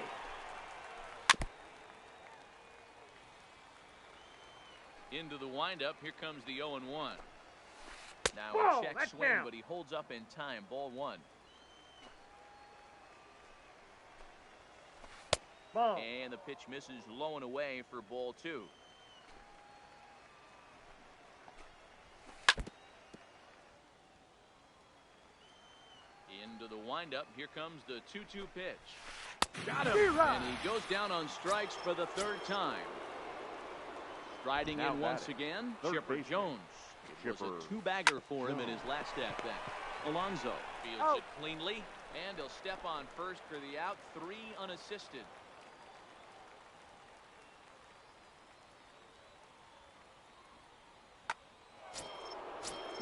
Into the windup. Here comes the 0-1. Now Whoa, a check that's swing, down. but he holds up in time. Ball 1. Ball. And the pitch misses low and away for ball 2. Into the windup. Here comes the 2-2 pitch. Got him. And he goes down on strikes for the 3rd time. Striding Now in once again, Chipper Jones. It was a 2-bagger for him in his last at-bat. Alonso fields it cleanly, and he'll step on first for the out. 3 unassisted.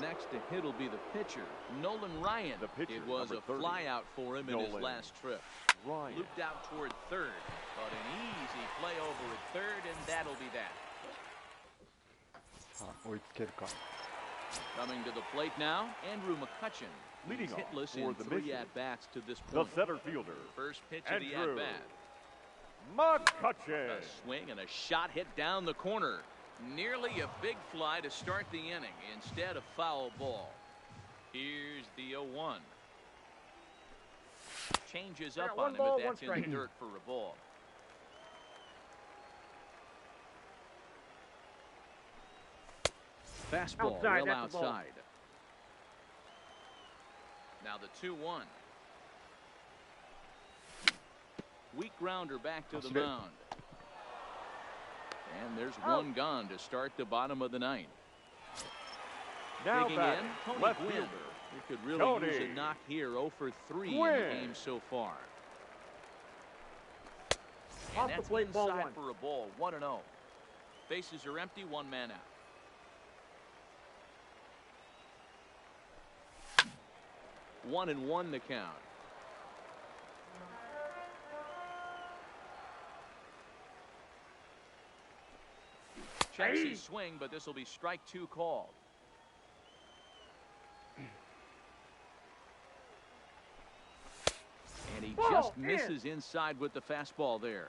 Next to hit will be the pitcher, Nolan Ryan. The pitcher, it was a 30. flyout for him in his last trip. Ryan. Looped out toward 3rd, but an easy play over at 3rd, and that'll be that. さあ追いつけるか。 Coming to the plate now, Andrew McCutcheon. Leading He's off hitless for in the 3 Mission. at-bats to this The point. center fielder, First pitch of the Andrew at-bat. McCutcheon. A swing and a shot hit down the corner. Nearly a big fly to start the inning. Instead, a foul ball. Here's the 0-1. Changes up on him, but that's in the dirt for a ball. Fastball Outside, well that's the ball. outside. Now the 2-1. Weak grounder back to the mound. And there's one gone to start the bottom of the 9th. Now Digging batting, in, Tony left Gwynn. fielder, He could really Tony use a knock here. 0 for 3 in the Gwynn. game so far. Off And the that's plate, ball inside 1. for a ball. 1-0. Bases are empty. 1 man out. One and 1 the count. Checks his swing, but this will be strike 2 called. And he just misses inside with the fastball there.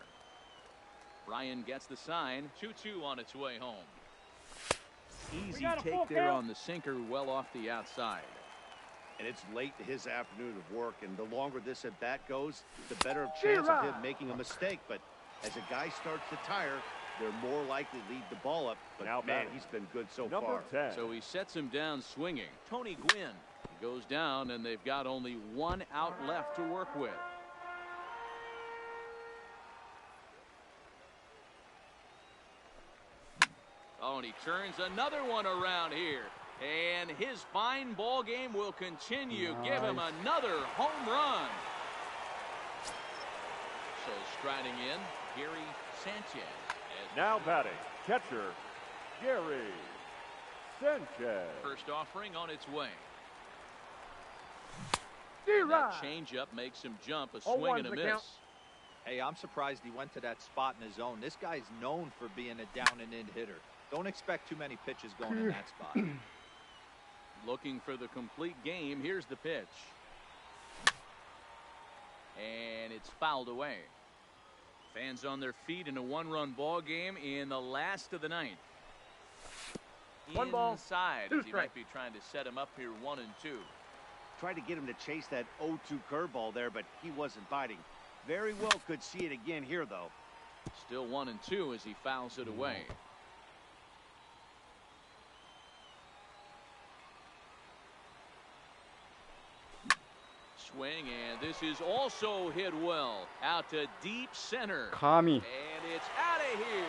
Ryan gets the sign. 2-2 on its way home. Easy take there on the sinker, well off the outside. And it's late in his afternoon of work, and the longer this at bat goes, the better chance of him making a mistake. But as a guy starts to tire, they're more likely to lead the ball up. But Now man, batting, he's been good so number far. 10. So he sets him down swinging. Tony Gwynn goes down, and they've got only 1 out left to work with. Oh, and he turns another one around here. And his fine ball game will continue. Give him another home run. So striding in, Gary Sanchez. Now batting, catcher, Gary Sanchez. First offering on its way. And that changeup makes him jump. A swing and a miss. Hey, I'm surprised he went to that spot in his own. This guy's known for being a down and in hitter. Don't expect too many pitches going in that spot. Looking for the complete game. Here's the pitch. And it's fouled away. Fans on their feet in a 1-run ball game in the last of the 9th. One ball, Inside, 2 as he might be trying to set him up here 1 and 2. Tried to get him to chase that 0-2 curveball there, but he wasn't biting. Very well could see it again here, though. Still 1 and 2 as he fouls it away. Swing, and this is also hit well. Out to deep center. Kami. And it's out of here.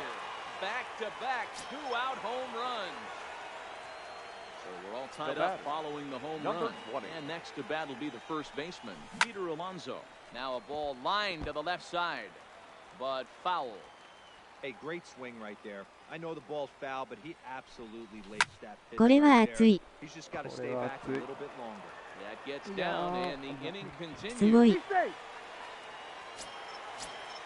Back-to-back 2-out home runs. So we're all tied up following the home run. 20. And next to bat will be the first baseman, Peter Alonso. Now a ball lined to the left side, but foul. Hey, great swing right there. I know the ball's foul, but he absolutely laced that pitch. これは right 熱 there. い。 He's just got to stay back a little bit longer. That gets down, and the inning すご continues. い。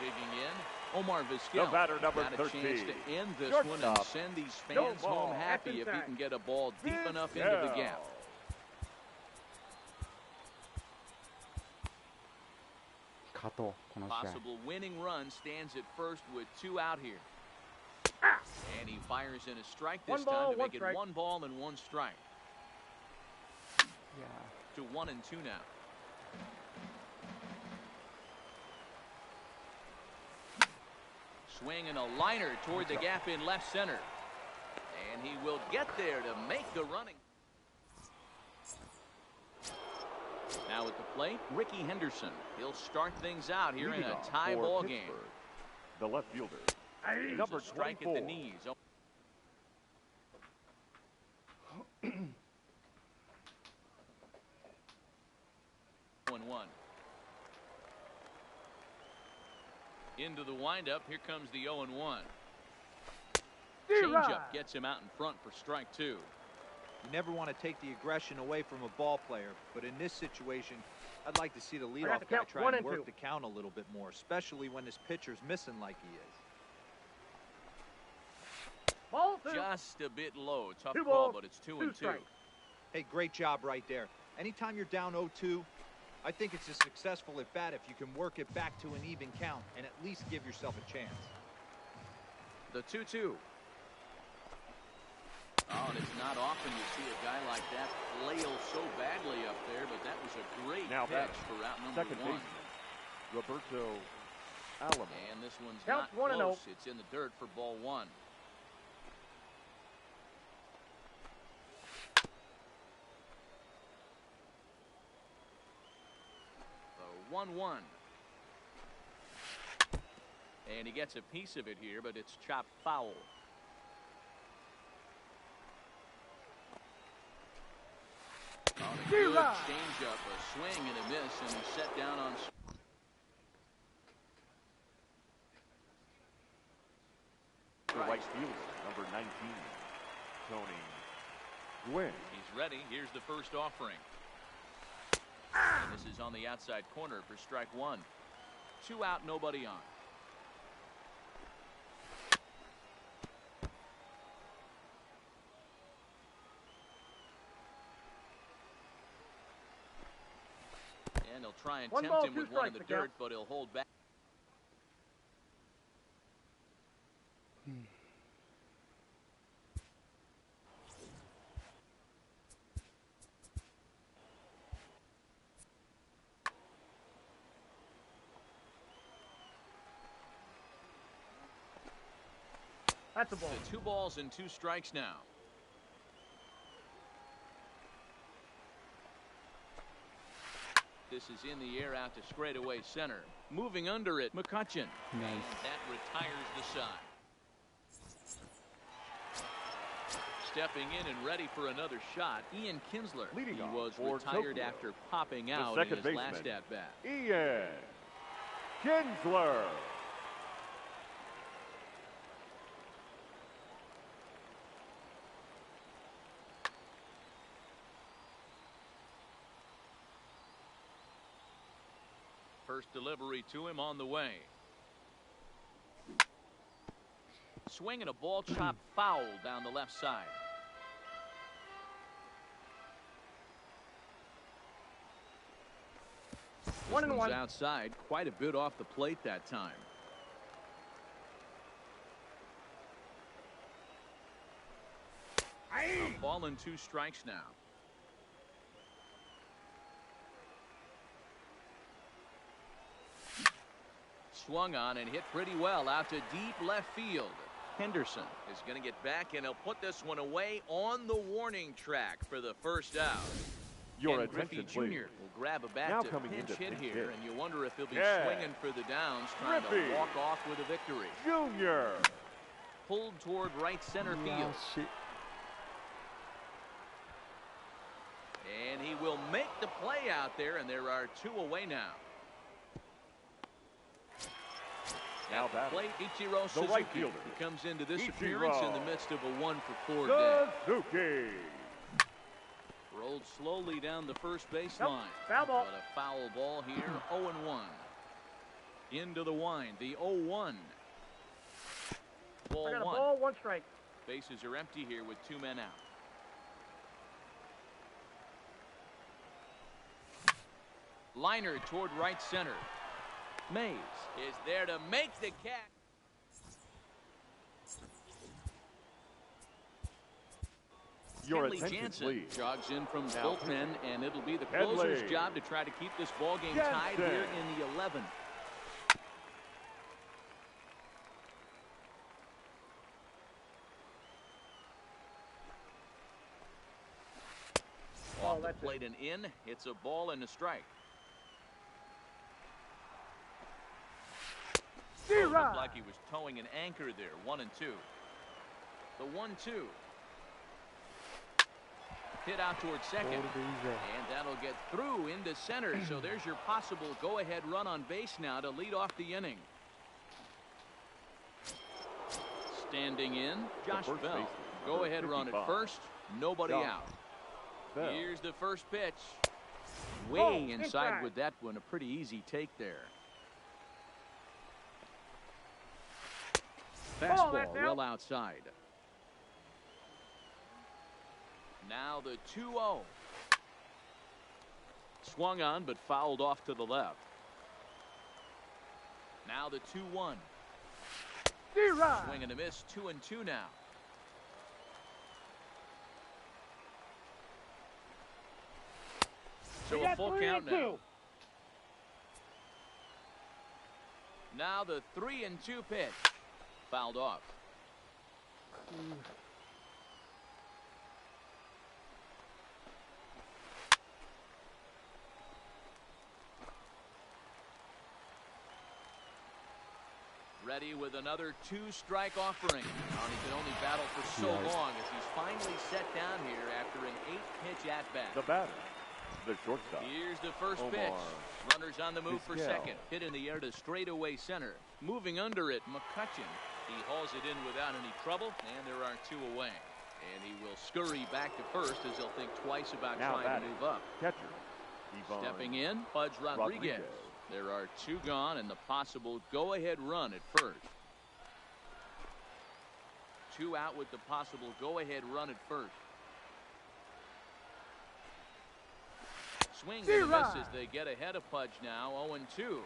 Digging in, Omar Vizquel. The batter, number Got a chance 13. to end this one and Shortstop. send these No fans ball. home happy if he can get a ball deep enough into the gap. 加藤この試合。 Possible winning run stands at first with 2 out here. And he fires in a strike this One ball, time to one make it strike. 1 ball and 1 strike. いや To 1 and 2 now. Swinging a liner toward the gap in left center. And he will get there to make the running. Now at the plate, Ricky Henderson. He'll start things out here in a tie ball game. The left fielder, number 24. Strike at the knees. 1-1. Into the windup. Here comes the 0-1. Changeup gets him out in front for strike 2. You never want to take the aggression away from a ball player, but in this situation, I'd like to see the leadoff guy try and work the count a little bit more, especially when this pitcher's missing like he is. Ball 2. Just a bit low. Tough ball, but it's 2-2. Hey, great job right there. Anytime you're down 0-2, I think it's a successful at bat if you can work it back to an even count and at least give yourself a chance. The 2-2. Oh, and it's not often you see a guy like that flail so badly up there, but that was a great pitch for out number second 1. baseman, Roberto Alamo. And this one's Counts not 1-0. close. It's in the dirt for ball 1. The 1-1. And he gets a piece of it here, but it's chopped foul. On a good change-up, a swing and a miss, and he's set down on. The right fielder, number 19, Tony Gwynn. He's ready. Here's the first offering. And this is on the outside corner for strike 1. 2 out, nobody on. And he'll try and tempt him with one in the dirt, but he'll hold back. That's a ball. So 2 balls and 2 strikes now. This is in the air out to straightaway center. Moving under it, McCutcheon. Nice. That retires the side. Stepping in and ready for another shot, Ian Kinsler. Leading he off was for retired Tokyo, after popping the out second in his baseman, last at-bat. Ian Kinsler. First delivery to him on the way. Swinging a ball chopped foul down the left side. This one's outside, quite a bit off the plate that time. A ball and 2 strikes now. Swung on and hit pretty well out to deep left field. Henderson is going to get back, and he'll put this one away on the warning track for the first out. Your and attention, Griffey Jr. please. will grab a bat Now to coming pinch into hit pinch here, hit. and you wonder if he'll be Yeah. swinging for the downs, trying Griffey to walk off with a victory. Junior. Pulled toward right center field. Shit. And he will make the play out there, and there are 2 away now. Now At the batting, plate, Ichiro the Suzuki. right fielder, He comes into this Ichiro appearance in the midst of a 1-for-4 day. Suzuki. Rolled slowly down the first baseline. Foul ball. But a foul ball here, 0-1. Into the wind, the 0-1. Ball I got a 1. ball, 1 strike. Bases are empty here with 2 men out. Liner toward right center. Mays is there to make the catch. Your Kenley attention, Jansen please. jogs in from the Now bullpen, and it'll be the closer's Kenley job to try to keep this ball game tied Jansen. here in the 11th. the plate and in. It's a ball and a strike. Looked like he was towing an anchor there. 1-2. The 1-2. Hit out towards second. And that'll get through into center. So there's your possible go-ahead run on base now to lead off the inning. Standing in, Josh Bell. Go-ahead run at first. Nobody out. Here's the first pitch. Way inside with that one. A pretty easy take there. Fastball well outside. Now the 2-0. Swung on but fouled off to the left. Now the 2-1. Swing and a miss. 2-2 now. So a full count now. Now the 3-2 pitch. Fouled off. Ready with another 2-strike offering. He can only battle for so long as he's finally set down here after an 8-pitch at-bat. The batter, the shortstop. Here's the first pitch. Runners on the move for second. Hit in the air to straightaway center. Moving under it, McCutcheon. He hauls it in without any trouble, and there are 2 away. And he will scurry back to first as he'll think twice about trying to move up. Catcher, stepping in, Pudge Rodriguez. There are 2 gone and the possible go-ahead run at first. 2 out with the possible go-ahead run at first. Swing and a miss as they get ahead of Pudge now. 0-2.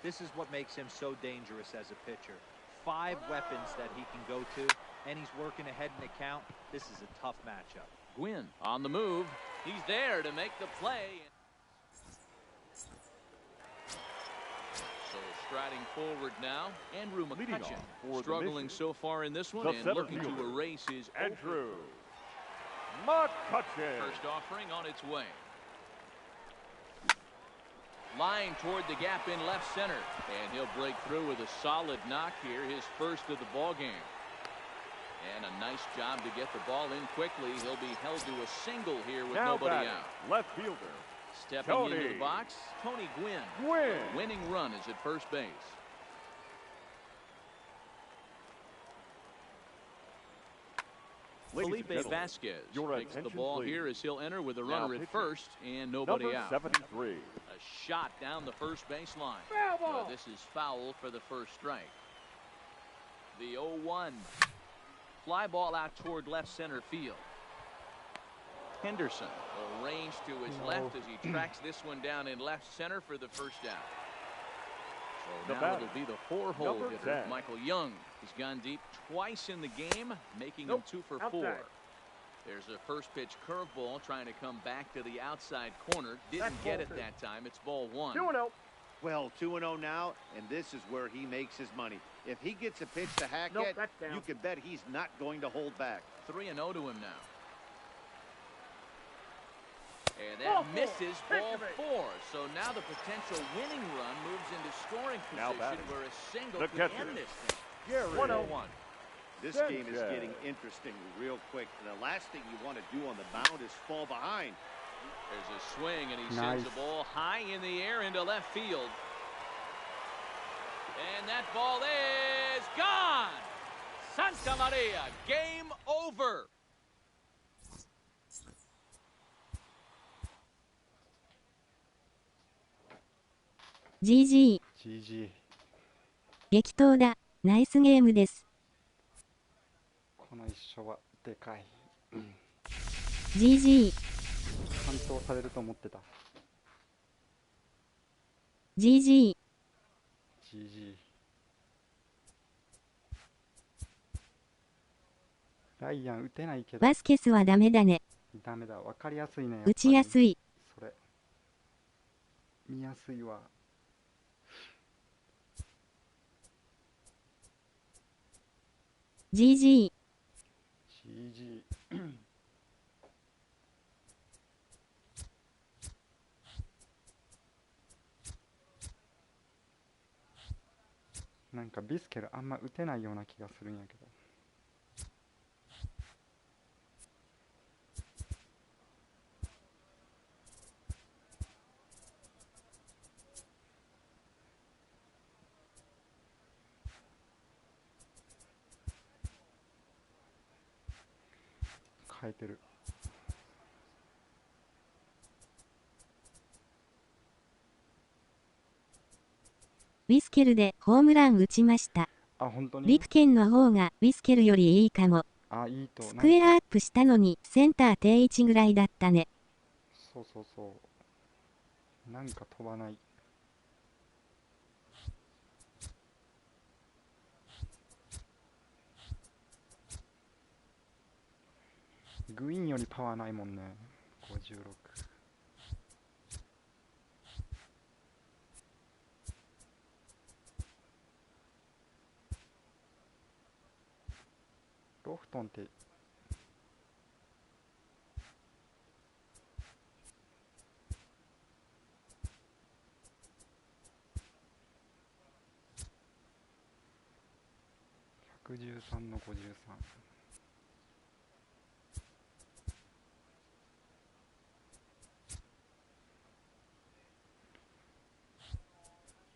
This is what makes him so dangerous as a pitcher. 5 weapons that he can go to, and he's working ahead in the count. This is a tough matchup. Gwynn on the move. He's there to make the play. So striding forward now, Andrew McCutcheon, struggling so far in this one and looking to erase his Andrew McCutcheon. First offering on its way. Line toward the gap in left center, and he'll break through with a solid knock here, his first of the ball game. And a nice job to get the ball in quickly. He'll be held to a single here with nobody out. Left fielder stepping into the box, Tony Gwynn. The winning run is at first base. Felipe Vasquez takes the ball here as he'll enter with a runner at first and nobody out. 73. A shot down the first baseline. This is foul for the first strike. The 0-1. Fly ball out toward left center field. Henderson will range to his left as he tracks this one down in left center for the first out. So now it'll be the 4-hole hitter, Michael Young. He's gone deep twice in the game, making him 2 for 4. There's a first pitch curveball trying to come back to the outside corner. Didn't get it that time. It's ball 1. 2-0. Well, 2-0 now, and this is where he makes his money. If he gets a pitch to Hackett, you can bet he's not going to hold back. 3-0 to him now. And that misses ball 4. So now the potential winning run moves into scoring position where a single could end this thing. 1-0-1. This game is getting interesting real quick. And the last thing you want to do on the mound is fall behind. There's a swing, and he sends the ball high in the air into left field. And that ball is gone. Santa Maria, game over. GG。激闘だ。ナイスゲームです。この一勝はでかい。GG。完投されると思ってた。GG。ライアン打てないけど。バスケスはダメだね。ダメだ、わかりやすいね。打ちやすい。それ。見やすいわ。GG。なんかビスケルあんま打てないような気がするんやけど。変えてる。ウィスケルでホームラン打ちました。あ、本当に。リプケンの方がウィスケルよりいいかも。あ、いいと。スクエアアップしたのにセンター定位置ぐらいだったね。そうそうそう。なんか飛ばない。グイーンよりパワーないもんね。56。ロフトンって113の53。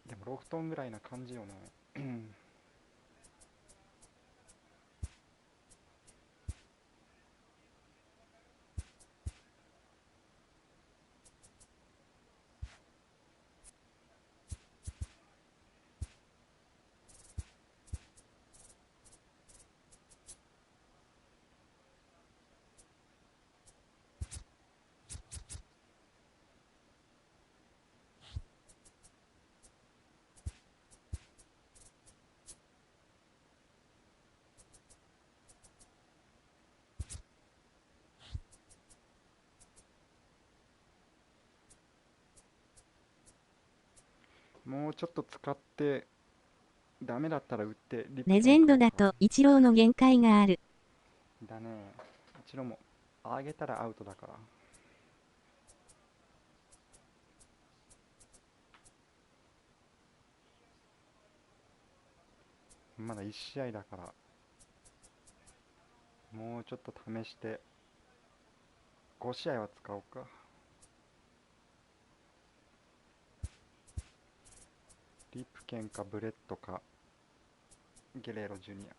でもロフトンぐらいな感じよね。もうちょっと使ってダメだったら打ってリプレジェンドだとイチローの限界がある。だね。一郎も上げたらアウトだから。まだ1試合だから、もうちょっと試して5試合は使おうか。リプケンかブレットかゲレーロジュニア。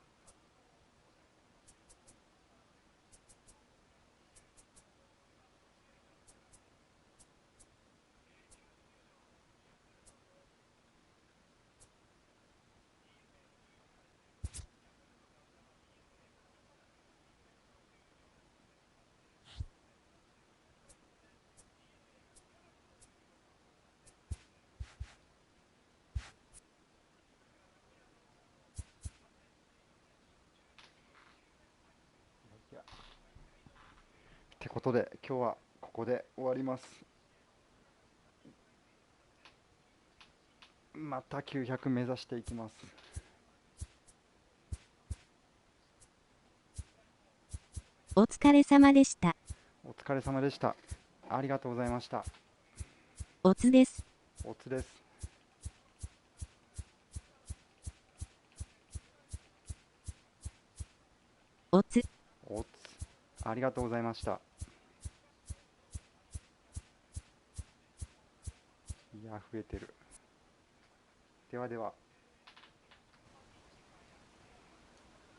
ってことで今日はここで終わります。また900目指していきます。お疲れ様でした。お疲れ様でした。ありがとうございました。おつです。おつです。おつ。おつ。ありがとうございました。いや、増えてる。ではでは。